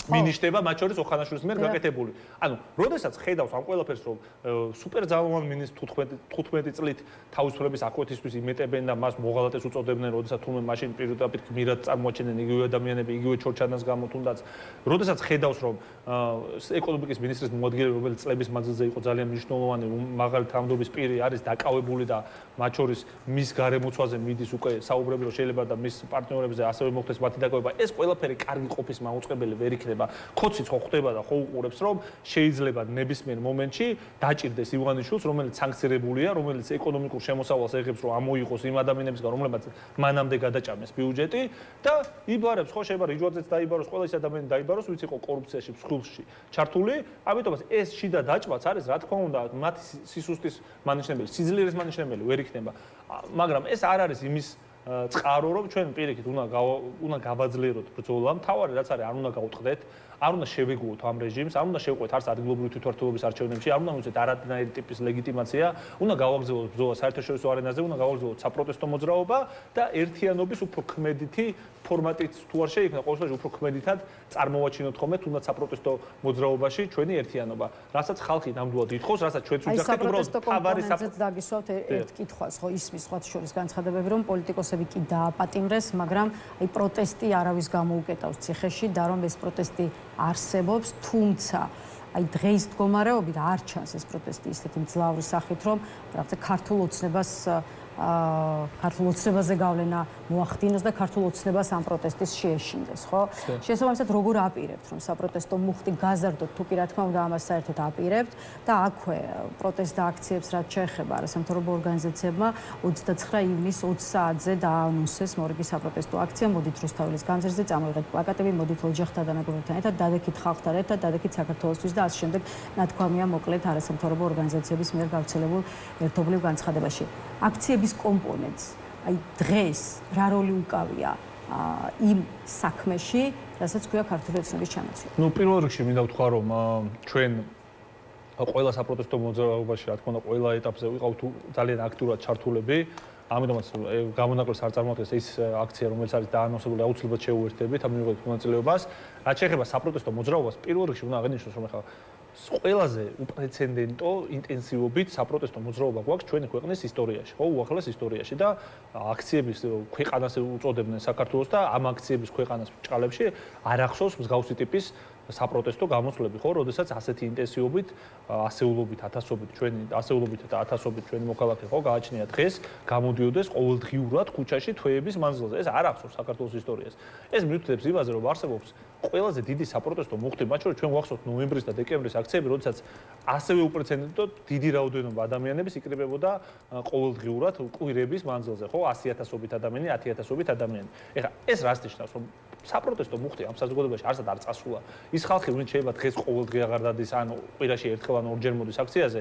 მინიშნება მათ შორის ოხანაშვილის მიერ გაკეთებული. ანუ, როდესაც ხედავს ამ ყველაფერს, რომ სუპერძალოვან მინისტრს 15 წლით თავისუფლების აკვეთისთვის იმეტებენ და მას მოღალატეს უწოდებდნენ, როდესაც თუმე მაშინ პირდაპირ გმირად წარმოაჩენენ იგივე ადამიანები, იგივე ჩორჩანას გამო თუნდაც, როდესაც ხედავს, რომ ეკონომიკის მინისტრის მოადგილე, რომელიც წლების მანძილზე იყო ძალიან მნიშვნელოვანი, მაღალი თანამდებობის პირი არის დაკავებული და მათ შორის მის გარემოცვაზე მიდის უკვე საუბრები, რომ შეიძლება და მის პარტნიორებზე ასევე მოხდეს მათი დაკავება. ეს ყველაფერი კარგი ყოფის მაუწყებელი ვერ იქნება. ხოციც ხო ხდება და ხო უყურებს რომ შეიძლება ნებისმიერ მომენტში დაჭირდეს ივანიშვილს, რომელიც სანქცირებულია, რომელიც ეკონომიკურ შემოსავალს იღებს, რომ ამოიღოს იმ ადამიანებისგან, რომლებმაც მანამდე გადაჭამეს ბიუჯეტი და იბარებს, ხო შეიძლება რიჯვაძეც დაიბაროს, ყველა ის ადამიანი დაიბაროს, ვინც იყო კორუფციაში, მსხვილში ჩართული. ამიტომაც ეს შიდა დაჭმაც არის, რა თქმა უნდა, მათი სისუსტის მანიშნებელი, სიძლიერის მანიშნებელი ვერ იქნება. მაგრამ ეს არ არის იმის წყარო, რომ ჩვენ პირიქით უნდა გავაძლიეროთ ბრძოლა, მთავარი რაც არის, არ უნდა გაუტყდეთ, არ უნდა შევეგუოთ ამ რეჟიმს, არ უნდა შევყვეთ არც ადგილობრივი თვითმმართველობის არჩევნებში, არ უნდა მივცეთ არანაირი ტიპის ლეგიტიმაცია, უნდა გავაგრძელოთ ბრძოლა საერთაშორისო არენაზე, უნდა გავაგრძელოთ საპროტესტო მოძრაობა და ერთიანობის უფრო ქმედითი ფორმატით თუ არ შეიქმნა, ყოველ შემთხვევაში უფრო ქმედითად წარმოვაჩინოთ ხოლმე თუნდაც საპროტესტო მოძრაობაში ჩვენი ერთიანობა, რასაც ხალხი ნამდვილად ითხოვს, რასაც ჩვენც ვიძახეთ, უბრალოდ თავარი საპროტესტო დაგისვათ ერთ კითხვას, ხო ისმის სხვა შორის განცხადებები, რომ პოლიტიკოსები კი დააპატიმრეს, მაგრამ აი პროტესტი არავის გამოუკეტავს ციხეში და რომ ეს პროტესტი არსებობს, თუმცა აი დღეის მდგომარეობით არ ჩანს ეს პროტესტი ისეთი მძლავრი სახით, რომ რაღაცა ქართულ ოცნებაზე გავლენა მოახდინოს და ქართულ ოცნებას ამ პროტესტის შეეშინდეს, ხო? შესაბამისად, როგორ აპირებთ, რომ საპროტესტო მუხტი გაზარდოთ, თუ კი რა თქმა უნდა ამას საერთოდ აპირებთ და აქვე პროტესტ და აქციებს რაც შეეხება არასამთავრობო ორგანიზაციებმა 29 ივნის 20 საათზე დაანონსეს მორიგი საპროტესტო აქცია, მოდით რუსთაველის გამზირზე, წამოიღეთ პლაკატები, მოდით ოჯახთა დანაგროვებთან ერთად, დადექით ხალხთან ერთად, დადექით საქართველოსთვის და ასე შემდეგ, ნათქვამია მოკლედ არასამთავრობო ორგანიზაციების მიერ გავრცელებულ ერთობლივ განცხადებაში. აქციების კომპონენტს აი დღეს რა როლი უკავია იმ საქმეში, რასაც ქვია ქართული ოცნების ჩანაცვლება. ნუ პირველ რიგში მინდა ვთქვა, რომ ჩვენ ყველა საპროტესტო მოძრაობაში, რა თქმა უნდა, ყველა ეტაპზე ვიყავთ ძალიან აქტიურად ჩართულები. ამიტომაც გამონაკლისს არ წარმოადგენს ის აქცია, რომელიც არის დაანონსებული, აუცილებლად შეუერთდებით ამ მიღების მონაწილეობას. რაც შეეხება საპროტესტო მოძრაობას, პირველ რიგში უნდა აღინიშნოს, რომ ახლა ყველაზე უპრეცედენტო ინტენსივობით საპროტესტო მოძრაობა გვაქვს ჩვენი ქვეყნის ისტორიაში, ხო, უახლეს ისტორიაში და აქციების ქვეყანას უწოდებდნენ საქართველოს და ამ აქციების ქვეყანას ბრჭყალებში არ ახსოვს მსგავსი ტიპის საპროტესტო გამოსვლები, ხო, როდესაც ასეთი ინტენსივობით, ასეულობით, ათასობით ჩვენი მოქალაქე, ხო, გააჩნია დღეს, გამოდიოდეს ყოველდღიურად ქუჩაში თვეების მანძილზე. ეს არ ახსოვს საქართველოს ისტორიას. ეს მიუთითებს იმაზე, რომ არსებობს ყველაზე დიდი საპროტესტო მუხტი, მათ შორის ჩვენ გვახსოვთ ნოემბრის და დეკემბრის აქციები, როდესაც ასევე უპრეცედენტოდ დიდი რაოდენობა ადამიანების იკრიბებოდა ყოველდღიურად კვირების მანძილზე, ხო, 100,000-ობით ადამიანი, 10,000-ობით ადამიანი. ეხლა ეს რას ნიშნავს, რომ საპროტესტო მუხტი ამ საზოგადოებაში არსად არ წასულა. ის ხალხი, ვინც შეიძლება დღეს ყოველდღე აღარ დადის, ან კვირაში ერთხელ ან ორჯერ მოდის აქციაზე,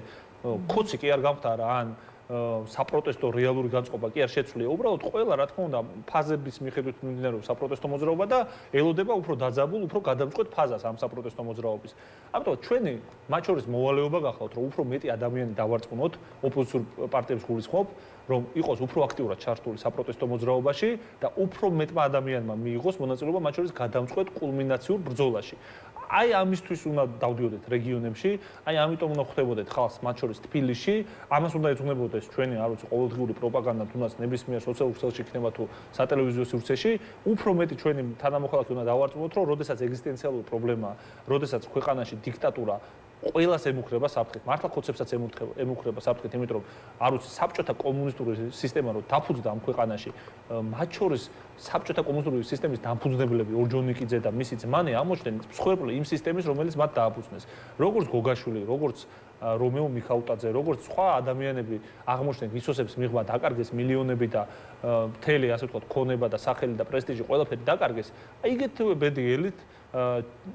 ხოცი კი არ გამختარა, ან საპროტესტო რეალური განწყობა კი არ შეცვლია. უბრალოდ ყველა, რა თქმა უნდა, ფაზების მიხედვით მიმდინარეობს საპროტესტო მოძრაობა და ელოდება უფრო დაძაბულ, უფრო გადამწყვეტ ფაზას ამ საპროტესტო მოძრაობის. ამიტომ ჩვენი მათ შორის მოვალეობა გახლავთ, რომ უფრო მეტი ადამიანი დავარწმუნოთ, ოპოზიციურ პარტიებს გულისხმობ, რომ იყოს უფრო აქტიურად ჩართული საპროტესტო მოძრაობაში და უფრო მეტმა ადამიანმა მიიღოს მონაწილეობა მათ შორის გადამწყვეტ კულმინაციურ ბრძოლაში. აი ამისთვის უნდა დავდიოდეთ რეგიონებში, აი ამიტომ უნდა ხვდებოდეთ ხალხს მათ შორის თბილისში, ამას უნდა ეძღვნებოდეს ჩვენი, არ ვიცი, ყოველდღიური პროპაგანდა, თუნდაც ნებისმიერ სოციალურ ქსელში იქნება თუ სატელევიზიო სივრცეში, უფრო მეტი ჩვენი თანამოხალხე უნდა დავარწმუნოთ, რომ როდესაც ეგზისტენციალური პრობლემაა, როდესაც ქვეყანაში დიქტატურა ყველას ემუქრება საფრთხით, მართლა ხოცებსაც ემუქრება საფრთხით, იმიტომ რომ არ ვიცი, საბჭოთა კომუნისტური სისტემა რო დაფუძნდა ამ ქვეყანაში, მათ შორის საბჭოთა კომუნისტური სისტემის დამფუძნებლები ორჯონიკიძე და მისი ძმანი ამოჩნდნენ მსხვერპლი იმ სისტემის, რომელიც მათ დააფუძნეს. როგორც გოგაშვილი, როგორც რომეო მიხაუტაძე, როგორც სხვა ადამიანები აღმოჩნდნენ ვისოსებს მიღმა დაკარგეს მილიონები და მთელი, ასე ვთქვათ, ქონება და სახელი და პრესტიჟი ყველაფერი დაკარგეს. აი ეგეთივე ბედიელით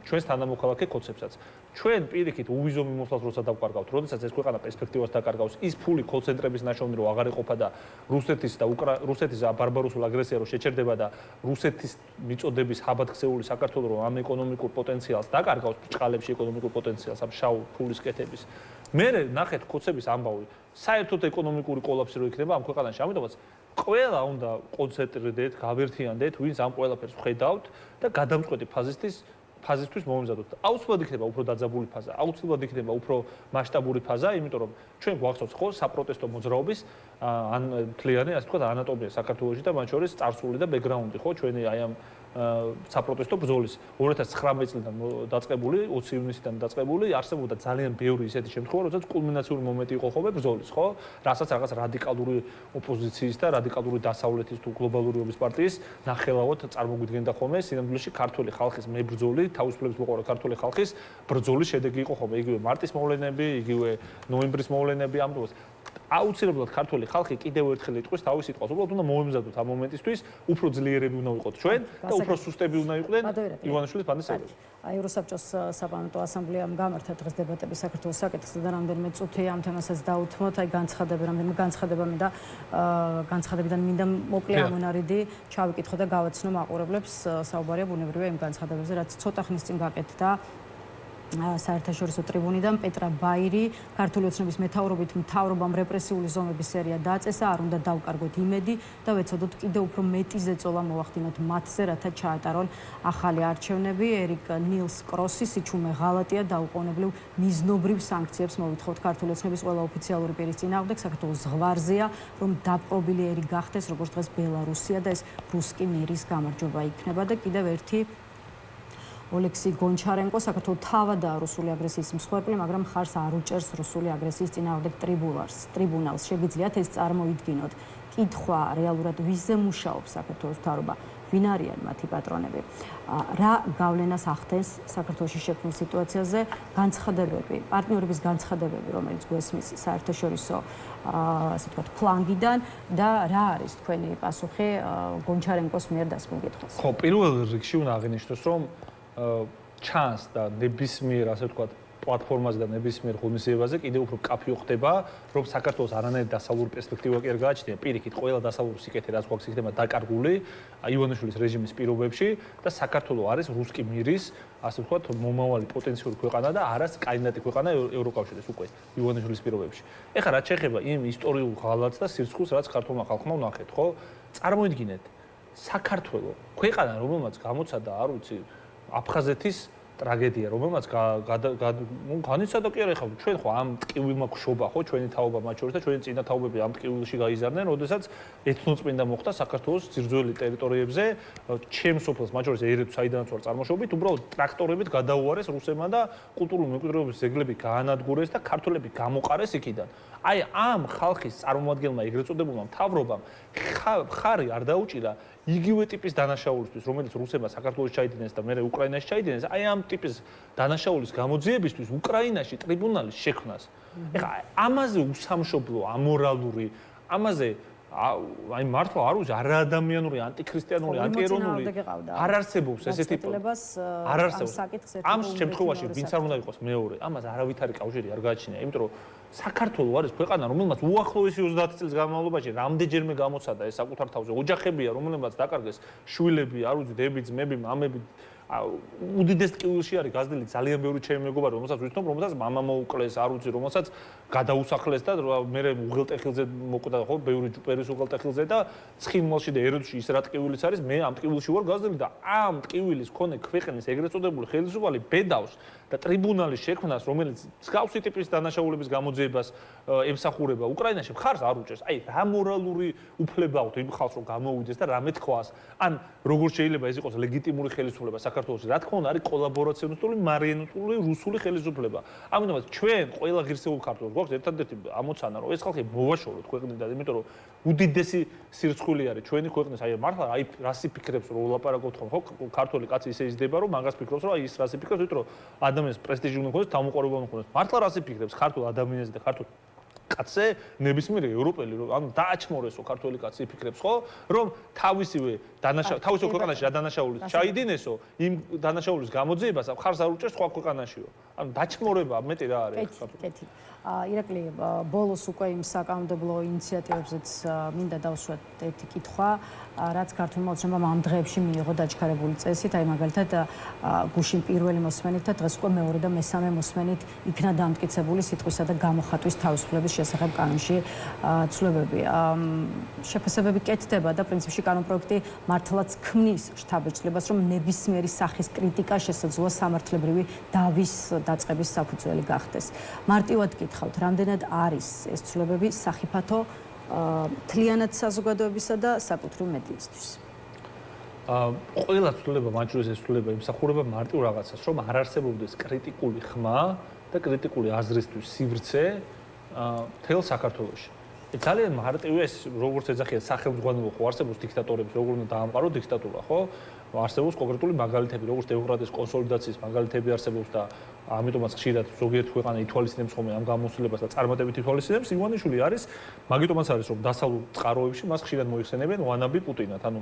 ჩვენს თანამოქალაქე ხოცებსაც. ჩვენ პირიქით უვიზო მიმოსვლას როცა დავკარგავთ, როდესაც ეს ქვეყანა პერსპექტივას დაკარგავს, ის ფული კოლცენტრების ნაშოვნი რო აღარ ეყოფა და რუსეთის ბარბაროსულ აგრესია რო შეჩერდება და რუსეთის მიწოდების ჰაბადქცეული საქართველოს რო ამ ეკონომიკურ პოტენციალს დაკარგავს, ბრჭყალებში ეკონომიკურ პოტენციალს, ამ შავ ფულის კეთების. მე ნახეთ ხოცების ამბავი, საერთოდ ეკონომიკური კოლაფსი რო იქნება ამ ქვეყანაში, ამიტომაც ყველა უნდა კონცენტრირდეთ, გავერთიანდეთ, ვინც ამ ყველაფერს ხედავთ და გადამწყვეტი ფაზისთვის მომზადოთ. აუცილებლად იქნება უფრო დაძაბული ფაზა, აუცილებლად იქნება უფრო მასშტაბური ფაზა, იმიტომ რომ ჩვენ გვახსოვს ხო საპროტესტო მოძრაობის ან მთლიანი, ასე ვთქვათ, ანატომია საქართველოში და მათ შორის წარსული და ბექგრაუნდი, ხო, ჩვენი აი ამ საპროტესტო ბრძოლის 2019 წლიდან დაწყებული, 20 ივნისიდან დაწყებული, არსებობდა ძალიან ბევრი ისეთი შემთხვევა, როდესაც კულმინაციური მომენტი იყო ხოლმე ბრძოლის, ხო? რასაც რაღაც რადიკალური ოპოზიციის და რადიკალური დასავლეთის თუ გლობალური ობის პარტიის ნახელავად წარმოგვიდგენდა ხოლმე სინამდვილეში ქართული ხალხის მებრძოლი, თავისუფლების მოყვარული ქართული ხალხის ბრძოლის შედეგი იყო ხოლმე, იგივე მარტის მოვლენები, იგივე ნოემბრის მოვლენები, ამიტომაც აუცილებლად ქართული ხალხი კიდევ ერთხელ იტყვის თავის სიტყვას, უბრალოდ უნდა მოემზადოთ ამ მომენტისთვის, უფრო ძლიერები უნდა ვიყოთ ჩვენ და უფრო სუსტები უნდა იყვნენ ივანიშვილის ბანდის წევრები. აი ევროსაბჭოს საპარლამენტო ასამბლეამ გამართა დღეს დებატები საქართველოს საკითხზე და რამდენიმე წუთი ამ თემასაც დაუთმოთ, აი რამდენიმე განცხადებიდან მინდა მოკლე ამონარიდი ჩავიკითხო და გავაცნო მაყურებლებს, საუბარია ბუნებრივია იმ განცხადებებზე, რაც ცოტა ხნის წინ გაკეთდა საერთაშორისო ტრიბუნიდან პეტრა ბაირი, ქართული ოცნების მეთაურობით მთავრობამ რეპრესიული ზომების სერია დაწესა, არ უნდა დავკარგოთ იმედი და ვეცოდოთ კიდევ უფრო მეტი ზეწოლა მოვახდინოთ მათზე, რათა ჩაატარონ ახალი არჩევნები. ერიკ ნილს კროსი, სიჩუმე ღალატია, დაუყოვნებლივ მიზნობრივ სანქციებს მოვითხოვთ ქართული ოცნების ყველა ოფიციალური პირის წინააღმდეგ, საქართველოს ზღვარზეა, რომ დაპყრობილი ერი გახდეს, როგორც დღეს ბელარუსია და ეს რუსკი მირის გამარჯვება იქნება და კიდევ ერთი ოლექსი გონჩარენკო, საქართველოს თავადაა რუსული აგრესიის მსხვერპლი, მაგრამ მხარს არ უჭერს რუსული აგრესიის წინააღმდეგ ტრიბუნალს. შეგიძლიათ ეს წარმოიდგინოთ. კითხვა რეალურად ვიზე მუშაობს საქართველოს მთავრობა, ვინ არიან მათი პატრონები, რა გავლენას ახდენს საქართველოში შექმნილ სიტუაციაზე, განცხადებები, პარტნიორების განცხადებები, რომელიც გვესმის საერთაშორისო ასე ვთქვათ ფლანგიდან და რა არის თქვენი პასუხი გონჩარენკოს მიერ დასმულ კითხვას? ხო, პირველ რიგში უნდა აღინიშნოს, რომ ჩანს და ნებისმიერ, ასე ვთქვათ, პლატფორმაზე და ნებისმიერ ღონისძიებაზე კიდევ უფრო კაფიო ხდება, რომ საქართველოს არანაირი დასავლური პერსპექტივა კი არ გააჩნია. პირიქით, ყველა დასავლური სიკეთე რაც გვაქვს იქნება დაკარგული ივანიშვილის რეჟიმის პირობებში და საქართველოს არის რუსკი მირის, ასე ვთქვათ, მომავალი პოტენციური ქვეყანა და არას კანდიდატი ქვეყანა ევროკავშირის უკვე ივანიშვილის პირობებში. ეხლა რაც შეეხება იმ ისტორიულ ღალატს და სირცხულს, რაც ქართულმა ხალხმა უნახეთ, ხო? წარმოიდგინეთ, საქართველოს ქვეყანა, რომელმაც გამოცადა, არ ვიცი, აფხაზეთის ტრაგედია, რომელმაც განიცადა კი არა, ხა ჩვენ ხო ამ ტკივილმა გშობა, ხო, ჩვენი თაობა მათ შორის და ჩვენი წინა თაობები ამ ტკივილში გაიზარდნენ, როდესაც ეთნოწმინდა მოხდა საქართველოს ძირძველი ტერიტორიებზე, ჩემს სოფელს, მათ შორის ერეთს, საიდანაც ვარ წარმოშობით, უბრალოდ ტრაქტორებით გადაუარეს რუსებმა და კულტურული მემკვიდრეობის ძეგლები გაანადგურეს და ქართველები გამოყარეს იქიდან. აი ამ ხალხის წარმომადგენელმა ეგრეთ წოდებულმა მთავრობამ ხარი არ დაუჭირა იგივე ტიპის დანაშაულისთვის, რომელიც რუსებმა საქართველოს ჩაიდინეს და მერე უკრაინაში ჩაიდინეს, აი ამ ტიპის დანაშაულის გამოძიებისთვის უკრაინაში ტრიბუნალის შექმნას. ეხლა ამაზე უსამშობლო, ამორალური, ამაზე აი მართლა არ ვიცი, არაადამიანური, ანტიქრისტიანული, ანტიეროვნული არ არსებობს ესეთი არ არსებობს. ამ შემთხვევაში ვინც არ უნდა იყოს მეორე, ამას არავითარი კავშირი არ გააჩნია, იმიტომ რომ საქართველოს არის ქვეყანა, რომელმაც უახლოესი 30 წლის განმავლობაში რამდენჯერმე გამოცადა ეს საკუთარ თავზე ოჯახებია, რომელმაც დაკარგეს შვილები, არ ვიცი, დები, ძმები, მამები. უდიდეს ტკივილში არის გაზრდილი ძალიან ბევრი ჩემი მეგობარი, რომელსაც ვიცნობ, რომელსაც მამა მოუკლეს, არ ვიცი, რომელსაც გადაუსახლეს და მე უღელტეხილზე მოკვდა, ხო, ბევრი ჯუპერის უღელტეხილზე და ცხინვალში და ერეთში ის რა ტკივილიც არის, მე ამ ტკივილში ვარ გაზრდილი და ამ ტკივილის მქონე ქვეყნის ეგრეთ წოდებული ხელისუფალი ბედავს და ტრიბუნალის შექმნას, რომელიც მსგავსი ტიპის დანაშაულების გამოძიებას ემსახურება უკრაინაში, მხარს არ უჭერს. აი, რა მორალური უფლება აქვს იმ ხალხს, რომ გამოვიდეს და რამე თქვას, ან როგორ შეიძლება ეს იყოს ლეგიტიმური ხელისუფლება საქართველოში, რა თქმა უნდა, არის კოლაბორაციონისტული, მარიონეტული რუსული ხელისუფლება. ამიტომაც ჩვენ ყველა ღირსეულ ქართველს გვაქვს ერთადერთი ამოცანა, რომ ეს ხალხი მოვაშოროთ ქვეყნიდან, იმიტომ რომ უდიდესი სირცხული არის ჩვენი ქვეყნის, აი მართლა აი რასი ფიქრებს რომ ვლაპარაკობთ ხო, ქართველი კაცი ისე იზრდება, რომ მაგას ფიქრობს, რომ აი ის რასი ფიქრობს, იმიტომ რომ ადამიანს პრესტიჟი უნდა ქონდეს, თავმოყრობა უნდა ქონდეს. მართლა რასი ფიქრებს ქართულ ადამიანზე და ქართულ კაცზე ნებისმიერი ევროპელი რომ ანუ დააჩმორესო ქართველი კაცი ფიქრებს ხო რომ თავისივე თავისივე ქვეყანაში რა დანაშაულით ჩაიდინესო იმ დანაშაულის გამოძიებას ხარს არ უჭერს სხვა ქვეყანაშიო ანუ დაჩმორება მეტი რა არის კეთი ირაკლი ბოლოს უკვე იმ საკანონმდებლო ინიციატივებზეც მინდა დავსვათ ერთი კითხვა რაც ქართულმა ოცნებამ ამ დღეებში მიიღო დაჩქარებული წესით აი მაგალითად გუშინ პირველი მოსმენით და დღეს უკვე მეორე და მესამე მოსმენით იქნა დამტკიცებული სიტყვისა და გამოხატვის თავისუფლების შესახებ კანონში ცვლილებები შეფასებები კეთდება და პრინციპში კანონპროექტი მართლაც ქმნის შთაბეჭდილებას რომ ნებისმიერი სახის კრიტიკა შესაძლოა სამართლებრივი დავის დაწყების საფუძველი გახდეს მარტივად გითხავთ რამდენად არის ეს ცვლილებები სახიფათო თლიანად საზოგადოებისა და საკუთრივ მედიისთვის ყველა ცვლილება მათ შორის ეს ცვლილება იმსახურება მარტივ რაღაცას რომ არ არსებობდეს კრიტიკული ხმა და კრიტიკული აზრისთვის სივრცე თელ საქართველოში ძალიან მარტივია ეს როგორც ეძახიან სახელმძღვანელო ხო არსებობს დიქტატორები როგორ უნდა დაამყარო დიქტატურა ხო არსებობს კონკრეტული მაგალითები როგორც დემოკრატიის კონსოლიდაციის მაგალითები არსებობს და ამიტომაც ხშირად ზოგიერთ ქვეყანა ითვალისწინებს ხოლმე ამ გამოსვლებას და წარმატებით ითვალისწინებს ივანიშვილი არის მაგიტომაც არის რომ დასავლურ წყაროებში მას ხშირად მოიხსენებენ ვანაბი პუტინად ანუ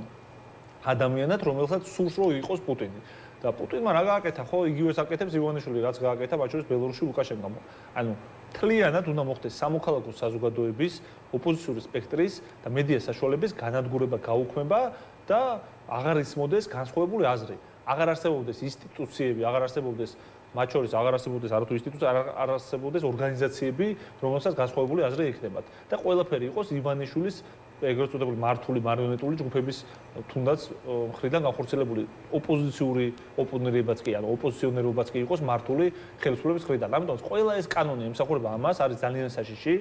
ადამიანად რომელსაც სურს რომ იყოს პუტინი და პუტინმა რა გააკეთა ხო იგივეს აკეთებს ივანიშვილი რაც გააკეთა მათ შორის ბელორუსში ლუკაშენკომ ანუ თლიანად უნდა მოხდეს სამოქალაქო საზოგადოების ოპოზიციური სპექტრის და მედია საშუალების განადგურება გაუქმება და აღარ ისმოდეს განსხვავებული აზრი აღარ არსებობდეს ინსტიტუციები აღარ არსებობდეს მათ შორის აღარ არსებობდეს არათუ ინსტიტუცია არ არსებობდეს ორგანიზაციები რომელსაც განსხვავებული აზრი ექნებათ და ყველაფერი იყოს ივანიშვილის ეგრეთ წოდებული მართული მარიონეტული ჯგუფების თუნდაც მხრიდან განხორციელებული ოპოზიციური ოპონერებაც კი ანუ ოპოზიციონერობაც კი იყოს მართული ხელისუფლების მხრიდან. ამიტომ ყველა ეს კანონი ემსახურება ამას არის ძალიან საშიში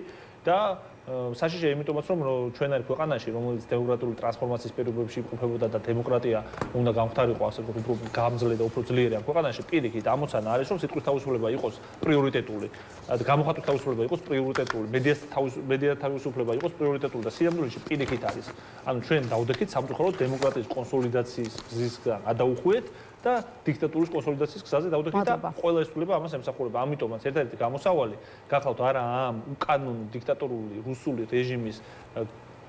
და საშიშია იმიტომაც რომ ჩვენარ ქვეყანაში რომელიც დემოკრატიული ტრანსფორმაციის პირობებში იმყოფებოდა და დემოკრატია უნდა გამختارიყო ასე რომ უფრო გამძლე და უფრო ძლიერი ამ ქვეყანაში პირიქით ამოცანა არის რომ სიტყვის თავისუფლება იყოს პრიორიტეტული გამოხატვის თავისუფლება იყოს პრიორიტეტული მედია თავისუფლება იყოს პრიორიტეტული და სიამოვნებაში პირიქით არის ანუ ჩვენ დავდექით სამწუხაროდ დემოკრატიის კონსოლიდაციის გზისგან გადაუხვიეთ და დიქტატურის კონსოლიდაციის გზაზე დავდექით და ყველა ეს ცვლილება ამას ემსახურება. ამიტომაც ერთ-ერთი გამოსავალი გახავთ არა ამ უკანონო დიქტატორული რუსული რეჟიმის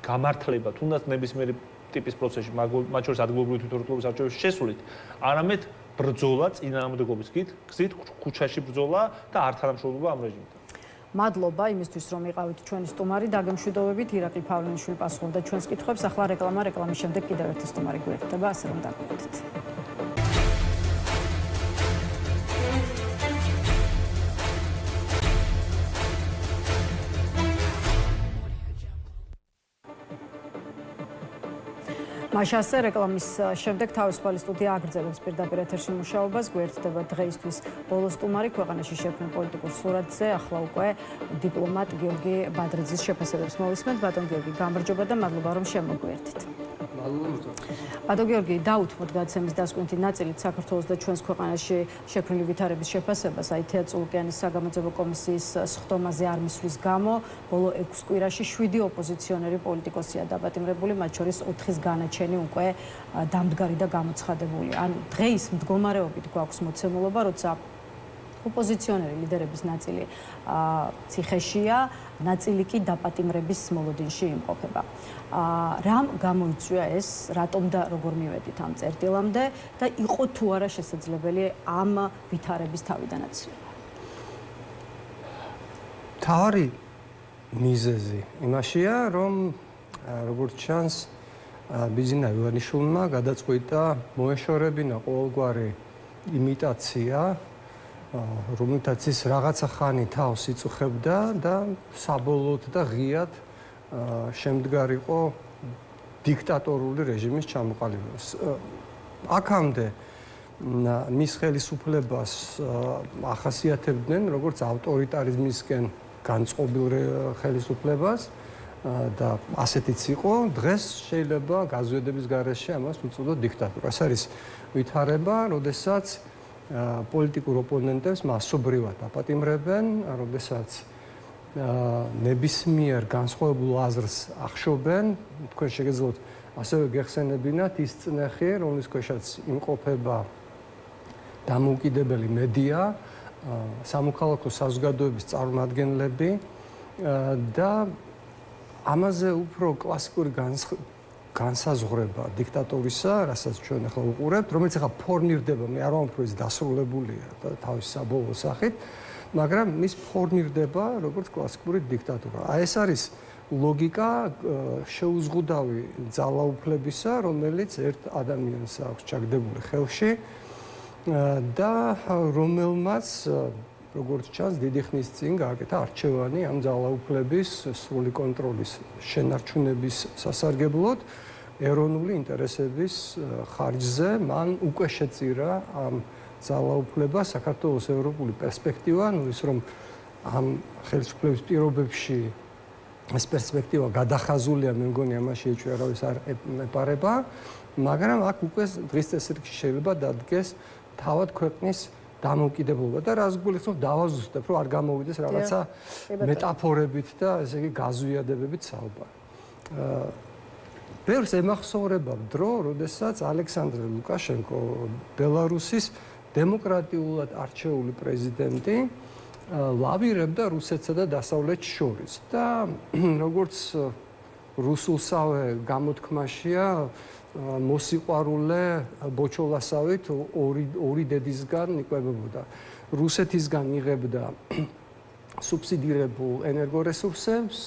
გამართლება თუნდაც ნებისმიერი ტიპის პროცესში მათ შორის ადგილობრივი თვითმმართველობის არჩევნებში შესულით, არამედ ბრძოლა წინააღმდეგობის გზით ქუჩაში ბრძოლა და არ თანამშრომლობა ამ რეჟიმთან. მადლობა იმისთვის, რომ იყავით ჩვენი სტუმარი, დაგემშვიდობებით. ირაკლი ფავლენიშვილი პასუხობდა ჩვენს კითხვებს. ახლა რეკლამის შემდეგ კიდევ ერთი სტუმარი გვერდება, ასე რომ დაგვიდეთ. მაშასე რეკლამის შემდეგ თავისუფალი სტუდია აგრძელებს პირდაპირ ეთერში მუშაობას. გვერდდება დღეისთვის ბოლო სტუმარი ქვეყანაში შექმნილ პოლიტიკურ სურათზე, ახლა უკვე დიპლომატ გიორგი ბადრიძის შეფასებებს მოვისმენთ. ბატონ გიორგი, გამარჯობა და მადლობა რომ შემოგვიერთით. ბატონ გიორგი, დაუთმოთ გადაცემის დასკვნითი ნაწილით საქართველოს და ჩვენს ქვეყანაში შექმნილი ვითარების შეფასებას, აი თეატრულოკეანის საგამოძიებო კომისიის სხდომაზე არ მისვლის გამო, ბოლო 6 კვირაში 7 ოპოზიციონერი პოლიტიკოსია დაპატიმრებული, მათ შორის 4-ის განაჩენი უკვე დამდგარი და გამოცხადებული. ან დღეის მდგომარეობით გვაქვს მოცემულობა, როცა ოპოზიციონერი ლიდერების ნაწილი ციხეშია, ნაწილი კი დაპატიმრების მოლოდინში იმყოფება. რამ გამოიწვია ეს, რატომ და როგორ მივედით ამ წერტილამდე და იყო თუ არა შესაძლებელი ამ ვითარების თავიდან აცილება? თავარი მიზეზი იმაშია, რომ როგორც ჩანს, ბიზინა ივანიშვილმა გადაწყვიტა მოეშორებინა ყოველგვარი იმიტაცია, რომელთაც ის რაღაცა ხანი თავს იწუხებდა და საბოლოოდ და ღიად შემდგარიყო დიქტატორული რეჟიმის ჩამოყალიბებას. აქამდე მის ხელისუფლებას ახასიათებდნენ როგორც ავტორიტარიზმისკენ განწყობილ ხელისუფლებას და ასეთიც იყო. დღეს შეიძლება გაზვედების გარეშე ამას უწოდოთ დიქტატურა. ეს არის ვითარება, როდესაც პოლიტიკურ ოპონენტებს მასობრივად აპატიმრებენ, როდესაც ნებისმიერ განსხვავებულ აზრს ახშობენ. თქვენ შეგეძლოთ ასევე გეხსენებინათ ის წნეხი, რომლის ქვეშაც იმყოფება დამოუკიდებელი მედია, სამოქალაქო საზოგადოების წარმომადგენლები და ამაზე უფრო კლასიკური განსაზღვრება დიქტატორისა, რასაც ჩვენ ახლა უყურებთ, რომელიც ახლა ფორმირდება, მე არ ვამბობ, რომ ის დასრულებულია და თავის საბოლოო სახით, მაგრამ მის ფორმირდება როგორც კლასიკური დიქტატურა. აი ეს არის ლოგიკა შეუზღუდავი ძალაუფლებისა, რომელიც ერთ ადამიანს აქვს ჩაგდებული ხელში და რომელმაც როგორც ჩანს, დიდი ხნის წინ გააკეთა არჩევანი ამ ძალაუფლების სრული კონტროლის შენარჩუნების სასარგებლოდ, ეროვნული ინტერესების ხარჯზე. მან უკვე შეწირა ამ ძალაუფლებას საქართველოს ევროპული პერსპექტივა, ну ის რომ ამ ხელისუფლების პირობებში ეს პერსპექტივა გადახაზულია, მე მგონი ამაში ეჭვერავის არ ეპარება, მაგრამ აქ უკვე დღის წესრიგში შეიძლება დადგეს თავად ქვეყნის დამოუკიდებლობა და რას გულისხმობ დავაზუსტებ, რომ არ გამოვიდეს რაღაცა მეტაფორებით და ესე იგი გაზვიადებებით საუბარი. ბევრს ემახსოვრება დრო, როდესაც ალექსანდრე ლუკაშენკო, ბელარუსის დემოკრატიულად არჩეული პრეზიდენტი, ლავირებდა რუსეთსა და დასავლეთს შორის და როგორც რუსულსავე გამოთქმაშია, მოსიყვარულე ბოჩოლასავით ორი დედისგან იკვებებოდა. რუსეთისგან იღებდა სუბსიდირებულ ენერგორესურსებს,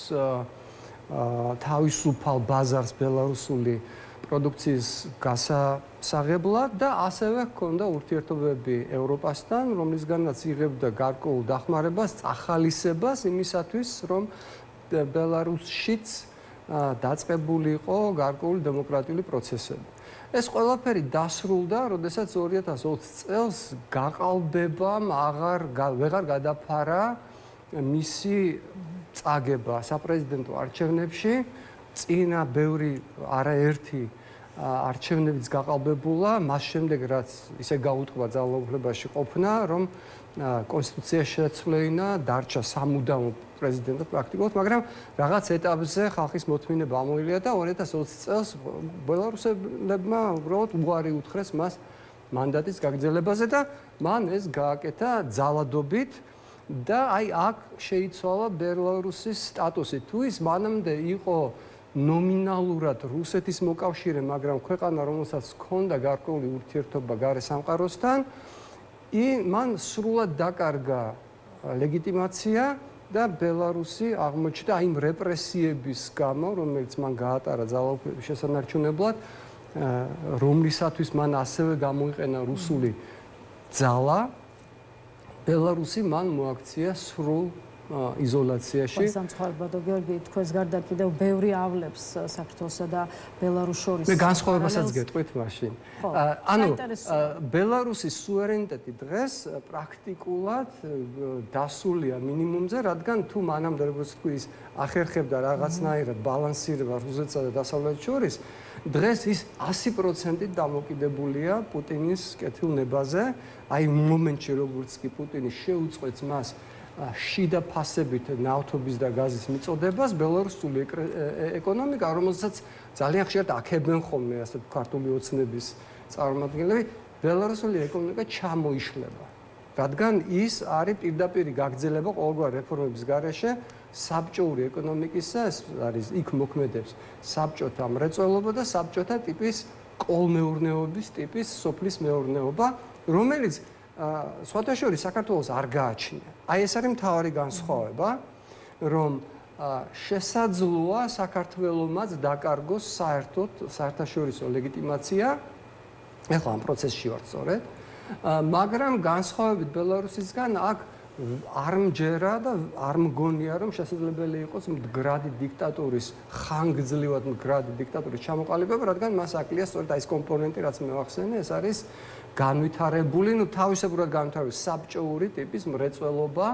თავისუფალ ბაზარს ბელარუსული პროდუქციის გასასაღებლად და ასევე ჰქონდა ურთიერთობები ევროპასთან, რომლისგანაც იღებდა გარკვეულ დახმარებას, წახალისებას იმისათვის, რომ ბელარუსშიც დაწყებული იყო გარკვეული დემოკრატიული პროცესები. ეს ყველაფერი დასრულდა, როდესაც 2020 წელს გაყალბებამ ვეღარ გადაფარა მისი წაგება საპრეზიდენტო არჩევნებში. წინა ბევრი არაერთი არჩევნებიც გაყალბებულა, მას შემდეგ რაც ისე გაუტყვა ძალაუფლებაში ყოფნა, რომ კონსტიტუციაში შეცვლინა, დარჩა სამუდამო პრეზიდენტად პრაქტიკულად, მაგრამ რაღაც ეტაპზე ხალხის მოთმინება ამოილია და 2020 წელს ბელარუსელებმა უბრალოდ უარი უთხრეს მას მანდატის გაგრძელებაზე და მან ეს გააკეთა ძალადობით და აი აქ შეიცვალა ბელარუსის სტატუსი. თუ ის მანამდე იყო ნომინალურად რუსეთის მოკავშირე, მაგრამ ქვეყანა, რომელსაც ჰქონდა გარკვეული ურთიერთობა გარე სამყაროსთან, მან სრულად დაკარგა ლეგიტიმაცია და ბელარუსი აღმოჩნდა იმ რეპრესიების გამო, რომელიც მან გაატარა ძალაუფლების შესანარჩუნებლად, რომლისათვის მან ასევე გამოიყენა რუსული ძალა, ბელარუსი მან მოაქცია სრულ იზოლაციაში. სამწუხაროდ გიორგი, თქვენს გარდა კიდევ ბევრი ავლებს საქართველოსა და ბელარუსს შორის. მე განსხვავებასაც გეტყვით მაშინ. ანუ ბელარუსის სუვერენიტეტი დღეს პრაქტიკულად დასულია მინიმუმზე, რადგან თუ მანამდე როგორც თქვი ის ახერხებდა რაღაცნაირად ბალანსირება რუსეთსა და დასავლეთს შორის, დღეს ის 100%-ით დამოკიდებულია პუტინის კეთილნებაზე. აი მომენტში როგორც კი პუტინი შეუწყვეტს მას შიდა ფასებით ნავთობის და გაზის მიწოდებას, ბელარუსული ეკონომიკა, რომელსაც ძალიან ხშირად აქებენ ხოლმე ასე ქართული ოცნების წარმომადგენლები, ბელარუსული ეკონომიკა ჩამოიშლება. რადგან ის არის პირდაპირი გაგრძელება ყოველგვარი რეფორმების გარეშე საბჭოური ეკონომიკისა, ეს არის იქ მოქმედებს საბჭოთა მრეწველობა და საბჭოთა ტიპის კოლმეურნეობის ტიპის სოფლის მეურნეობა, რომელიც სხვათა შორის საქართველოს არ გააჩნია. აი ეს არის მთავარი განსხვავება, რომ შესაძლოა საქართველომაც დაკარგოს საერთოდ საერთაშორისო ლეგიტიმაცია. ეხლა ამ პროცესში ვართ სწორედ, მაგრამ განსხვავებით ბელარუსისგან აქ არ მჯერა და არ მგონია, რომ შესაძლებელი იყოს მდგრადი დიქტატურის, ხანგრძლივად მდგრადი დიქტატურის ჩამოყალიბება, რადგან მას აკლია სწორედ აი ეს კომპონენტი, რაც მე ვახსენე, ეს არის განვითარებული, თავისებურად განვითარებული საბჭოური ტიპის მრეწველობა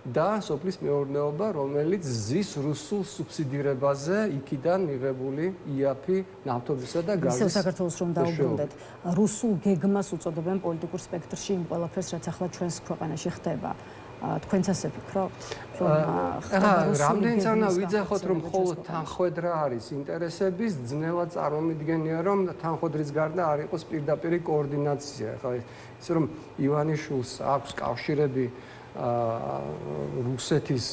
და სოფლის მეურნეობა, რომელიც ზის რუსულ სუბსიდირებაზე იქიდან მიღებული იაფი ნავთობისა და გაზის. ისევ საქართველოს რომ დაუბრუნდეთ, რუსულ გეგმას უწოდებენ პოლიტიკურ სპექტრში იმ ყველაფერს, რაც ახლა ჩვენს ქვეყანაში ხდება. თქვენც ასე ფიქრობთ? რამდენი წამნა ვიძახოთ, რომ მხოლოდ თანხwebdriver არის ინტერესების, ძნელად წარმომიდგენია, რომ თანხwebdriver's გარდა არ იყოს პირდაპირი კოორდინაცია. ახლა ისე რომ ივანიშვილს აქვს კავშირები რუსეთის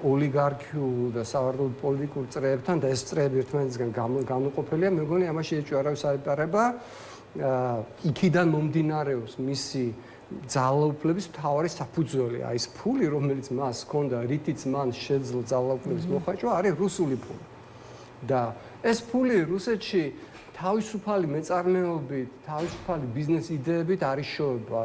ოლიგარქიულ და სავარაუდოდ პოლიტიკურ წრეებთან და ეს წრეები ერთმანეთისგან განუყოფელია, მე მგონი ამაში ეჭვი არავის არ იპარება. იქიდან მომდინარეობს მისი ძალაუფლების მთავარი საფუძველი, აი ეს ფული, რომელიც მას ჰქონდა, რითიც მან შეძლო ძალაუფლების მოხაჭვა, არის რუსული ფული. და ეს ფული რუსეთში თავისუფალი მეწარმეობით, თავისუფალი ბიზნეს იდეებით არ იშოვება.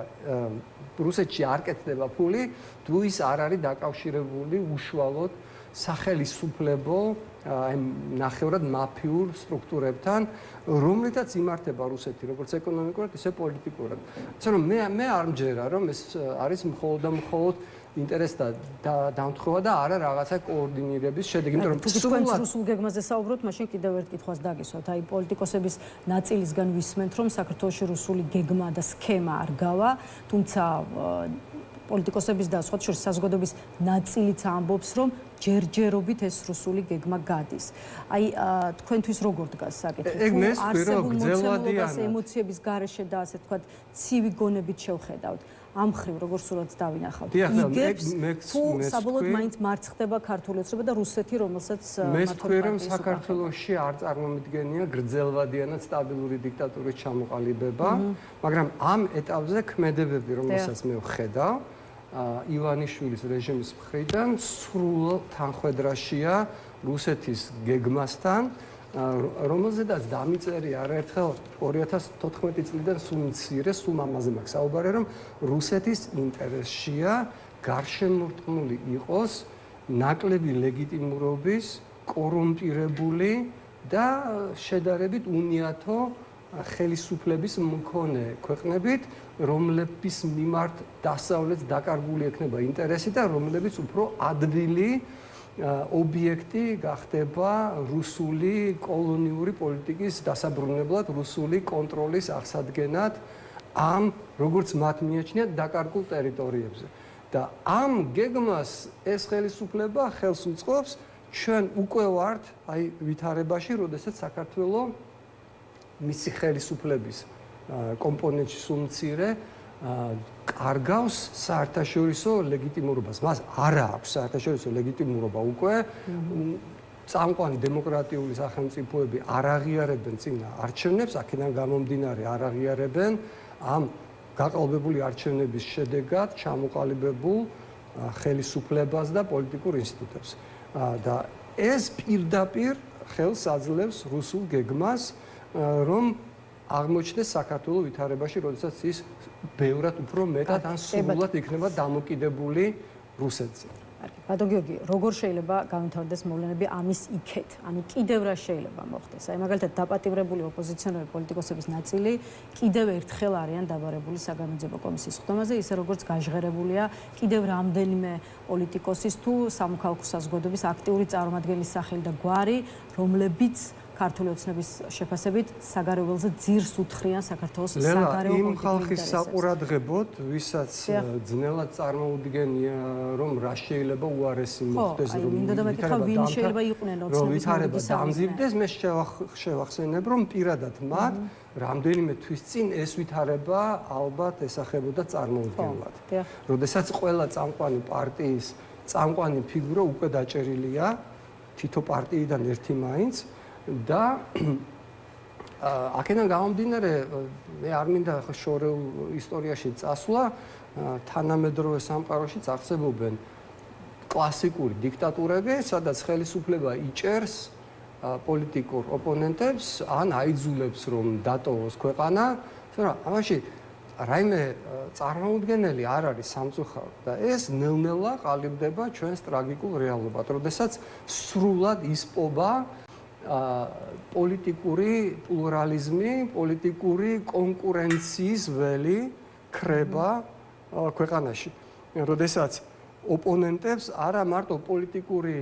რუსეთში არ კეთდება ფული, თუ ის არ არის დაკავშირებული უშუალოდ სახელისუფლებო, აი ნახევრად მაფიურ სტრუქტურებთან, რომლითაც იმართება რუსეთი, როგორც ეკონომიკურად, ისე პოლიტიკურად. ასე რომ მე არ მჯერა, რომ ეს არის მხოლოდ და მხოლოდ ინტერესთა დამთხოვა და არა რაღაცა კოორდინირების შედეგი, იმიტომ რომ სრულად რუსულ გეგმაზე საუბრობთ, მაშინ კიდევ ერთ კითხვას დაგისვათ. აი პოლიტიკოსების ნაწილისგან ვისმენთ, რომ საქართველოში რუსული გეგმა და სქემა არ გავა, თუმცა პოლიტიკოსების და სხვა შორის საზოგადოების ნაწილიც ამბობს, რომ ჯერჯერობით ეს რუსული გეგმა გადის. აი თქვენთვის როგორ დგას საკითხი? ეგ მე ვსვი, რომ გრძელვადიანად ემოციების გარეშე და ასე ვთქვათ, ცივი გონებით შევხედავთ. ამ ხრივ როგორ სულაც დავინახავთ. თუ საბოლოოდ მაინც მარცხდება ქართული ოცნება და რუსეთი, რომელსაც მე ვსვი, რომ საქართველოში არ წარმომიდგენია გრძელვადიანად სტაბილური დიქტატურის ჩამოყალიბება, მაგრამ ამ ეტაპზე ქმედებები, რომელსაც მე ვხედავ, ივანიშვილის რეჟიმის მხრიდან სრულ თანხwebdriverშია რუსეთის გეგმასთან, რომელზედაც დამიწერია არაერთხელ 2014 წლიდან სულ მცირე, სულ ამაზე მაქვს საუბარი, რომ რუსეთის ინტერესშია გარშემორტყმული იყოს ნაკლები ლეგიტიმურობის, კორუმპირებული და შედარებით უნიათო ხელისუფლების მქონე ქვეყნებით, რომლების მიმართ დასავლეთს დაკარგული ექნება ინტერესი და რომლებიც უფრო ადვილი ობიექტი გახდება რუსული კოლონიური პოლიტიკის დასაბრუნებლად, რუსული კონტროლის აღსადგენად ამ, როგორც მათ მიაჩნიათ, დაკარგულ ტერიტორიებზე. და ამ გეგმას ეს ხელისუფლება ხელს უწყობს, ჩვენ უკვე ვართ აი ვითარებაში, როდესაც საქართველო მისი ხელისუფლების კომპონენტში სულ მცირე კარგავს საერთაშორისო ლეგიტიმურობას. მას არ აქვს საერთაშორისო ლეგიტიმურობა უკვე წამყვანი დემოკრატიული სახელმწიფოები არ აღიარებენ წინა არჩევნებს, აქედან გამომდინარე არ აღიარებენ ამ გაყალბებული არჩევნების შედეგად ჩამოყალიბებულ ხელისუფლებას და პოლიტიკურ ინსტიტუტებს. და ეს პირდაპირ ხელს აძლევს რუსულ გეგმას, რომ აღმოჩნდეს საქართველოს ვითარებაში, როდესაც ის ბევრად უფრო მეტად ან სრულად იქნება დამოკიდებული რუსეთზე. ბატონ გიორგი, როგორ შეიძლება განვითარდეს მოვლენები ამის იქეთ? ანუ კიდევ რა შეიძლება მოხდეს? აი მაგალითად დაპატიმრებული ოპოზიციონერი პოლიტიკოსების ნაწილი კიდევ ერთხელ არიან დაბარებული საგამოძიებო კომისიის ხდომაზე, ისე როგორც გაჟღერებულია კიდევ რამდენიმე პოლიტიკოსის თუ სამოქალაქო საზოგადოების აქტიური წარმომადგენლის სახელი და გვარი, რომლებიც ქართული ოცნების შეფასებით საგარეო ველზე ძირს უთხრიან საქართველოს საგარეო იმ ხალხის საყურადღებოდ, ვისაც ძნელად წარმოუდგენია, რომ რა შეიძლება უარესი მოხდეს, რომ ვითარება დამძიმდეს, მე შევახსენებ, რომ პირადად მათ რამდენიმე თვის წინ ეს ვითარება ალბათ ესახებოდა წარმოუდგენლად. როდესაც ყველა წამყვანი პარტიის წამყვანი ფიგურა უკვე დაჭერილია თითო პარტიიდან ერთი მაინც და აქედან გამომდინარე მე არ მინდა შორეულ ისტორიაში წასვლა, თანამედროვე სამყაროშიც აღწევობენ კლასიკური დიქტატურები, სადაც ხელისუფლება იჭერს პოლიტიკურ ოპონენტებს ან აიძულებს რომ დატოვოს ქვეყანა, მაგრამ ამაში რაიმე წარმოუდგენელი არ არის სამწუხაროდ და ეს ნელ-ნელა ყალიბდება ჩვენს ტრაგიკულ რეალობად, როდესაც სრულად ისპობა პოლიტიკური პლურალიზმი, პოლიტიკური კონკურენციის ველი ქრება ქვეყანაში. როდესაც ოპონენტებს არა მარტო პოლიტიკური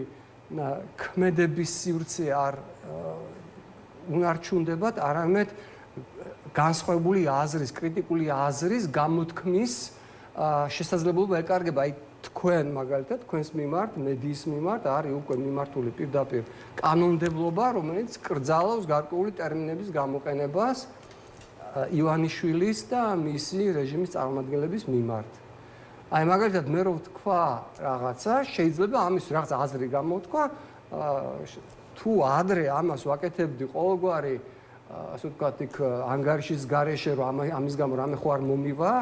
ქმედების სივრცე არ უნარჩუნდებათ, არამედ განსხვავებული აზრის, კრიტიკული აზრის გამოთქმის შესაძლებლობა ეკარგება. აი თქვენ მაგალითად თქვენს მიმართ, მედიის მიმართ არის უკვე მიმართული პირდაპირ კანონმდებლობა, რომელიც კრძალავს გარკვეული ტერმინების გამოყენებას ივანიშვილის და მისი რეჟიმის წარმომადგენლების მიმართ. აი მაგალითად მე რო ვთქვა რაღაცა, შეიძლება ამის რაღაც აზრი გამოთქვა, თუ ადრე ამას ვაკეთებდი ყოველგვარი ასე ვთქვათ, იქ ანგარიშის გარეშე რომ ამის გამო რამე ხო არ მომივა,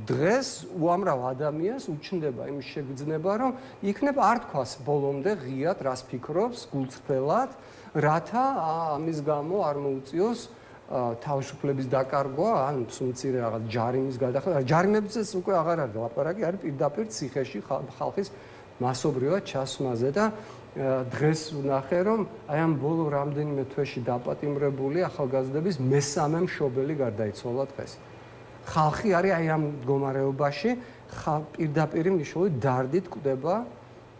დღეს უამრავ ადამიანს უჩნდება იმის შეგრძნება, რომ იქნებ არ თქვას ბოლომდე ღიად რას ფიქრობს გულწრფელად, რათა ამის გამო არ მოუწიოს თავისუფლების დაკარგვა, ან სულმცირე რაღაც ჯარიმის გადახდა. ჯარიმებზეც უკვე აღარ არის ლაპარაკი, არის პირდაპირ ციხეში ხალხის მასობრივად ჩასვლაზე და დღეს ვნახე, რომ აი ამ ბოლო რამდენიმე თვეში დაპატიმრებული ახალგაზრდების მესამე მშობელი გარდაიცვალა დღეს. ხალხი არის აი ამ მდგომარეობაში, პირდაპირ მნიშვნელობით დარდით კვდება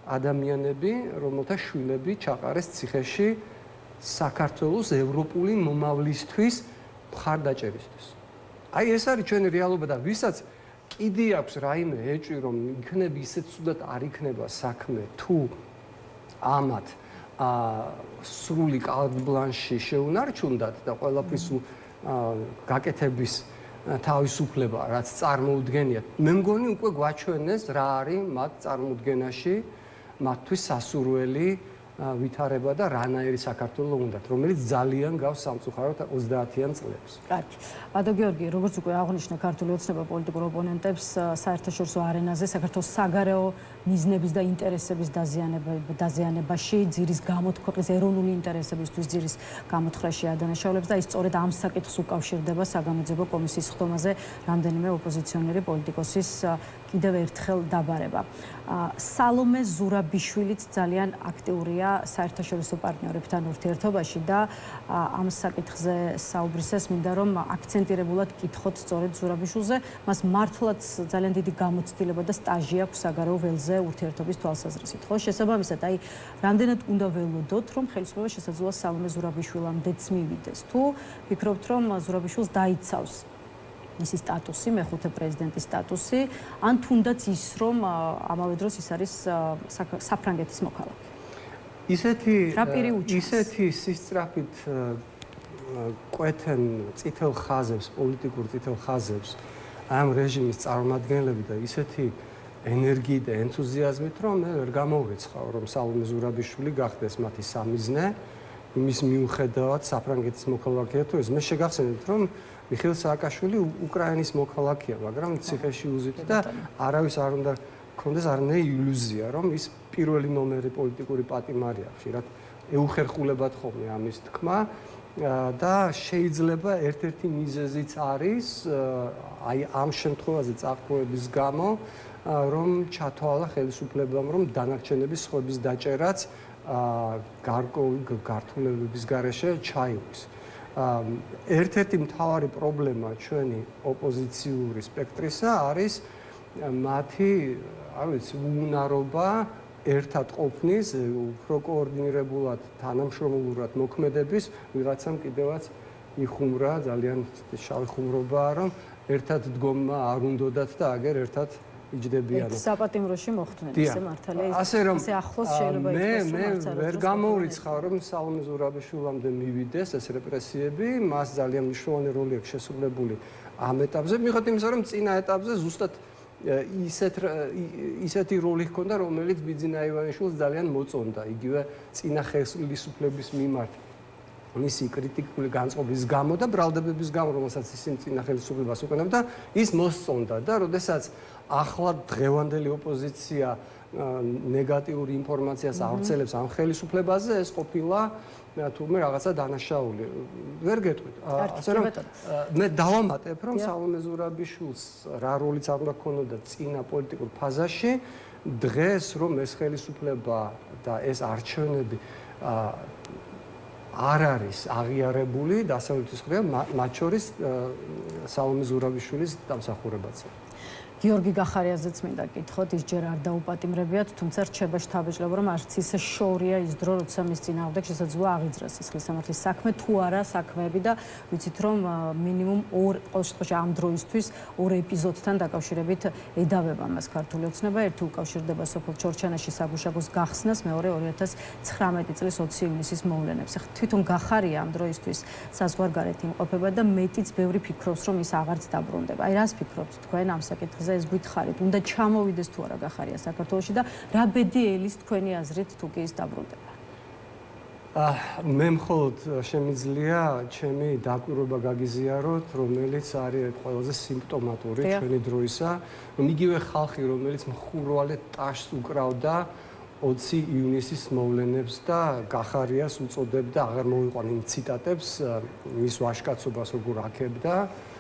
ადამიანები, რომელთა შვილები ჩაყარეს ციხეში საქართველოს ევროპული მომავლისთვის მხარდაჭერისთვის. აი ეს არის ჩვენი რეალობა და ვისაც კიდე აქვს რაიმე ეჭვი, რომ იქნებ ისეთ ცუდად არ იქნება საქმე, თუ ამათ სრული კარტ-ბლანში შეუნარჩუნდათ და ყველაფრის გაკეთების თავისუფლება, რაც წარმოუდგენიათ. მე მგონი უკვე გვაჩვენეს რა არის მათ წარმოუდგენაში, მათთვის სასურველი ვითარება და რანაირი საქართველო უნდათ, რომელიც ძალიან გავს სამწუხაროდ 30-იან წლებს. კარგი. ბატონ გიორგი, როგორც უკვე აღნიშნა, ქართული ოცნება პოლიტიკურ ოპონენტებს საერთაშორისო არენაზე საქართველოს საგარეო მიზნების და ინტერესების დაზიანებაში, ძირის გამოთქვას, ეროვნული ინტერესებისთვის ძირის გამოთხრაში ადანაშაულებს და ის სწორედ ამ საკითხს უკავშირდება საგამოძიებო კომისიის ხდომაზე რამდენიმე ოპოზიციონერი პოლიტიკოსის კიდევ ერთხელ დაბარება. სალომე ზურაბიშვილიც ძალიან აქტიურია საერთაშორისო პარტნიორებთან ურთიერთობაში და ამ საკითხზე საუბრისას მინდა რომ აქცენტირებულად კითხოთ სწორედ ზურაბიშვილზე, მას მართლაც ძალიან დიდი გამოცდილება და სტაჟი აქვს საგარეო ველზე ურთიერთობის თვალსაზრისით. ხო, შესაბამისად, აი, რამდენად უნდა ველოდოთ, რომ ხელისუფლება შესაძლოა სალომე ზურაბიშვილამდეც მივიდეს, თუ ფიქრობთ, რომ ზურაბიშვილს დაიცავს მისი სტატუსი, მეხუთე პრეზიდენტის სტატუსი, ან თუნდაც ის, რომ ამავე დროს ის არის საფრანგეთის მოქალაქე. ისეთი სისწრაფით კვეთენ წითელ ხაზებს, პოლიტიკურ წითელ ხაზებს ამ რეჟიმის წარმომადგენლები და ისეთი ენერგიით და ენთუზიაზმით, რომ მე ვერ გამოვეცხავ, რომ სალომე ზურაბიშვილი გახდეს მათი სამიზნე, იმის მიუხედავად საფრანგეთის მოქალაქეა თუ ეს. მე შეგახსენებთ, რომ მიხეილ სააკაშვილი უკრაინის მოქალაქეა, მაგრამ ციხეში უზით და არავის არ უნდა ქონდეს არანაირი ილუზია, რომ ის პირველი ნომერი პოლიტიკური პატიმარია, ხშირად ეუხერხულებად ხოლმე ამის თქმა და შეიძლება ერთ-ერთი მიზეზიც არის აი ამ შემთხვევაზე წარსულების გამო, რომ ჩათვალა ხელისუფლებამ, რომ დანარჩენების სხვების დაჭერაც გარკვეული გართულებების გარეშე ჩაივლის. ერთ-ერთი მთავარი პრობლემა ჩვენი ოპოზიციური სპექტრისა არის მათი, არ ვიცი, უუნარობა ერთად ყოფნის, უფრო კოორდინირებულად, თანამშრომლურად მოქმედების, ვიღაცამ კიდევაც იხუმრა, ძალიან შავი ხუმრობაა, რომ ერთად დგომა არ უნდათ და აგერ ერთად იჯდებიან. საპატიმროში მოხვდნენ ესე მართალია. ასე ახლოს შეიძლება ითქვას, რომ არც არ ვერ გამოურიცხავ, რომ სალომე ზურაბიშვილამდე მივიდეს ეს რეპრესიები, მას ძალიან მნიშვნელოვანი როლი აქვს შესრულებული ამ ეტაპზე, მიუხედავად იმისა, რომ წინა ეტაპზე ზუსტად ისეთი როლი ჰქონდა, რომელიც ბიძინა ივანიშვილს ძალიან მოწონდა, იგივე წინა ხელისუფლების მიმართ მისი კრიტიკული განწყობის გამო და ბრალდებების გამო, რომელსაც ისინი წინა ხელისუფლებას უყენებდა, ის მოსწონდა და როდესაც ახლა დღევანდელი ოპოზიცია ნეგატიური ინფორმაციას ავრცელებს ამ ხელისუფლებაზე, ეს ყოფილა თუმე რაღაცა დანაშაული. ვერ გეტყვით. ასე რომ მე დავამატებ, რომ სალომე ზურაბიშვილს რა როლიც არ უნდა ქონოდა წინა პოლიტიკურ ფაზაში, დღეს რომ ეს ხელისუფლება და ეს არჩევნები არ არის აღიარებული დასავლეთის მხრიდან, მათ შორის სალომე ზურაბიშვილის დამსახურებაც. გიორგი გახარიაძეც მინდა გითხოთ, ის ჯერ არ დაუპატიმრებიათ, თუმცა რჩება შთაბეჭდილება, რომ არც ისე შორია ის დრო, როცა მის წინააღმდეგ შესაძლოა აღიძრას სისხლის სამართლის საქმე, თუ არა საქმეები და ვიცით, რომ მინიმუმ ყოველ შემთხვევაში ამ დროისთვის ორ ეპიზოდთან დაკავშირებით ედავება მას ქართული ოცნება, ერთი უკავშირდება სოფელ ჩორჩანაში საგუშაგოს გახსნას, მეორე 2019 წლის 20 ივნისის მოვლენებს. ახლა თვითონ გახარია ამ დროისთვის საზღვარგარეთ იმყოფება და მეტიც ბევრი ფიქრობს, რომ ის აღარც დაბრუნდება. აი რას ფიქრობთ თქვენ ამ საკითხზე? ეს გითხარით, უნდა ჩამოვიდეს თუ არა გახარია საქართველოში და რა ბედი ელის თქვენი აზრით თუ კი ის დაბრუნდება? მე მხოლოდ შემიძლია ჩემი დაკვირვება გაგიზიაროთ, რომელიც არის ყველაზე სიმპტომატური ჩვენი დროისა, რომ იგივე ხალხი, რომელიც მხურვალედ ტაშს უკრავდა 20 ივნისის მოვლენებს და გახარიას უწოდებდა, აღარ მოვიყვან იმ ციტატებს, მის ვაჟკაცობას როგორ აქებდა.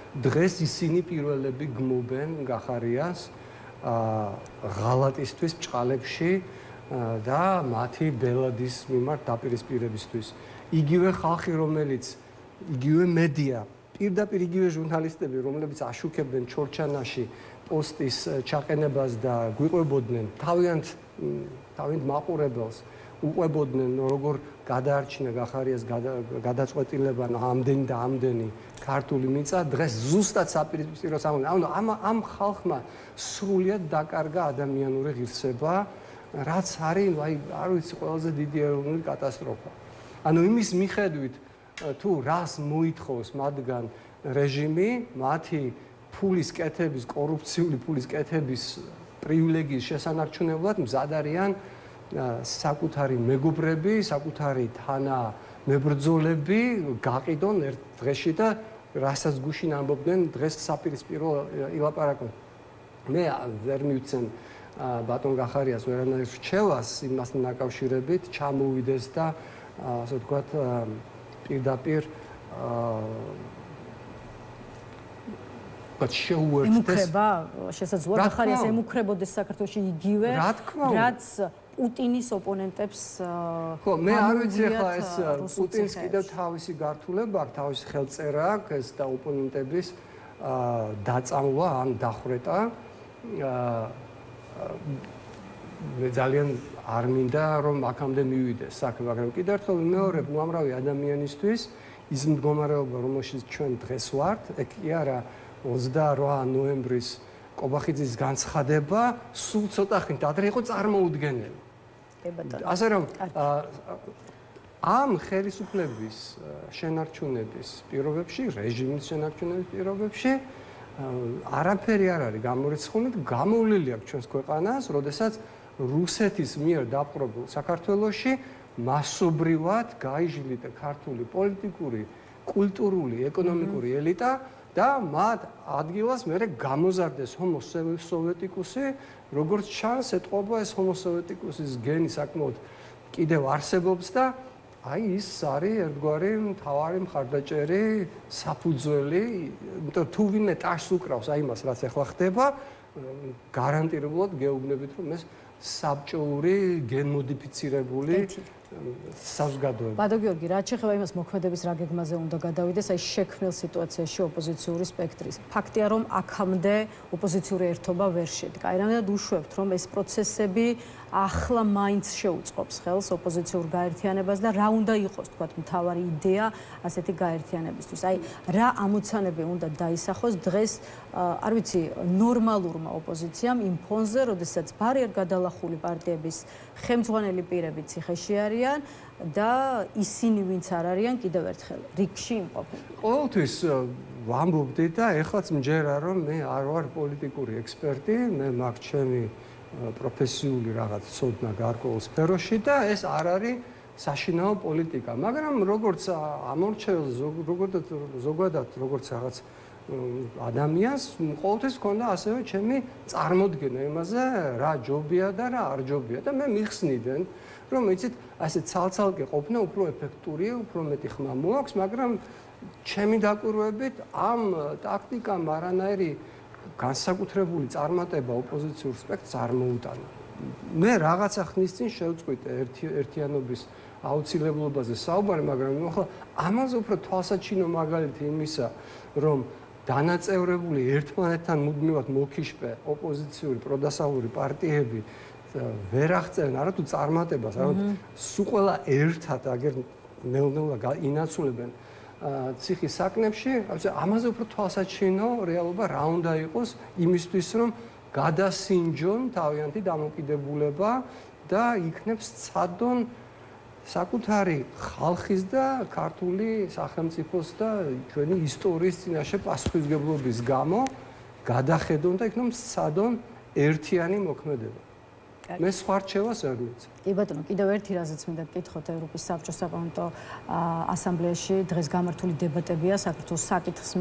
დღეს ისინი პირველები გმობენ გახარიას ღალატისთვის ბჭყალებში და მათი ბელადის მიმართ დაპირისპირებისთვის. იგივე ხალხი, რომელიც იგივე მედია, პირდაპირ იგივე ჟურნალისტები, რომლებიც აშუქებდნენ ჩორჩანაში პოსტის ჩაყენებას და გვიყვებოდნენ თავიანთ მაყურებელს, უყვებოდნენ როგორ გადაარჩინა გახარიას გადაწყვეტილება ამდენი და ამდენი ქართული მიწა, დღეს ზუსტად საპირისპიროს ამ ხალხმა სრულიად დაკარგა ადამიანური ღირსება, რაც არის, არ ვიცი, ყველაზე დიდი ეროვნული კატასტროფა. ანუ იმის მიხედვით, თუ რას მოითხოვს მათგან რეჟიმი, მათი ფულის კეთების, კორუფციული ფულის კეთების პრივილეგიის შესანარჩუნებლად მზად არიან საკუთარი მეგობრები, საკუთარი თანამებრძოლები გაყიდონ ერთ დღეში და რასაც გუშინ ამბობდნენ, დღეს საპირისპირო ილაპარაკონ. მე ვერ მივცემ ბატონ გახარიას ვერანაირ რჩევას იმასთან დაკავშირებით, ჩამოვიდეს და ასე ვთქვათ, პირდაპირ შეუერთდეს. ემუქრება, შესაძლოა გახარიას ემუქრებოდეს საქართველოში იგივე, რაც პუტინის ოპონენტებს ხო, მე არ ვიცი ახლა ეს პუტინს კიდევ თავისი გართულება აქვს, თავისი ხელწერა აქვს, ეს და ოპონენტების დაწამვა ან დახვრეტა. მე ძალიან არ მინდა რომ აქამდე მივიდეს საქმე, მაგრამ კიდევ ერთხელ ვიმეორებ, უამრავი ადამიანისთვის ის მდგომარეობა, რომელშიც ჩვენ დღეს ვართ, ეგ კი არა 28 ნოემბრის კობახიძის განცხადება სულ ცოტა ხნით ადრე იყო წარმოუდგენელი. ასე რომ ამ ხელისუფლების შენარჩუნების პირობებში, რეჟიმის შენარჩუნების პირობებში არაფერი არ არის გამორიცხული, გამოვლილი აქვს ჩვენს ქვეყანას, როდესაც რუსეთის მიერ დაპყრობილ საქართველოში მასობრივად გაიჟლიტა ქართული პოლიტიკური, კულტურული, ეკონომიკური ელიტა და მათ ადგილას მერე გამოზარდეს ჰომო სოვიეტიკუსი, როგორც ჩანს, ეთყობა ეს ჰომო სოვიეტიკუსის გენი საკმაოდ კიდევ არსებობს და აი ის არის ერთგვარი მთავარი მხარდაჭერი საფუძველი, იმიტომ თუ ვინმე ტაშს უკრავს აი იმას, რაც ახლა ხდება, გარანტირებულად გეუბნებით, რომ ეს საბჭოური გენმოდიფიცირებული საზოგადოება. ბადო გიორგი, რაც შეეხება იმას მოქმედების რა გეგმაზე უნდა გადავიდეს, აი შექმნილ სიტუაციაში ოპოზიციური სპექტრის. ფაქტია, რომ აქამდე ოპოზიციური ერთობა ვერ შედგა. აი რამდენად უშვებთ, რომ ეს პროცესები ახლა მაინც შეუწყობს ხელს ოპოზიციურ გაერთიანებას და რა უნდა იყოს, თქვათ, მთავარი იდეა ასეთი გაერთიანებისთვის. აი რა ამოცანები უნდა დაისახოს დღეს, არ ვიცი, ნორმალურმა ოპოზიციამ იმ ფონზე, როდესაც ბარიერ გადალახული პარტიების ხელმძღვანელი პირები ციხეში არიან და ისინი ვინც არ არიან კიდევ ერთხელ რიგში იმყოფენ. ყოველთვის ვამბობდი და ეხლაც მჯერა რომ მე არ ვარ პოლიტიკური ექსპერტი, მე მაქვს ჩემი პროფესიული რაღაც ცოდნა გარკვეულ სფეროში და ეს არ არის საშინაო პოლიტიკა, მაგრამ როგორც ამორჩეულს ზოგადად როგორც რაღაც ადამიანს ყოველთვის ჰქონდა ასევე ჩემი წარმოდგენა იმაზე რა ჯობია და რა არ ჯობია და მე მიხსნიდან რომ იცით ასე ცალ-ცალკე ყოფნა უფრო ეფექტურია, უფრო მეტი ხმა მოაქვს, მაგრამ ჩემი დაკვირვებით ამ ტაქტიკამ არანაირი განსაკუთრებული წარმატება ოპოზიციურ სპექტრს არ მოუტანა. მე რაღაცა ხნის წინ შევწყვიტე ერთიანობის აუცილებლობაზე საუბარი, მაგრამ ახლა ამაზე უფრო თვალსაჩინო მაგალითი იმისა, რომ დანაწევრებული ერთმანეთთან მუდმივად მოქიშპე ოპოზიციური პროდასავლური პარტიები ვერ აღწევენ არათუ წარმატებას, არამედ სულ ყველა ერთად აგერ ნელ-ნელა ინაცვლებენ ციხის საკნებში, ამაზე უფრო თვალსაჩინო რეალობა რა უნდა იყოს იმისთვის, რომ გადასინჯონ თავიანთი დამოკიდებულება და იქნებს ცადონ საკუთარი ხალხის და ქართული სახელმწიფოს და ჩვენი ისტორიის წინაშე პასუხისმგებლობის გამო გადახედონ და იქნებ ცადონ ერთიანი მოქმედება. მე სხვა რჩევას არ ვიცი. კი ბატონო, კიდევ ერთი რაზეც მინდა გკითხოთ ევროპის საბჭოს საპარლამენტო ასამბლეაში დღეს გამართული დებატებია, საქართველოს საკითხს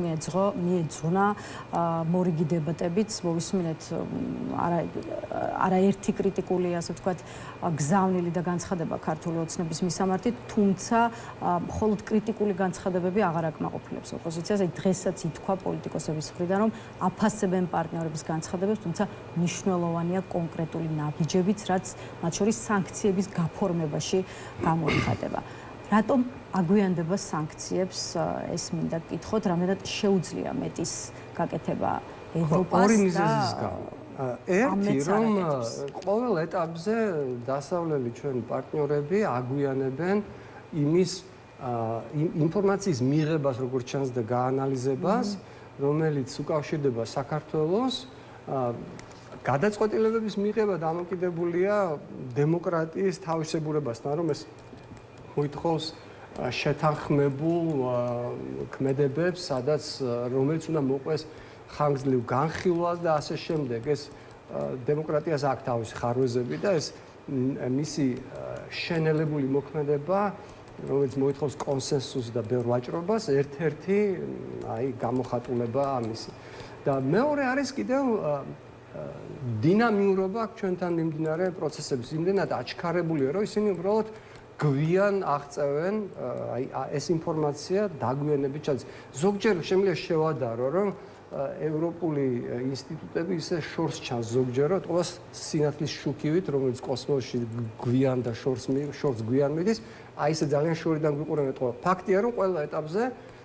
მიეძღვნა მორიგი დებატებიც, მოვისმინეთ არაერთი კრიტიკული, ასე ვთქვათ, გზავნილი და განცხადება ქართული ოცნების მისამართით, თუმცა მხოლოდ კრიტიკული განცხადებები აღარ აკმაყოფილებს ოპოზიციას. აი დღესაც ითქვა პოლიტიკოსების მხრიდან, რომ აფასებენ პარტნიორების განცხადებებს, თუმცა მნიშვნელოვანია კონკრეტული ნაბიჯებიც, რაც მათ შორის სანქციების გაფორმებაში გამოიხატება. რატომ აგვიანდება სანქციებს ეს მინდა გკითხოთ, რამდენად შეუძლია მეტის გაკეთება ევროპას ორი მიზეზის გამო. ერთი რომ ყოველ ეტაპზე დასავლელი ჩვენი პარტნიორები აგვიანებენ იმის ინფორმაციის მიღებას, როგორც ჩანს და გაანალიზებას, რომელიც უკავშირდება საქართველოს გადაწყვეტილებების მიღება დამოკიდებულია დემოკრატიის თავისებურებასთან, რომ ეს მოითხოვს შეთანხმებულ ქმედებებს, სადაც რომელიც უნდა მოყვეს ხანგრძლივ განხილვას და ასე შემდეგ. ეს დემოკრატიას აქვს თავისი ხარვეზები და ეს მისი შენელებული მოქმედება, რომელიც მოითხოვს კონსენსუსს და ბევრ ვაჭრობას, ერთ-ერთი აი გამოხატულება ამისი. და მეორე არის კიდევ დინამიურობა ჩვენთან მიმდინარე პროცესების იმდენად აჩქარებულია, რომ ისინი უბრალოდ გვიან აღწევენ აი ეს ინფორმაცია დაგვიანებით ჩადის. ზოგჯერ შემიძლია შევადარო, რომ ევროპული ინსტიტუტები ისე შორს ჩანს ზოგჯერად, ყოველს სინათლის შუქივით, რომელიც კოსმოსში გვიან და შორს გვიან მიდის, აი ესე ძალიან შორიდან გვიყურებენ. ფაქტია, რომ ყველა ეტაპზე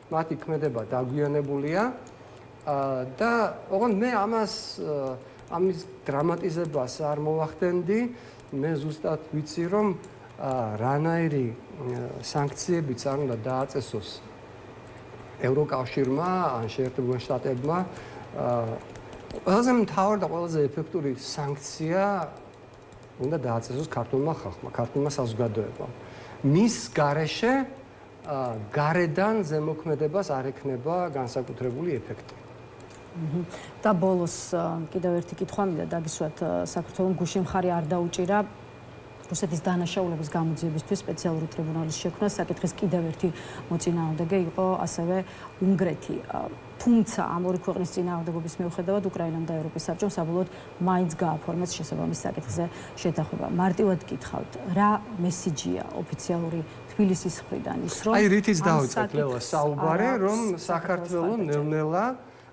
მათი ქმედება დაგვიანებულია და ოღონდ მე ამის დრამატიზებას არ მოვახდენდი, მე ზუსტად ვიცი, რომ რანაირი სანქციებიც არ უნდა დააწესოს ევროკავშირმა, ან შეერთებულ შტატებმა, ყველაზე მთავარი და ყველაზე ეფექტური სანქცია უნდა დააწესოს ქართულმა ხალხმა, ქართულმა საზოგადოებამ. მის გარეშე გარედან ზემოქმედებას არ ექნება განსაკუთრებული ეფექტი. და ბოლოს კიდევ ერთი კითხვა მინდა დაგისვათ საქართველოს გუშინ მხარი არ დაუჭირა რუსეთის დანაშაულების გამოძიებისთვის სპეციალური ტრიბუნალის შექმნა. საკითხის კიდევ ერთი მოწინააღმდეგე იყო ასევე უნგრეთი. თუმცა ამ ორი ქვეყნის წინააღმდეგობის მიუხედავად უკრაინამ და ევროპის საბჭომ საბოლოოდ მაინც გააფორმეს შესაბამის საკითხზე შეთანხმება. მარტივად გითხავთ, რა მესიჯია ოფიციალური თბილისის მხრიდან ის რომ აი რითიც დავიწყეთ ლელა საუბარი რომ საქართველოს ნელ-ნელა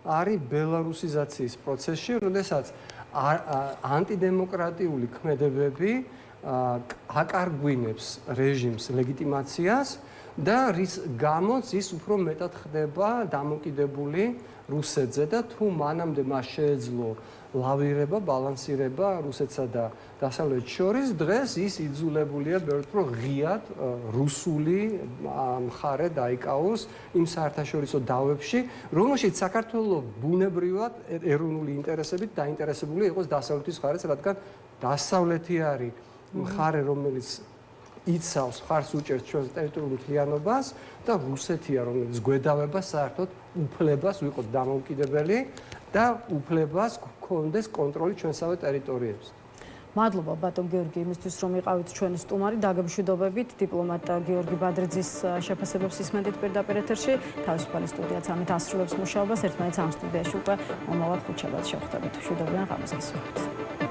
არის ბელარუსიზაციის პროცესში, როდესაც ანტიდემოკრატიული ქმედებები აკარგვინებს რეჟიმს ლეგიტიმაციას და რის გამოც ის უფრო მეტად ხდება დამოკიდებული რუსეთზე და თუ მანამდე მას შეეძლო ლავირება, ბალანსირება რუსეთსა და დასავლეთს შორის, დღეს ის იძულებულია ბევრად უფრო ღიად რუსული მხარე დაიკავოს იმ საერთაშორისო დავებში, რომელშიც საქართველოს ბუნებრივად ეროვნული ინტერესებით დაინტერესებული იყოს დასავლეთის მხარეც, რადგან დასავლეთი არის მხარე, რომელიც იცავს მხარს უჭერს ჩვენს ტერიტორიულ მთლიანობას და რუსეთია, რომელიც გვედავება საერთოდ უფლებას ვიყოთ დამოუკიდებელი და უფლებას გქონდეს კონტროლი ჩვენსავე ტერიტორიებზე. მადლობა ბატონ გიორგი იმისთვის რომ იყავით ჩვენი სტუმარი. დაგემშვიდობებით დიპლომატ გიორგი ბადრიძის შეფასებებს ისმენდით პირდაპირ ეთერში. თავისუფალი სტუდიაც ამით ასრულებს მუშაობას. ერთმანეთს ამ სტუდიაში უკვე მომავალ ხუთშაბათს შევხვდებით. მშვიდობიან ღამეს გისურვებთ.